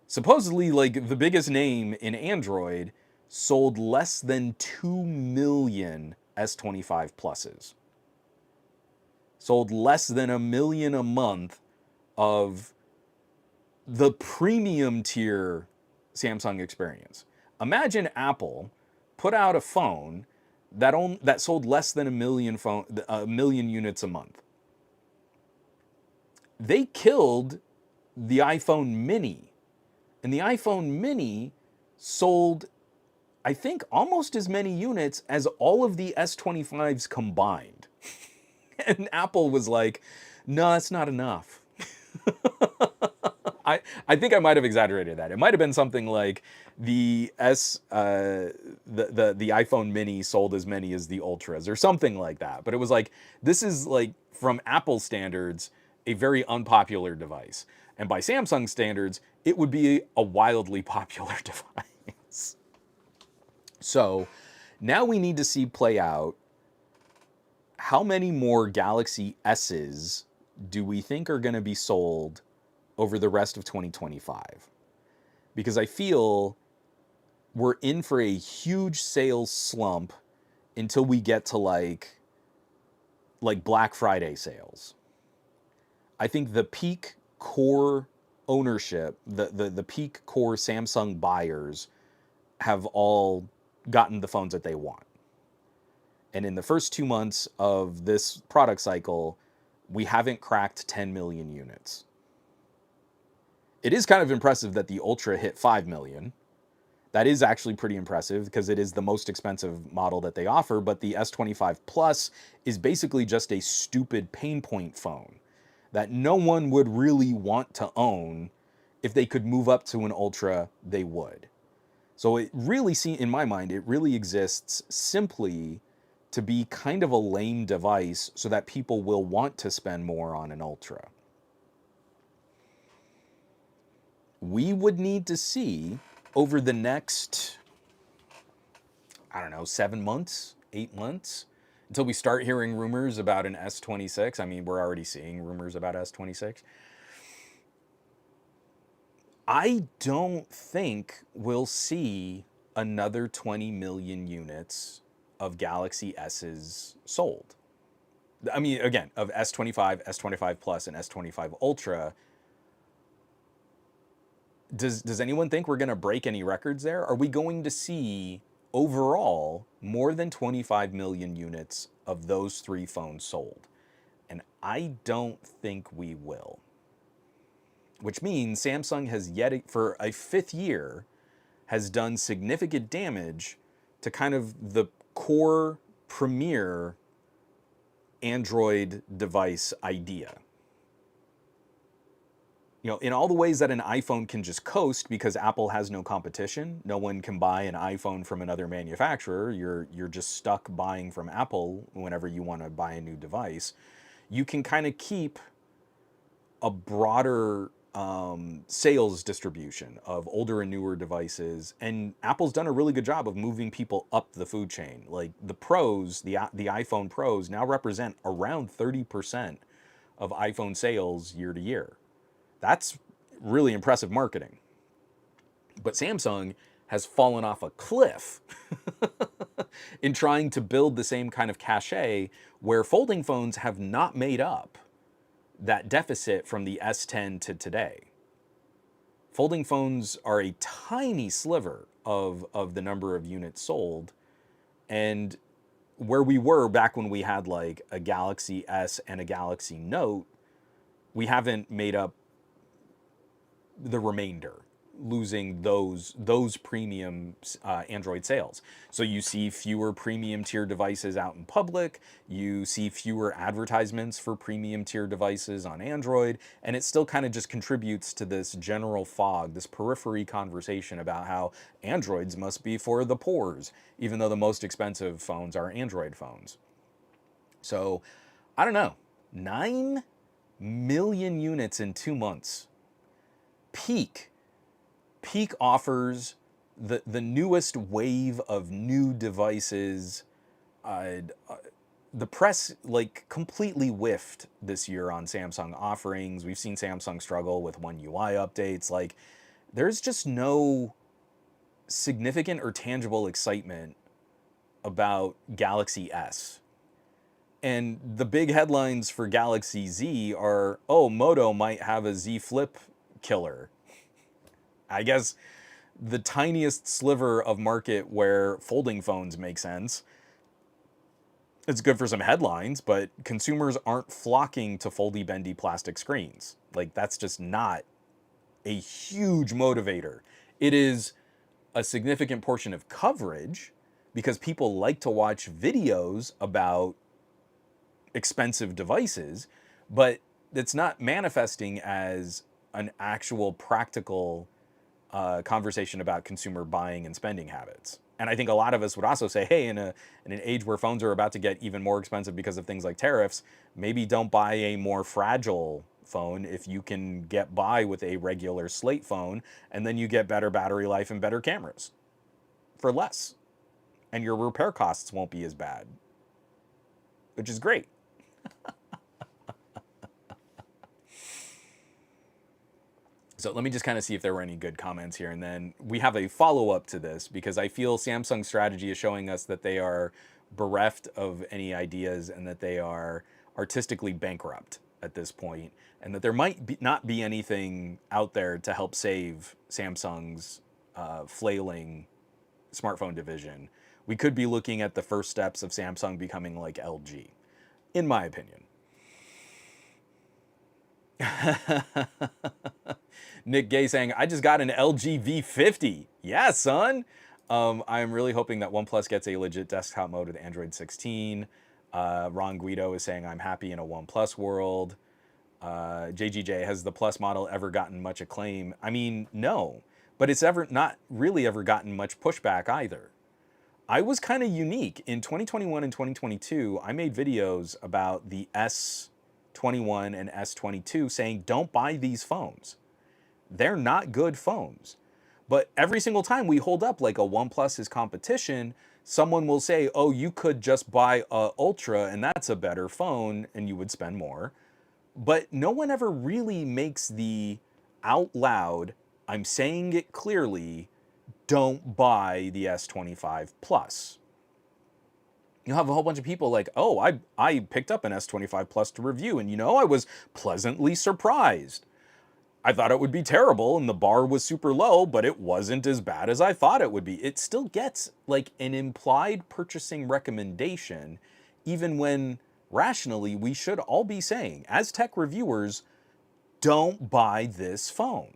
supposedly like the biggest name in Android sold less than 2 million S25 Pluses. Sold less than 1 million a month of the premium tier Samsung experience. Imagine Apple put out a phone that sold less than 1 million units a month. They killed the iPhone Mini, and the iPhone Mini sold, I think, almost as many units as all of the S25s combined. And Apple was like, no, it's not enough. I think I might have exaggerated that. It might have been something like the iPhone Mini sold as many as the Ultras or something like that. But it was like, this is like, from Apple standards, a very unpopular device. And by Samsung standards, it would be a wildly popular device. So now we need to see play out how many more Galaxy S's do we think are going to be sold over the rest of 2025? Because I feel we're in for a huge sales slump until we get to like Black Friday sales. I think the peak core ownership, the peak core Samsung buyers have all gotten the phones that they want. And in the first 2 months of this product cycle, we haven't cracked 10 million units. It is kind of impressive that the Ultra hit 5 million. That is actually pretty impressive because it is the most expensive model that they offer, but the S25 Plus is basically just a stupid pain point phone that no one would really want to own. If they could move up to an Ultra, they would. So it really, in my mind, it really exists simply to be kind of a lame device so that people will want to spend more on an Ultra. We would need to see over the next, I don't know, 7 months, 8 months, until we start hearing rumors about an S26. I mean, we're already seeing rumors about S26. I don't think we'll see another 20 million units of Galaxy S's sold. I mean, again, of S25, S25 Plus, and S25 Ultra. Does anyone think we're going to break any records there? Are we going to see overall more than 25 million units of those three phones sold? And I don't think we will. Which means Samsung has yet, for a fifth year, has done significant damage to kind of the core premier Android device idea. You know, in all the ways that an iPhone can just coast because Apple has no competition, no one can buy an iPhone from another manufacturer. You're just stuck buying from Apple whenever you want to buy a new device. You can kind of keep a broader sales distribution of older and newer devices, and Apple's done a really good job of moving people up the food chain. Like the Pros, the iPhone Pros now represent around 30% of iPhone sales year to year. That's really impressive marketing. But Samsung has fallen off a cliff in trying to build the same kind of cachet where folding phones have not made up that deficit from the S10 to today. Folding phones are a tiny sliver of the number of units sold. And where we were back when we had like a Galaxy S and a Galaxy Note, we haven't made up the remainder, losing those premium Android sales. So you see fewer premium tier devices out in public, you see fewer advertisements for premium tier devices on Android, and it still kind of just contributes to this general fog, this periphery conversation about how Androids must be for the poors, even though the most expensive phones are Android phones. So, I don't know, 9 million units in 2 months. Peak offers the newest wave of new devices. The press like completely whiffed this year on Samsung offerings. We've seen Samsung struggle with One UI updates. Like, there's just no significant or tangible excitement about Galaxy S. And the big headlines for Galaxy Z are, oh, Moto might have a Z Flip killer. I guess the tiniest sliver of market where folding phones make sense. It's good for some headlines, but consumers aren't flocking to foldy bendy plastic screens. Like, that's just not a huge motivator. It is a significant portion of coverage because people like to watch videos about expensive devices, but it's not manifesting as an actual practical conversation about consumer buying and spending habits. And I think a lot of us would also say, hey, in an age where phones are about to get even more expensive because of things like tariffs, maybe don't buy a more fragile phone if you can get by with a regular slate phone, and then you get better battery life and better cameras for less. And your repair costs won't be as bad, which is great. So let me just kind of see if there were any good comments here. And then we have a follow-up to this because I feel Samsung's strategy is showing us that they are bereft of any ideas and that they are artistically bankrupt at this point, and that there might not be anything out there to help save Samsung's flailing smartphone division. We could be looking at the first steps of Samsung becoming like LG, in my opinion. Nick Gay saying, I just got an LG V50. Yeah, son. I'm really hoping that OnePlus gets a legit desktop mode with Android 16. Ron Guido is saying, I'm happy in a OnePlus world. JGJ, has the Plus model ever gotten much acclaim? I mean, no. But it's not really ever gotten much pushback either. I was kind of unique. In 2021 and 2022, I made videos about the S21 and S22 saying, don't buy these phones. They're not good phones. But every single time we hold up like a OnePlus is competition, someone will say, oh, you could just buy a Ultra and that's a better phone and you would spend more. But no one ever really makes the out loud, I'm saying it clearly, don't buy the S25 Plus. You'll have a whole bunch of people like, oh, I picked up an S25 Plus to review, and I was pleasantly surprised. I thought it would be terrible, and the bar was super low, but it wasn't as bad as I thought it would be. It still gets like an implied purchasing recommendation, even when rationally we should all be saying, as tech reviewers, don't buy this phone.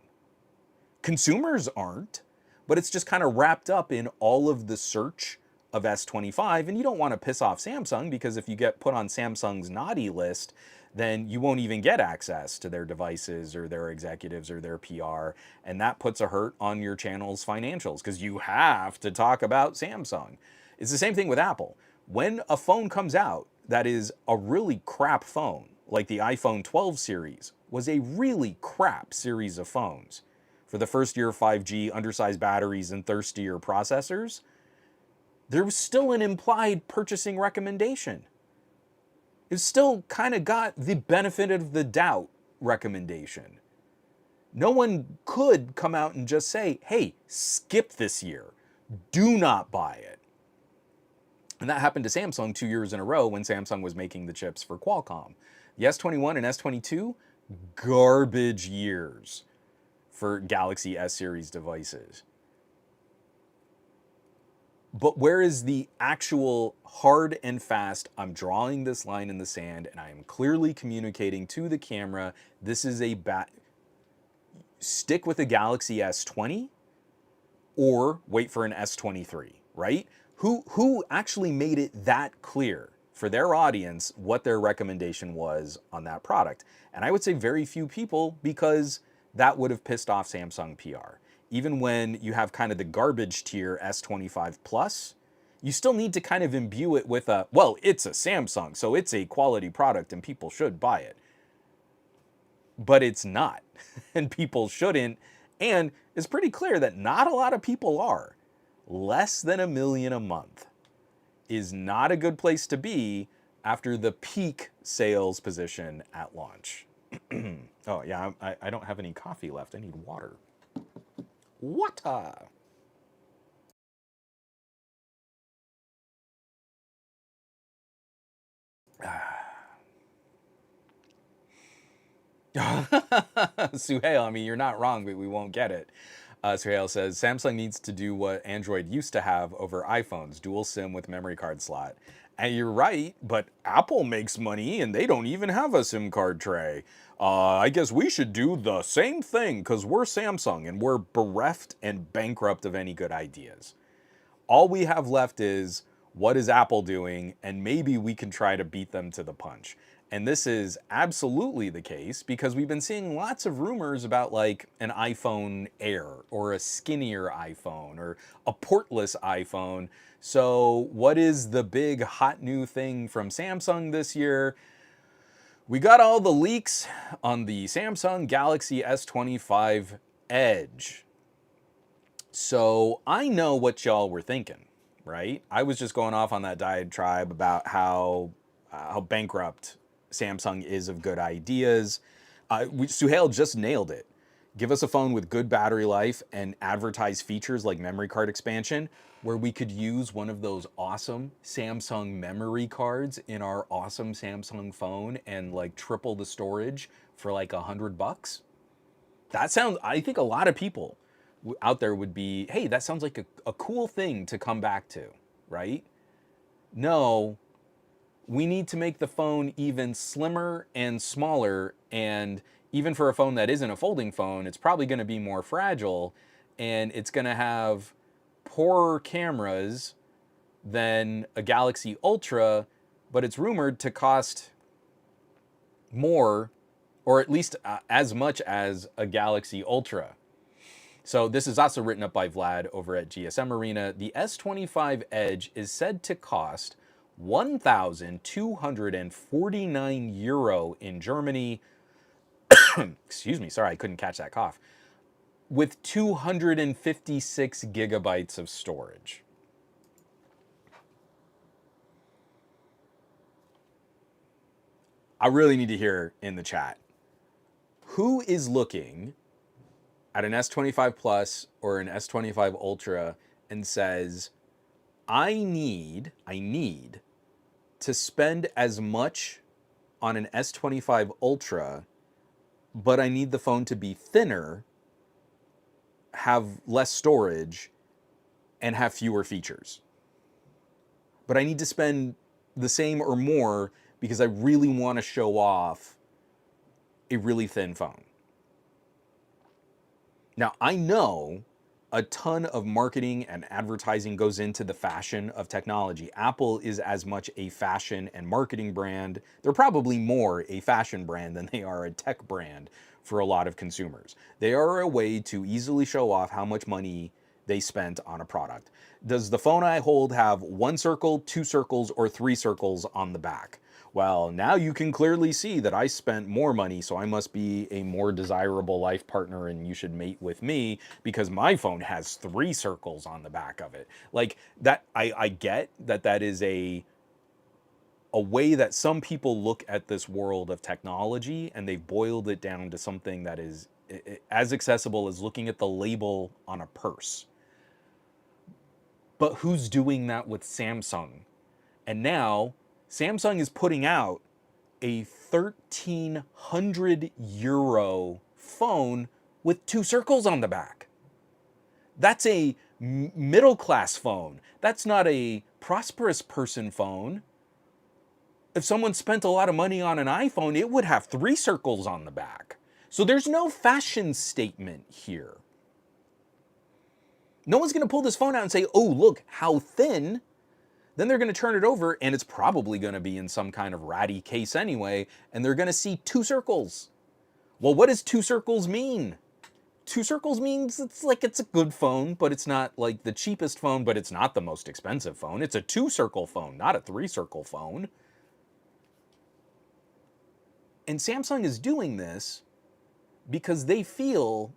Consumers aren't, but it's just kind of wrapped up in all of the search of S25, and you don't want to piss off Samsung, because if you get put on Samsung's naughty list, then you won't even get access to their devices or their executives or their PR, and that puts a hurt on your channel's financials because you have to talk about Samsung. It's the same thing with Apple. When a phone comes out that is a really crap phone, like the iPhone 12 series was a really crap series of phones for the first year of 5G, undersized batteries, and thirstier processors, there was still an implied purchasing recommendation. It still kind of got the benefit of the doubt recommendation. No one could come out and just say, hey, skip this year. Do not buy it. And that happened to Samsung 2 years in a row when Samsung was making the chips for Qualcomm. The S21 and S22, garbage years for Galaxy S series devices. But where is the actual hard and fast, I'm drawing this line in the sand and I am clearly communicating to the camera, this is a stick with a Galaxy S20 or wait for an S23, right? Who actually made it that clear for their audience what their recommendation was on that product? And I would say very few people, because that would have pissed off Samsung PR. Even when you have kind of the garbage tier S25 Plus, you still need to kind of imbue it with a, well, it's a Samsung, so it's a quality product and people should buy it. But it's not, and people shouldn't. And it's pretty clear that not a lot of people are. Less than 1 million a month is not a good place to be after the peak sales position at launch. Oh yeah, I don't have any coffee left. I need water. Water. Suhail, I mean, you're not wrong, but we won't get it. Suhail says, Samsung needs to do what Android used to have over iPhones, dual SIM with memory card slot. And you're right, but Apple makes money and they don't even have a SIM card tray. I guess we should do the same thing because we're Samsung and we're bereft and bankrupt of any good ideas. All we have left is, what is Apple doing? And maybe we can try to beat them to the punch. And this is absolutely the case because we've been seeing lots of rumors about like an iPhone Air or a skinnier iPhone or a portless iPhone. So what is the big hot new thing from Samsung this year? We got all the leaks on the Samsung Galaxy S25 Edge. So I know what y'all were thinking, right? I was just going off on that diatribe about how bankrupt Samsung is of good ideas. Suhail just nailed it. Give us a phone with good battery life and advertise features like memory card expansion, where we could use one of those awesome Samsung memory cards in our awesome Samsung phone and like triple the storage for like $100. That sounds, I think a lot of people out there would be, hey, that sounds like a cool thing to come back to, right? No, we need to make the phone even slimmer and smaller, and even for a phone that isn't a folding phone, it's probably going to be more fragile, and it's going to have poorer cameras than a Galaxy Ultra, but it's rumored to cost more, or at least as much as a Galaxy Ultra. So this is also written up by Vlad over at GSM Arena. The S25 Edge is said to cost 1,249 euro in Germany. Excuse me, sorry, I couldn't catch that cough. With 256 gigabytes of storage. I really need to hear in the chat, who is looking at an S25 Plus or an S25 Ultra and says, I need to spend as much on an S25 Ultra, but I need the phone to be thinner, have less storage, and have fewer features. But I need to spend the same or more because I really want to show off a really thin phone. Now, I know a ton of marketing and advertising goes into the fashion of technology. Apple is as much a fashion and marketing brand. They're probably more a fashion brand than they are a tech brand for a lot of consumers. They are a way to easily show off how much money they spent on a product. Does the phone I hold have 1 circle, 2 circles, or 3 circles on the back? Well, now you can clearly see that I spent more money, so I must be a more desirable life partner and you should mate with me because my phone has 3 circles on the back of it. Like that, I get that that is a way that some people look at this world of technology, and they've boiled it down to something that is as accessible as looking at the label on a purse. But who's doing that with Samsung? And now Samsung is putting out a €1,300 phone with 2 circles on the back. That's a middle class phone. That's not a prosperous person phone. If someone spent a lot of money on an iPhone, it would have 3 circles on the back. So there's no fashion statement here. No one's going to pull this phone out and say, oh, look, how thin. Then they're going to turn it over, and it's probably going to be in some kind of ratty case anyway, and they're going to see 2 circles. Well, what does 2 circles mean? 2 circles means it's like it's a good phone, but it's not like the cheapest phone, but it's not the most expensive phone. It's a 2-circle phone, not a 3-circle phone. And Samsung is doing this because they feel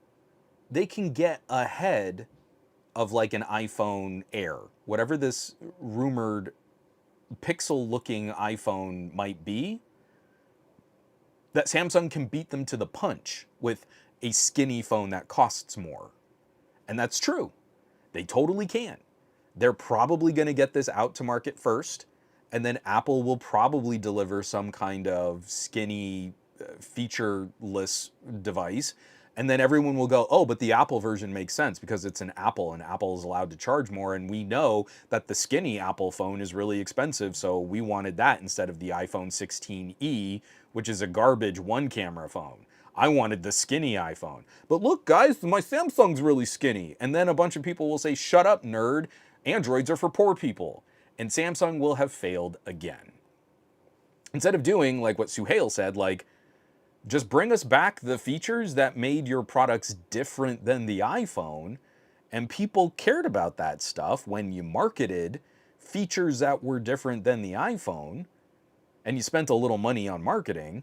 they can get ahead of like an iPhone Air, whatever this rumored pixel-looking iPhone might be, that Samsung can beat them to the punch with a skinny phone that costs more. And that's true. They totally can. They're probably going to get this out to market first, and then Apple will probably deliver some kind of skinny, featureless device. And then everyone will go, oh, but the Apple version makes sense because it's an Apple and Apple is allowed to charge more. And we know that the skinny Apple phone is really expensive. So we wanted that instead of the iPhone 16e, which is a garbage 1-camera phone. I wanted the skinny iPhone. But look, guys, my Samsung's really skinny. And then a bunch of people will say, shut up, nerd. Androids are for poor people. And Samsung will have failed again. Instead of doing like what Suhail said, like, just bring us back the features that made your products different than the iPhone. And people cared about that stuff when you marketed features that were different than the iPhone, and you spent a little money on marketing.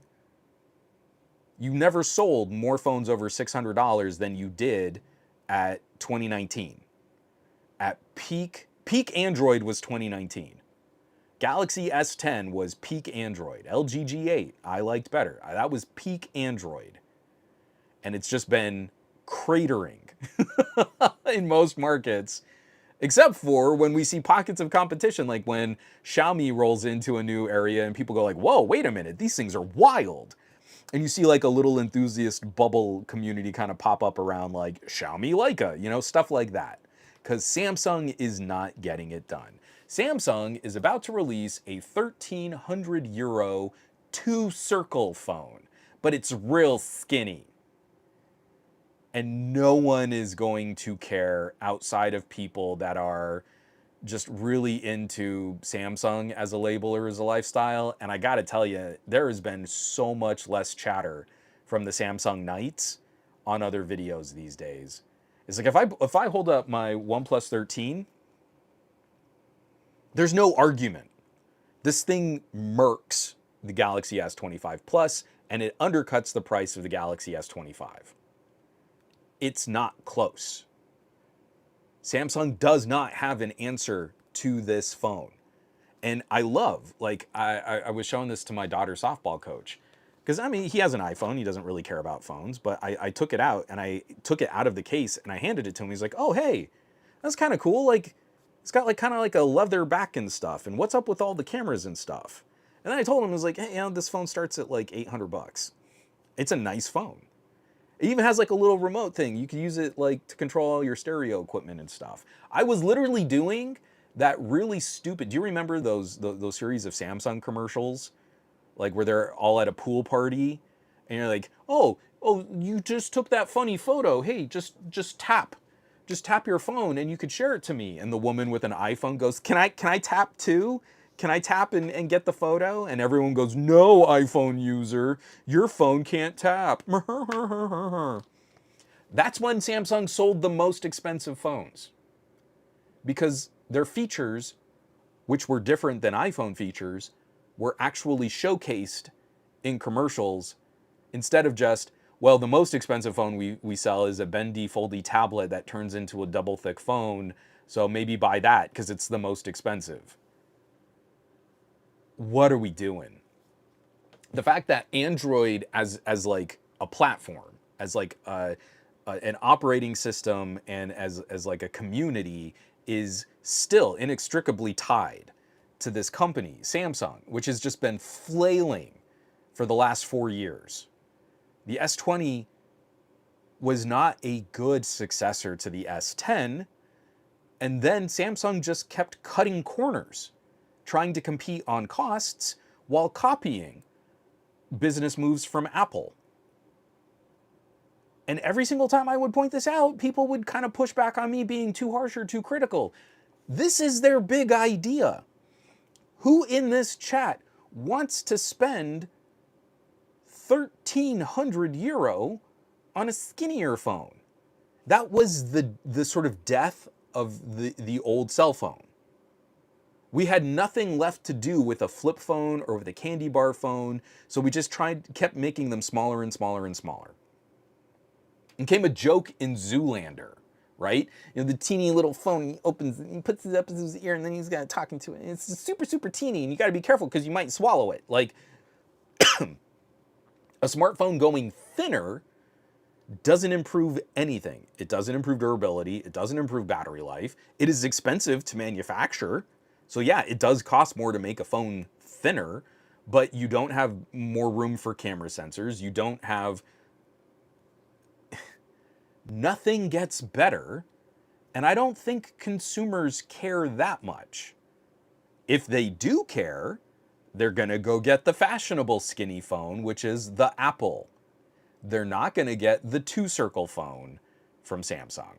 You never sold more phones over $600 than you did at 2019. At peak Android was 2019. Galaxy S10 was peak Android. LG G8, I liked better. That was peak Android. And it's just been cratering in most markets, except for when we see pockets of competition, like when Xiaomi rolls into a new area and people go like, whoa, wait a minute, these things are wild. And you see like a little enthusiast bubble community kind of pop up around like Xiaomi Leica, stuff like that. Because Samsung is not getting it done. Samsung is about to release a €1,300 2-circle phone, but it's real skinny. And no one is going to care outside of people that are just really into Samsung as a label or as a lifestyle. And I gotta tell you, there has been so much less chatter from the Samsung Knights on other videos these days. It's like if I hold up my OnePlus 13, there's no argument. This thing murks the Galaxy S25 Plus, and it undercuts the price of the Galaxy S25. It's not close. Samsung does not have an answer to this phone. And I love, like, I was showing this to my daughter's softball coach. Because, I mean, he has an iPhone. He doesn't really care about phones. But I took it out, and I took it out of the case, and I handed it to him. He's like, oh, hey, that's kind of cool. Like, it's got, like, kind of like a leather back and stuff. And what's up with all the cameras and stuff? And then I told him, I was like, hey, you know, this phone starts at, like, $800. It's a nice phone. It even has, like, a little remote thing. You can use it, like, to control all your stereo equipment and stuff. I was literally doing that really stupid. Do you remember those series of Samsung commercials, like where they're all at a pool party, and you're like, oh, you just took that funny photo. Hey, just tap your phone, and you could share it to me. And the woman with an iPhone goes, can I tap too? Can I tap and get the photo? And everyone goes, no, iPhone user, your phone can't tap. That's when Samsung sold the most expensive phones, because their features, which were different than iPhone features, were actually showcased in commercials instead of just, well, the most expensive phone we sell is a bendy foldy tablet that turns into a double thick phone, so maybe buy that because it's the most expensive. What are we doing? The fact that Android as like a platform, as like an operating system, and as like a community is still inextricably tied to this company, Samsung, which has just been flailing for the last 4 years. The S20 was not a good successor to the S10, and then Samsung just kept cutting corners, trying to compete on costs while copying business moves from Apple. And every single time I would point this out, people would kind of push back on me being too harsh or too critical. This is their big idea. Who in this chat wants to spend 1,300 euro on a skinnier phone? That was the sort of death of the old cell phone. We had nothing left to do with a flip phone or with a candy bar phone, so we just kept making them smaller and smaller and smaller. It became a joke in Zoolander, right? You know, the teeny little phone, he opens it, he puts it up to his ear, and then he's got talking to it. And it's super, super teeny, and you got to be careful because you might swallow it. Like, a smartphone going thinner doesn't improve anything. It doesn't improve durability. It doesn't improve battery life. It is expensive to manufacture. So yeah, it does cost more to make a phone thinner, but you don't have more room for camera sensors. You don't have... Nothing gets better, and I don't think consumers care that much. If they do care, they're gonna go get the fashionable skinny phone, which is the Apple. They're not gonna get the two-circle phone from Samsung.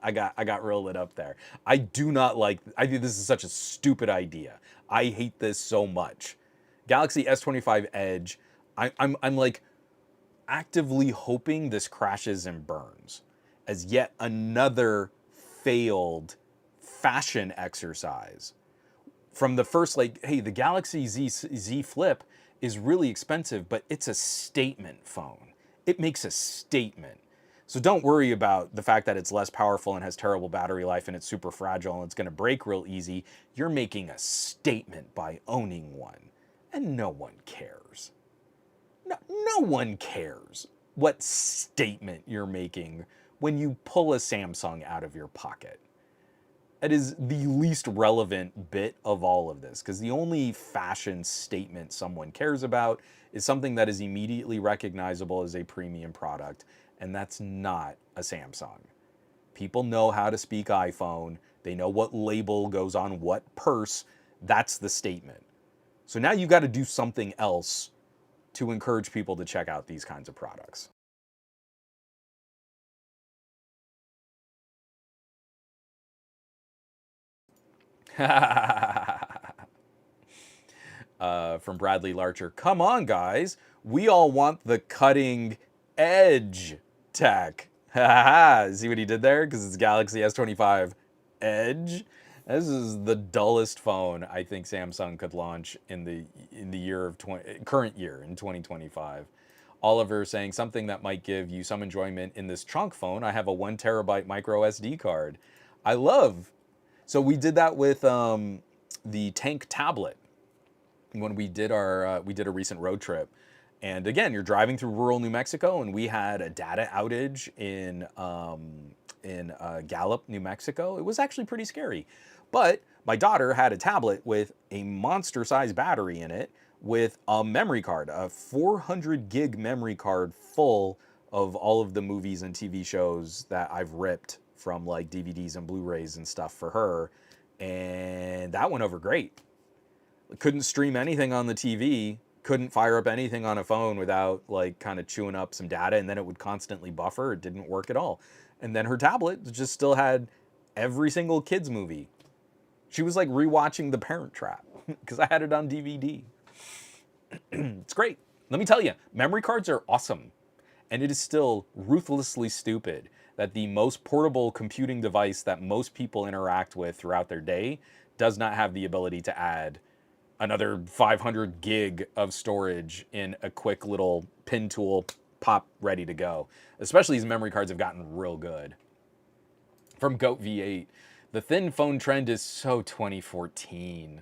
I got real lit up there. I do not like, I think this is such a stupid idea. I hate this so much. Galaxy S25 Edge, I'm like actively hoping this crashes and burns as yet another failed fashion exercise. From the first, like, hey, the Galaxy Z Flip is really expensive, but it's a statement phone. It makes a statement. So don't worry about the fact that it's less powerful and has terrible battery life and it's super fragile and it's going to break real easy. You're making a statement by owning one. And no one cares. No one cares what statement you're making when you pull a Samsung out of your pocket. It is the least relevant bit of all of this, because the only fashion statement someone cares about is something that is immediately recognizable as a premium product, and that's not a Samsung. People know how to speak iPhone. They know what label goes on what purse. That's the statement. So now you got to do something else to encourage people to check out these kinds of products. From Bradley Larcher, come on guys, we all want the cutting edge tech. See what he did there? Because it's Galaxy S25 Edge. This is the dullest phone I think Samsung could launch in the year of current year in 2025. Oliver saying something that might give you some enjoyment in this trunk phone. I have a 1 terabyte micro SD card. I love. So we did that with the Tank tablet when we did a recent road trip. And again, you're driving through rural New Mexico, and we had a data outage in Gallup, New Mexico. It was actually pretty scary. But my daughter had a tablet with a monster-sized battery in it with a memory card, a 400 gig memory card full of all of the movies and TV shows that I've ripped from like DVDs and Blu-rays and stuff for her. And that went over great. Couldn't stream anything on the TV, couldn't fire up anything on a phone without like kind of chewing up some data, and then it would constantly buffer. It didn't work at all. And then her tablet just still had every single kids movie. She was like rewatching The Parent Trap because I had it on DVD. It's great. Let me tell you, memory cards are awesome. And it is still ruthlessly stupid that the most portable computing device that most people interact with throughout their day does not have the ability to add another 500 gig of storage in a quick little pin tool, pop, ready to go. Especially as memory cards have gotten real good. From Goat V8, the thin phone trend is so 2014.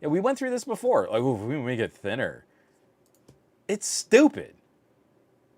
Yeah, we went through this before. Like, ooh, we make it thinner. It's stupid.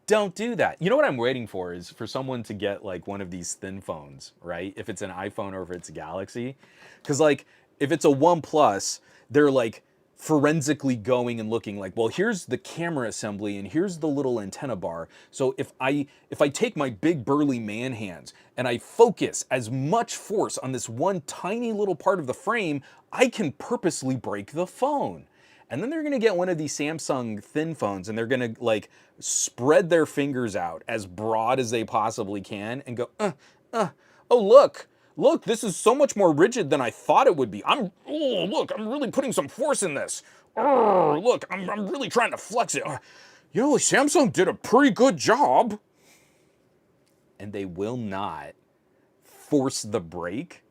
Don't do that. You know what I'm waiting for is for someone to get like one of these thin phones, right? If it's an iPhone or if it's a Galaxy. Because like if it's a OnePlus, they're like forensically going and looking like, well, here's the camera assembly and here's the little antenna bar. So if I take my big burly man hands and I focus as much force on this one tiny little part of the frame, I can purposely break the phone. And then they're gonna get one of these Samsung thin phones and they're gonna like spread their fingers out as broad as they possibly can and go, oh look, this is so much more rigid than I thought it would be. I'm really putting some force in this. Look, I'm really trying to flex it. You know, Samsung did a pretty good job. And they will not force the break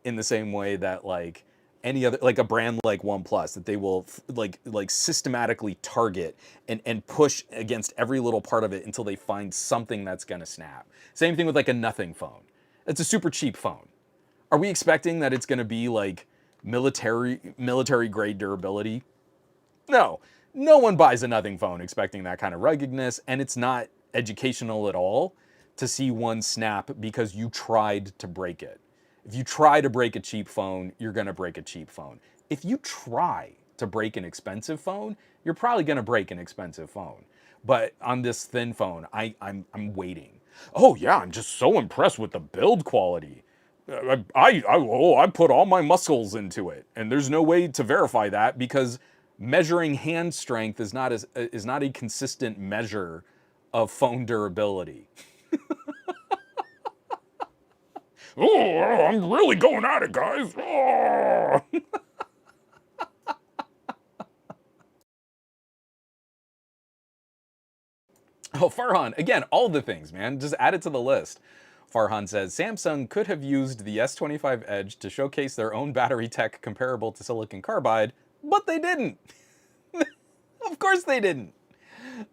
in the same way that like any other, like a brand like OnePlus, that they will like systematically target and push against every little part of it until they find something that's gonna snap. Same thing with like a nothing phone. It's a super cheap phone. Are we expecting that it's gonna be like military grade durability? No. No one buys a nothing phone expecting that kind of ruggedness, and it's not educational at all to see one snap because you tried to break it. If you try to break a cheap phone, you're gonna break a cheap phone. If you try to break an expensive phone, you're probably gonna break an expensive phone. But on this thin phone, I'm waiting. Oh yeah, I'm just so impressed with the build quality. I put all my muscles into it, and there's no way to verify that because measuring hand strength is not a consistent measure of phone durability. Oh, I'm really going at it, guys. Oh. Oh, Farhan, again, all the things, man. Just add it to the list. Farhan says, Samsung could have used the S25 Edge to showcase their own battery tech comparable to silicon carbide, but they didn't. Of course they didn't.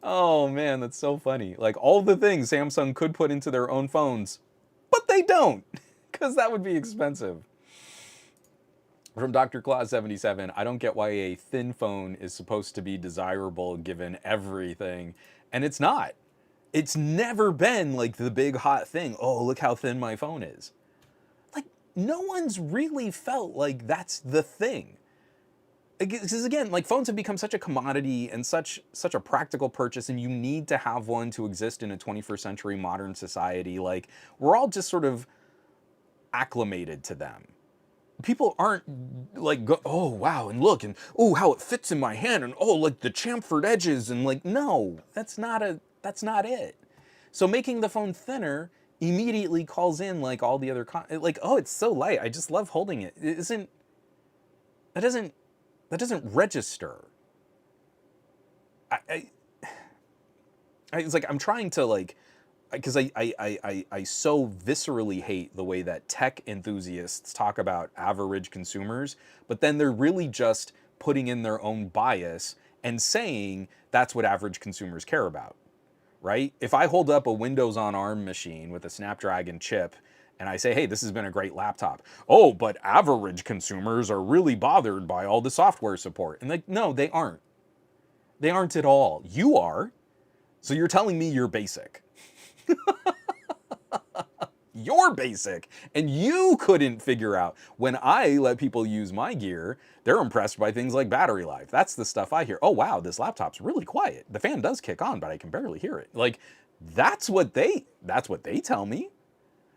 Oh man, that's so funny. Like all the things Samsung could put into their own phones, but they don't, because that would be expensive. From Dr. Claus 77, I don't get why a thin phone is supposed to be desirable given everything, and it's not. It's never been like the big hot thing. Oh, look how thin my phone is. Like no one's really felt like that's the thing. Because again, like phones have become such a commodity and such a practical purchase, and you need to have one to exist in a 21st century modern society. Like we're all just sort of acclimated to them. People aren't like, oh wow, and look, and oh how it fits in my hand, and oh like the chamfered edges, and like no, that's not it. So making the phone thinner immediately calls in like all the other like, oh, it's so light, I just love holding it. That doesn't register. It's like I'm trying to like, because I so viscerally hate the way that tech enthusiasts talk about average consumers, but then they're really just putting in their own bias and saying that's what average consumers care about. right? If I hold up a Windows on ARM machine with a Snapdragon chip and I say, hey, this has been a great laptop. Oh, but average consumers are really bothered by all the software support. And like, no, they aren't. They aren't at all. You are. So you're telling me you're basic. You're basic. And you couldn't figure out. When I let people use my gear, they're impressed by things like battery life. That's the stuff I hear. Oh, wow, this laptop's really quiet. The fan does kick on, but I can barely hear it. Like, that's what they tell me.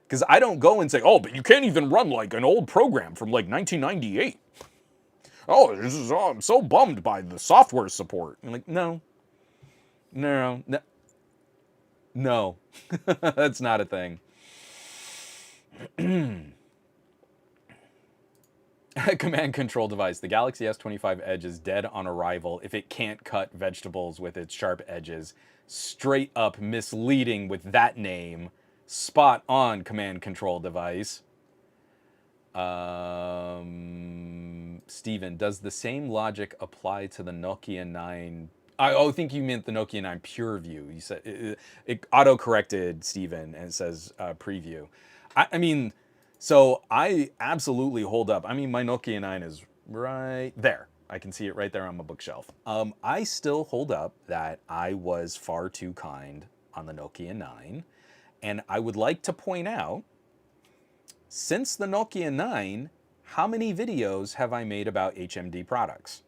Because I don't go and say, oh, but you can't even run like an old program from like 1998. Oh, I'm so bummed by the software support. I'm like, no, no, no, no. That's not a thing. Command control device. The Galaxy S25 Edge is dead on arrival if it can't cut vegetables with its sharp edges. Straight up misleading with that name. Spot on, command control device. Steven, does the same logic apply to the Nokia 9? I think you meant the Nokia 9 PureView. You said it auto-corrected, Steven, and it says preview. I mean, so I absolutely hold up. I mean, my Nokia 9 is right there. I can see it right there on my bookshelf. I still hold up that I was far too kind on the Nokia 9. And I would like to point out, since the Nokia 9, how many videos have I made about HMD products?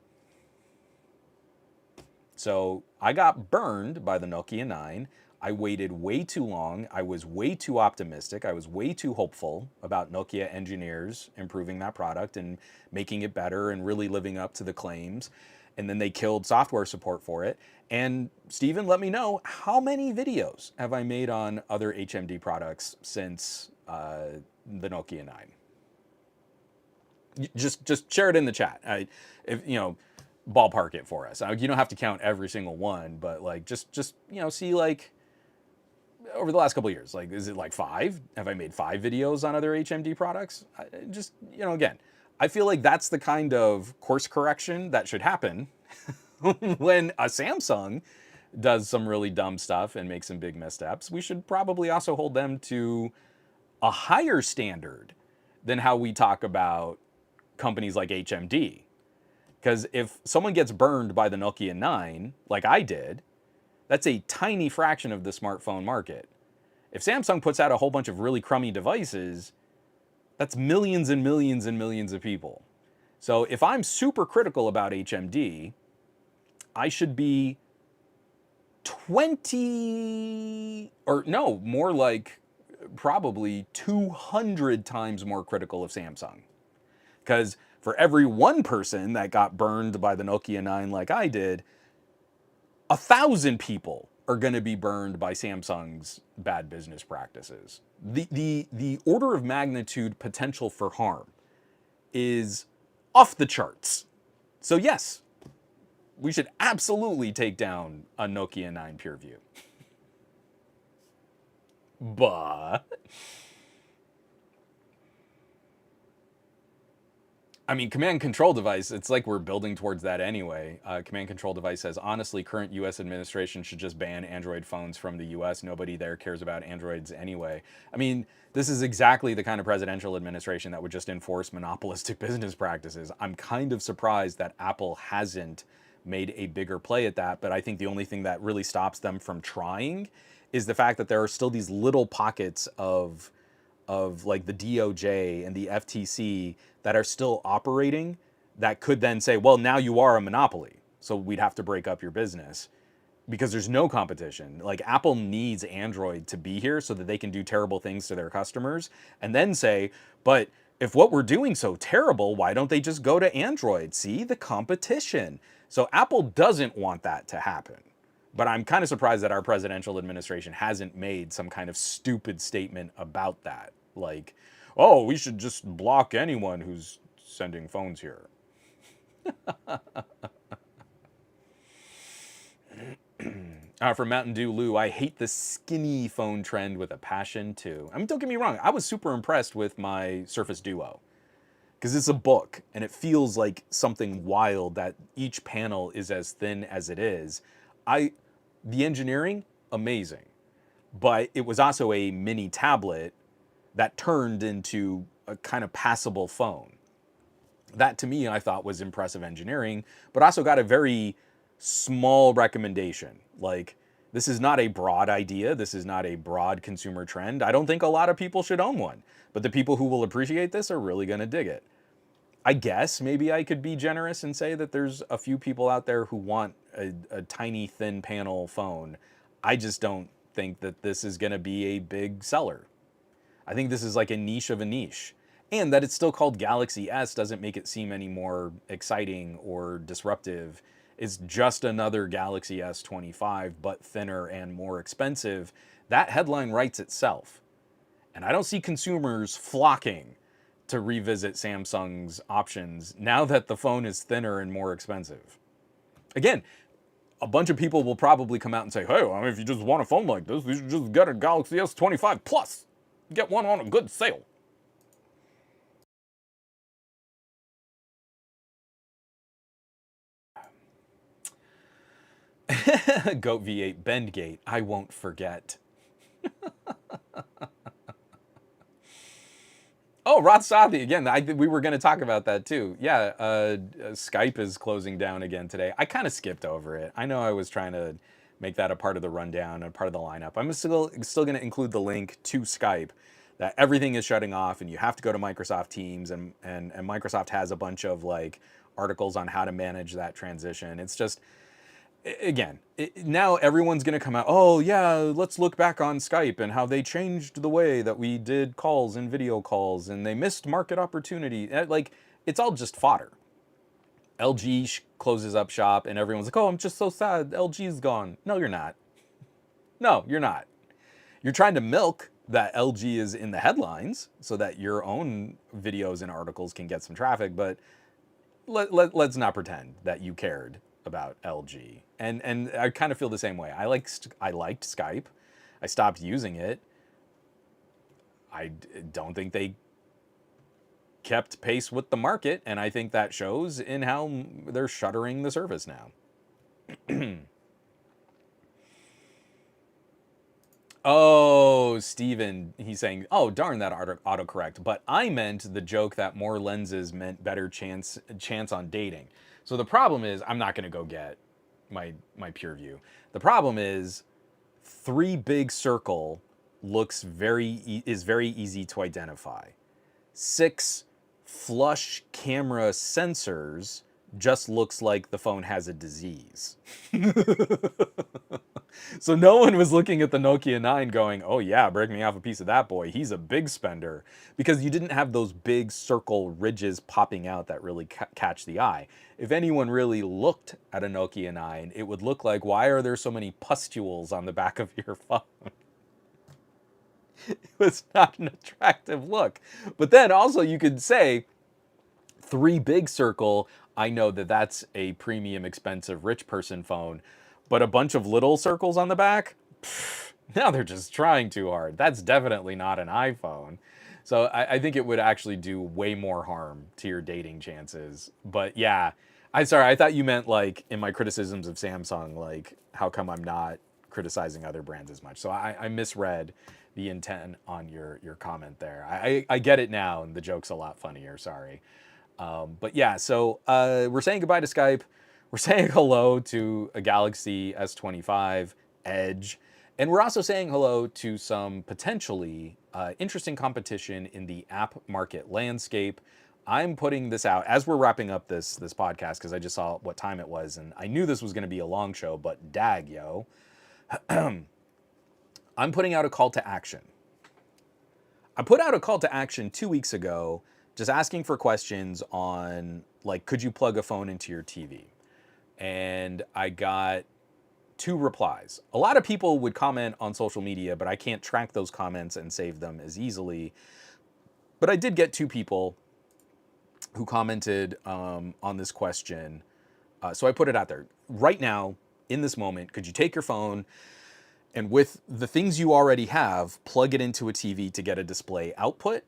So I got burned by the Nokia 9. I waited way too long. I was way too optimistic. I was way too hopeful about Nokia engineers improving that product and making it better and really living up to the claims. And then they killed software support for it. And Steven, let me know, how many videos have I made on other HMD products since the Nokia 9? Just share it in the chat. If you know, ballpark it for us. You don't have to count every single one, but like just you know, see like over the last couple of years, like is it like 5? Have I made 5 videos on other HMD products? Just, you know, again, I feel like that's the kind of course correction that should happen when a Samsung does some really dumb stuff and makes some big missteps. We should probably also hold them to a higher standard than how we talk about companies like HMD. Because if someone gets burned by the Nokia 9, like I did, that's a tiny fraction of the smartphone market. If Samsung puts out a whole bunch of really crummy devices, that's millions and millions and millions of people. So if I'm super critical about HMD, I should be 20, or no, more like probably 200 times more critical of Samsung. Because for every one person that got burned by the Nokia 9 like I did, 1,000 people are going to be burned by Samsung's bad business practices. The order of magnitude potential for harm is off the charts. So yes, we should absolutely take down a Nokia 9 PureView. But I mean, command control device, it's like we're building towards that anyway. Command control device says, honestly, current US administration should just ban Android phones from the US. Nobody there cares about Androids anyway. I mean, this is exactly the kind of presidential administration that would just enforce monopolistic business practices. I'm kind of surprised that Apple hasn't made a bigger play at that, but I think the only thing that really stops them from trying is the fact that there are still these little pockets of like the DOJ and the FTC that are still operating that could then say, well, now you are a monopoly, so we'd have to break up your business because there's no competition. Like Apple needs Android to be here so that they can do terrible things to their customers and then say, but if what we're doing so terrible, why don't they just go to Android? See the competition. So Apple doesn't want that to happen. But I'm kind of surprised that our presidential administration hasn't made some kind of stupid statement about that. Like, oh, we should just block anyone who's sending phones here. From Mountain Dew Lou, I hate the skinny phone trend with a passion too. I mean, don't get me wrong, I was super impressed with my Surface Duo. Because it's a book, and it feels like something wild that each panel is as thin as it is. The engineering amazing. But it was also a mini tablet that turned into a kind of passable phone. That to me, I thought was impressive engineering, but also got a very small recommendation. Like, this is not a broad idea. This is not a broad consumer trend. I don't think a lot of people should own one, but the people who will appreciate this are really going to dig it. I guess maybe I could be generous and say that there's a few people out there who want a tiny, thin panel phone. I just don't think that this is going to be a big seller. I think this is like a niche of a niche. And that it's still called Galaxy S doesn't make it seem any more exciting or disruptive. It's just another Galaxy S25, but thinner and more expensive. That headline writes itself. And I don't see consumers flocking to revisit Samsung's options now that the phone is thinner and more expensive. Again, a bunch of people will probably come out and say, hey, I mean, if you just want a phone like this, you should just get a Galaxy S25 Plus. Get one on a good sale. Goat V8 Bendgate, I won't forget. Oh, Rod Sathi, again, we were going to talk about that too. Yeah, Skype is closing down again today. I kind of skipped over it. I know I was trying to make that a part of the rundown, a part of the lineup. I'm still going to include the link to Skype, that everything is shutting off and you have to go to Microsoft Teams, and Microsoft has a bunch of like articles on how to manage that transition. It's just, again, now everyone's going to come out, oh yeah, let's look back on Skype and how they changed the way that we did calls and video calls and they missed market opportunity. Like, it's all just fodder. LG closes up shop and everyone's like, oh, I'm just so sad LG's gone. No, you're not. No, you're not. You're trying to milk that LG is in the headlines so that your own videos and articles can get some traffic, but let's not pretend that you cared about LG. And I kind of feel the same way. I liked Skype. I stopped using it. I don't think they kept pace with the market, and I think that shows in how they're shuttering the service now. Oh, Steven, he's saying, oh, darn that autocorrect. But I meant the joke that more lenses meant better chance on dating. So the problem is, I'm not going to go get my pure view. The problem is, 3 big circle is very easy to identify. 6 flush camera sensors just looks like the phone has a disease. So no one was looking at the Nokia 9 going, oh yeah, break me off a piece of that boy. He's a big spender. Because you didn't have those big circle ridges popping out that really catch the eye. If anyone really looked at a Nokia 9, it would look like, why are there so many pustules on the back of your phone? It was not an attractive look. But then also you could say, 3 big circle, I know that that's a premium, expensive, rich person phone. But a bunch of little circles on the back, now they're just trying too hard. That's definitely not an iPhone. So I think it would actually do way more harm to your dating chances. But yeah, I'm sorry, I thought you meant like in my criticisms of Samsung, like how come I'm not criticizing other brands as much. So I misread the intent on your comment there. I get it now, and the joke's a lot funnier, sorry. But yeah, so we're saying goodbye to Skype. We're saying hello to a Galaxy S25 Edge. And we're also saying hello to some potentially interesting competition in the app market landscape. I'm putting this out as we're wrapping up this podcast because I just saw what time it was, and I knew this was going to be a long show, but dag, yo. I'm putting out a call to action. I put out a call to action 2 weeks ago, just asking for questions on, like, could you plug a phone into your TV? And I got 2 replies. A lot of people would comment on social media, but I can't track those comments and save them as easily. But I did get 2 people who commented on this question. So I put it out there. Right now, in this moment, could you take your phone and with the things you already have, plug it into a TV to get a display output?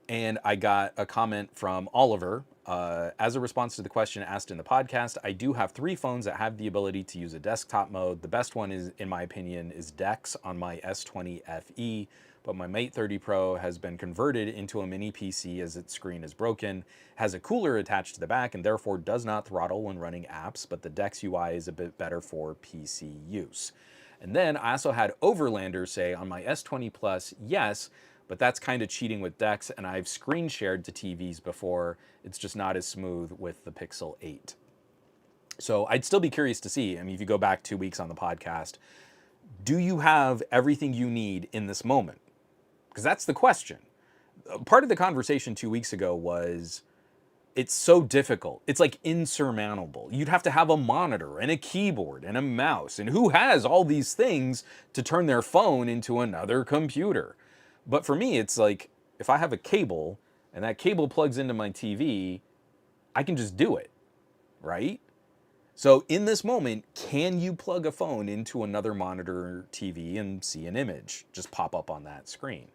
And I got a comment from Oliver As a response to the question asked in the podcast, I do have 3 phones that have the ability to use a desktop mode. The best one is, in my opinion, is Dex on my S20 FE, but my Mate 30 Pro has been converted into a mini PC as its screen is broken, has a cooler attached to the back, and therefore does not throttle when running apps, but the Dex UI is a bit better for PC use. And then I also had Overlander say on my S20 Plus, yes, but that's kind of cheating with Dex, and I've screen shared to TVs before. It's just not as smooth with the Pixel 8. So I'd still be curious to see, I mean, if you go back 2 weeks on the podcast, do you have everything you need in this moment? Because that's the question. Part of the conversation 2 weeks ago was, it's so difficult. It's like insurmountable. You'd have to have a monitor and a keyboard and a mouse, and who has all these things to turn their phone into another computer? But for me, it's like, if I have a cable and that cable plugs into my TV, I can just do it, right? So in this moment, can you plug a phone into another monitor TV and see an image just pop up on that screen?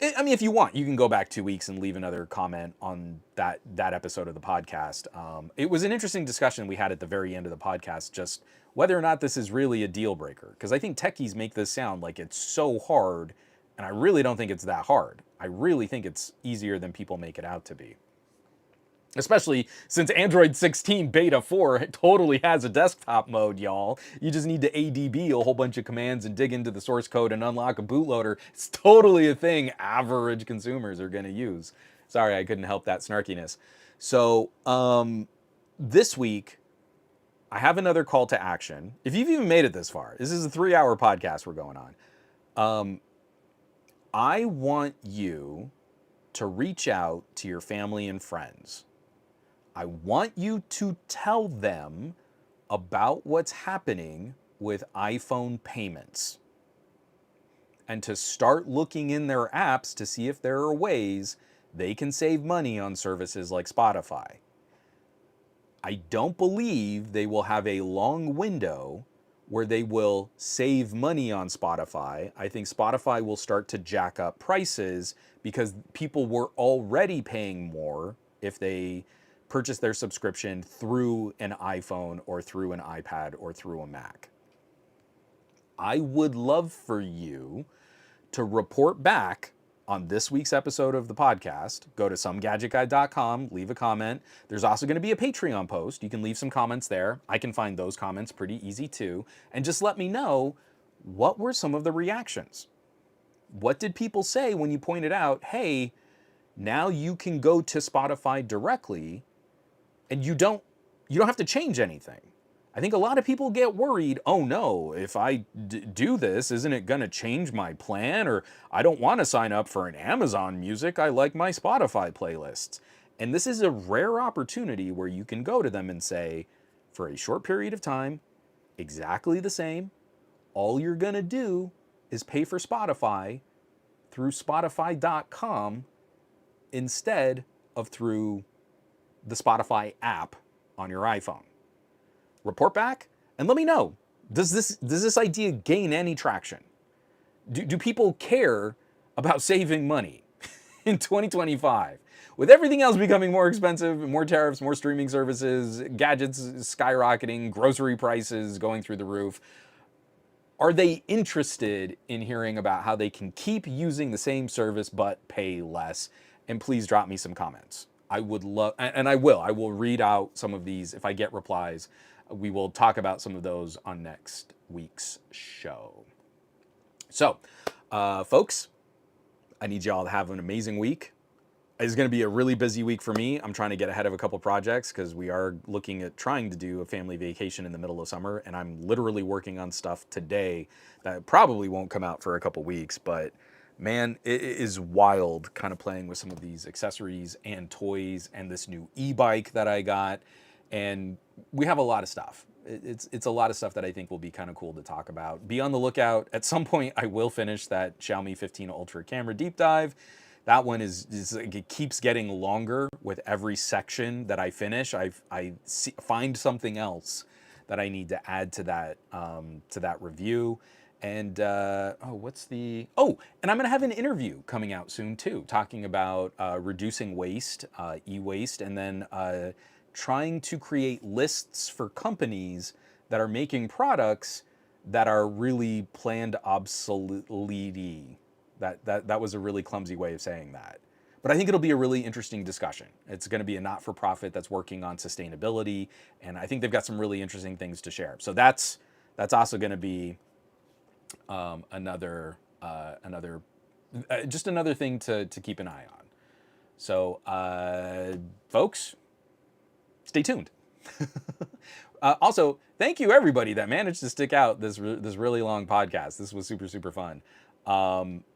I mean, if you want, you can go back 2 weeks and leave another comment on that episode of the podcast. It was an interesting discussion we had at the very end of the podcast, just whether or not this is really a deal breaker. Because I think techies make this sound like it's so hard, and I really don't think it's that hard. I really think it's easier than people make it out to be. Especially since Android 16 Beta 4 totally has a desktop mode, y'all. You just need to ADB a whole bunch of commands and dig into the source code and unlock a bootloader. It's totally a thing average consumers are going to use. Sorry, I couldn't help that snarkiness. So this week, I have another call to action. If you've even made it this far, this is a 3-hour podcast we're going on. I want you to reach out to your family and friends. I want you to tell them about what's happening with iPhone payments and to start looking in their apps to see if there are ways they can save money on services like Spotify. I don't believe they will have a long window where they will save money on Spotify. I think Spotify will start to jack up prices because people were already paying more if they purchase their subscription through an iPhone or through an iPad or through a Mac. I would love for you to report back on this week's episode of the podcast. Go to somegadgetguy.com, leave a comment. There's also going to be a Patreon post. You can leave some comments there. I can find those comments pretty easy too. And just let me know, what were some of the reactions? What did people say when you pointed out, hey, now you can go to Spotify directly and you don't have to change anything. I think a lot of people get worried, oh no, if I do this, isn't it going to change my plan? Or I don't want to sign up for an Amazon Music, I like my Spotify playlists. And this is a rare opportunity where you can go to them and say, for a short period of time, exactly the same, all you're going to do is pay for Spotify through Spotify.com instead of through the Spotify app on your iPhone. Report back and let me know, does this idea gain any traction? Do people care about saving money in 2025? With everything else becoming more expensive, more tariffs, more streaming services, gadgets skyrocketing, grocery prices going through the roof, are they interested in hearing about how they can keep using the same service but pay less? And please drop me some comments. I would love, and I will read out some of these if I get replies. We will talk about some of those on next week's show. So, folks, I need y'all to have an amazing week. It's going to be a really busy week for me. I'm trying to get ahead of a couple projects because we are looking at trying to do a family vacation in the middle of summer, and I'm literally working on stuff today that probably won't come out for a couple weeks, but man, it is wild kind of playing with some of these accessories and toys and this new e-bike that I got. And we have a lot of stuff. It's a lot of stuff that I think will be kind of cool to talk about. Be on the lookout. At some point, I will finish that Xiaomi 15 Ultra camera deep dive. That one it keeps getting longer with every section that I finish. I find something else that I need to add to that review. And and I'm going to have an interview coming out soon too, talking about reducing waste, e-waste, and then trying to create lists for companies that are making products that are really planned obsolete. That was a really clumsy way of saying that. But I think it'll be a really interesting discussion. It's going to be a not-for-profit that's working on sustainability, and I think they've got some really interesting things to share. So that's also going to be another just another thing to keep an eye on. So, folks, stay tuned. Also, thank you everybody that managed to stick out this really long podcast. This was super fun.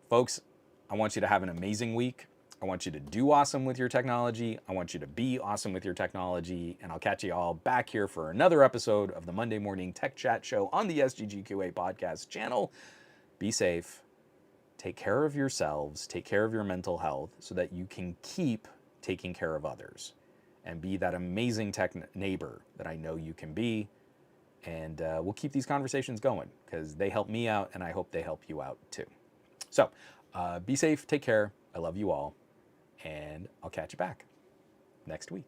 Folks, I want you to have an amazing week. I want you to do awesome with your technology. I want you to be awesome with your technology. And I'll catch you all back here for another episode of the Monday Morning Tech Chat Show on the SGGQA podcast channel. Be safe. Take care of yourselves. Take care of your mental health so that you can keep taking care of others and be that amazing tech neighbor that I know you can be. And we'll keep these conversations going because they help me out and I hope they help you out too. So be safe. Take care. I love you all. And I'll catch you back next week.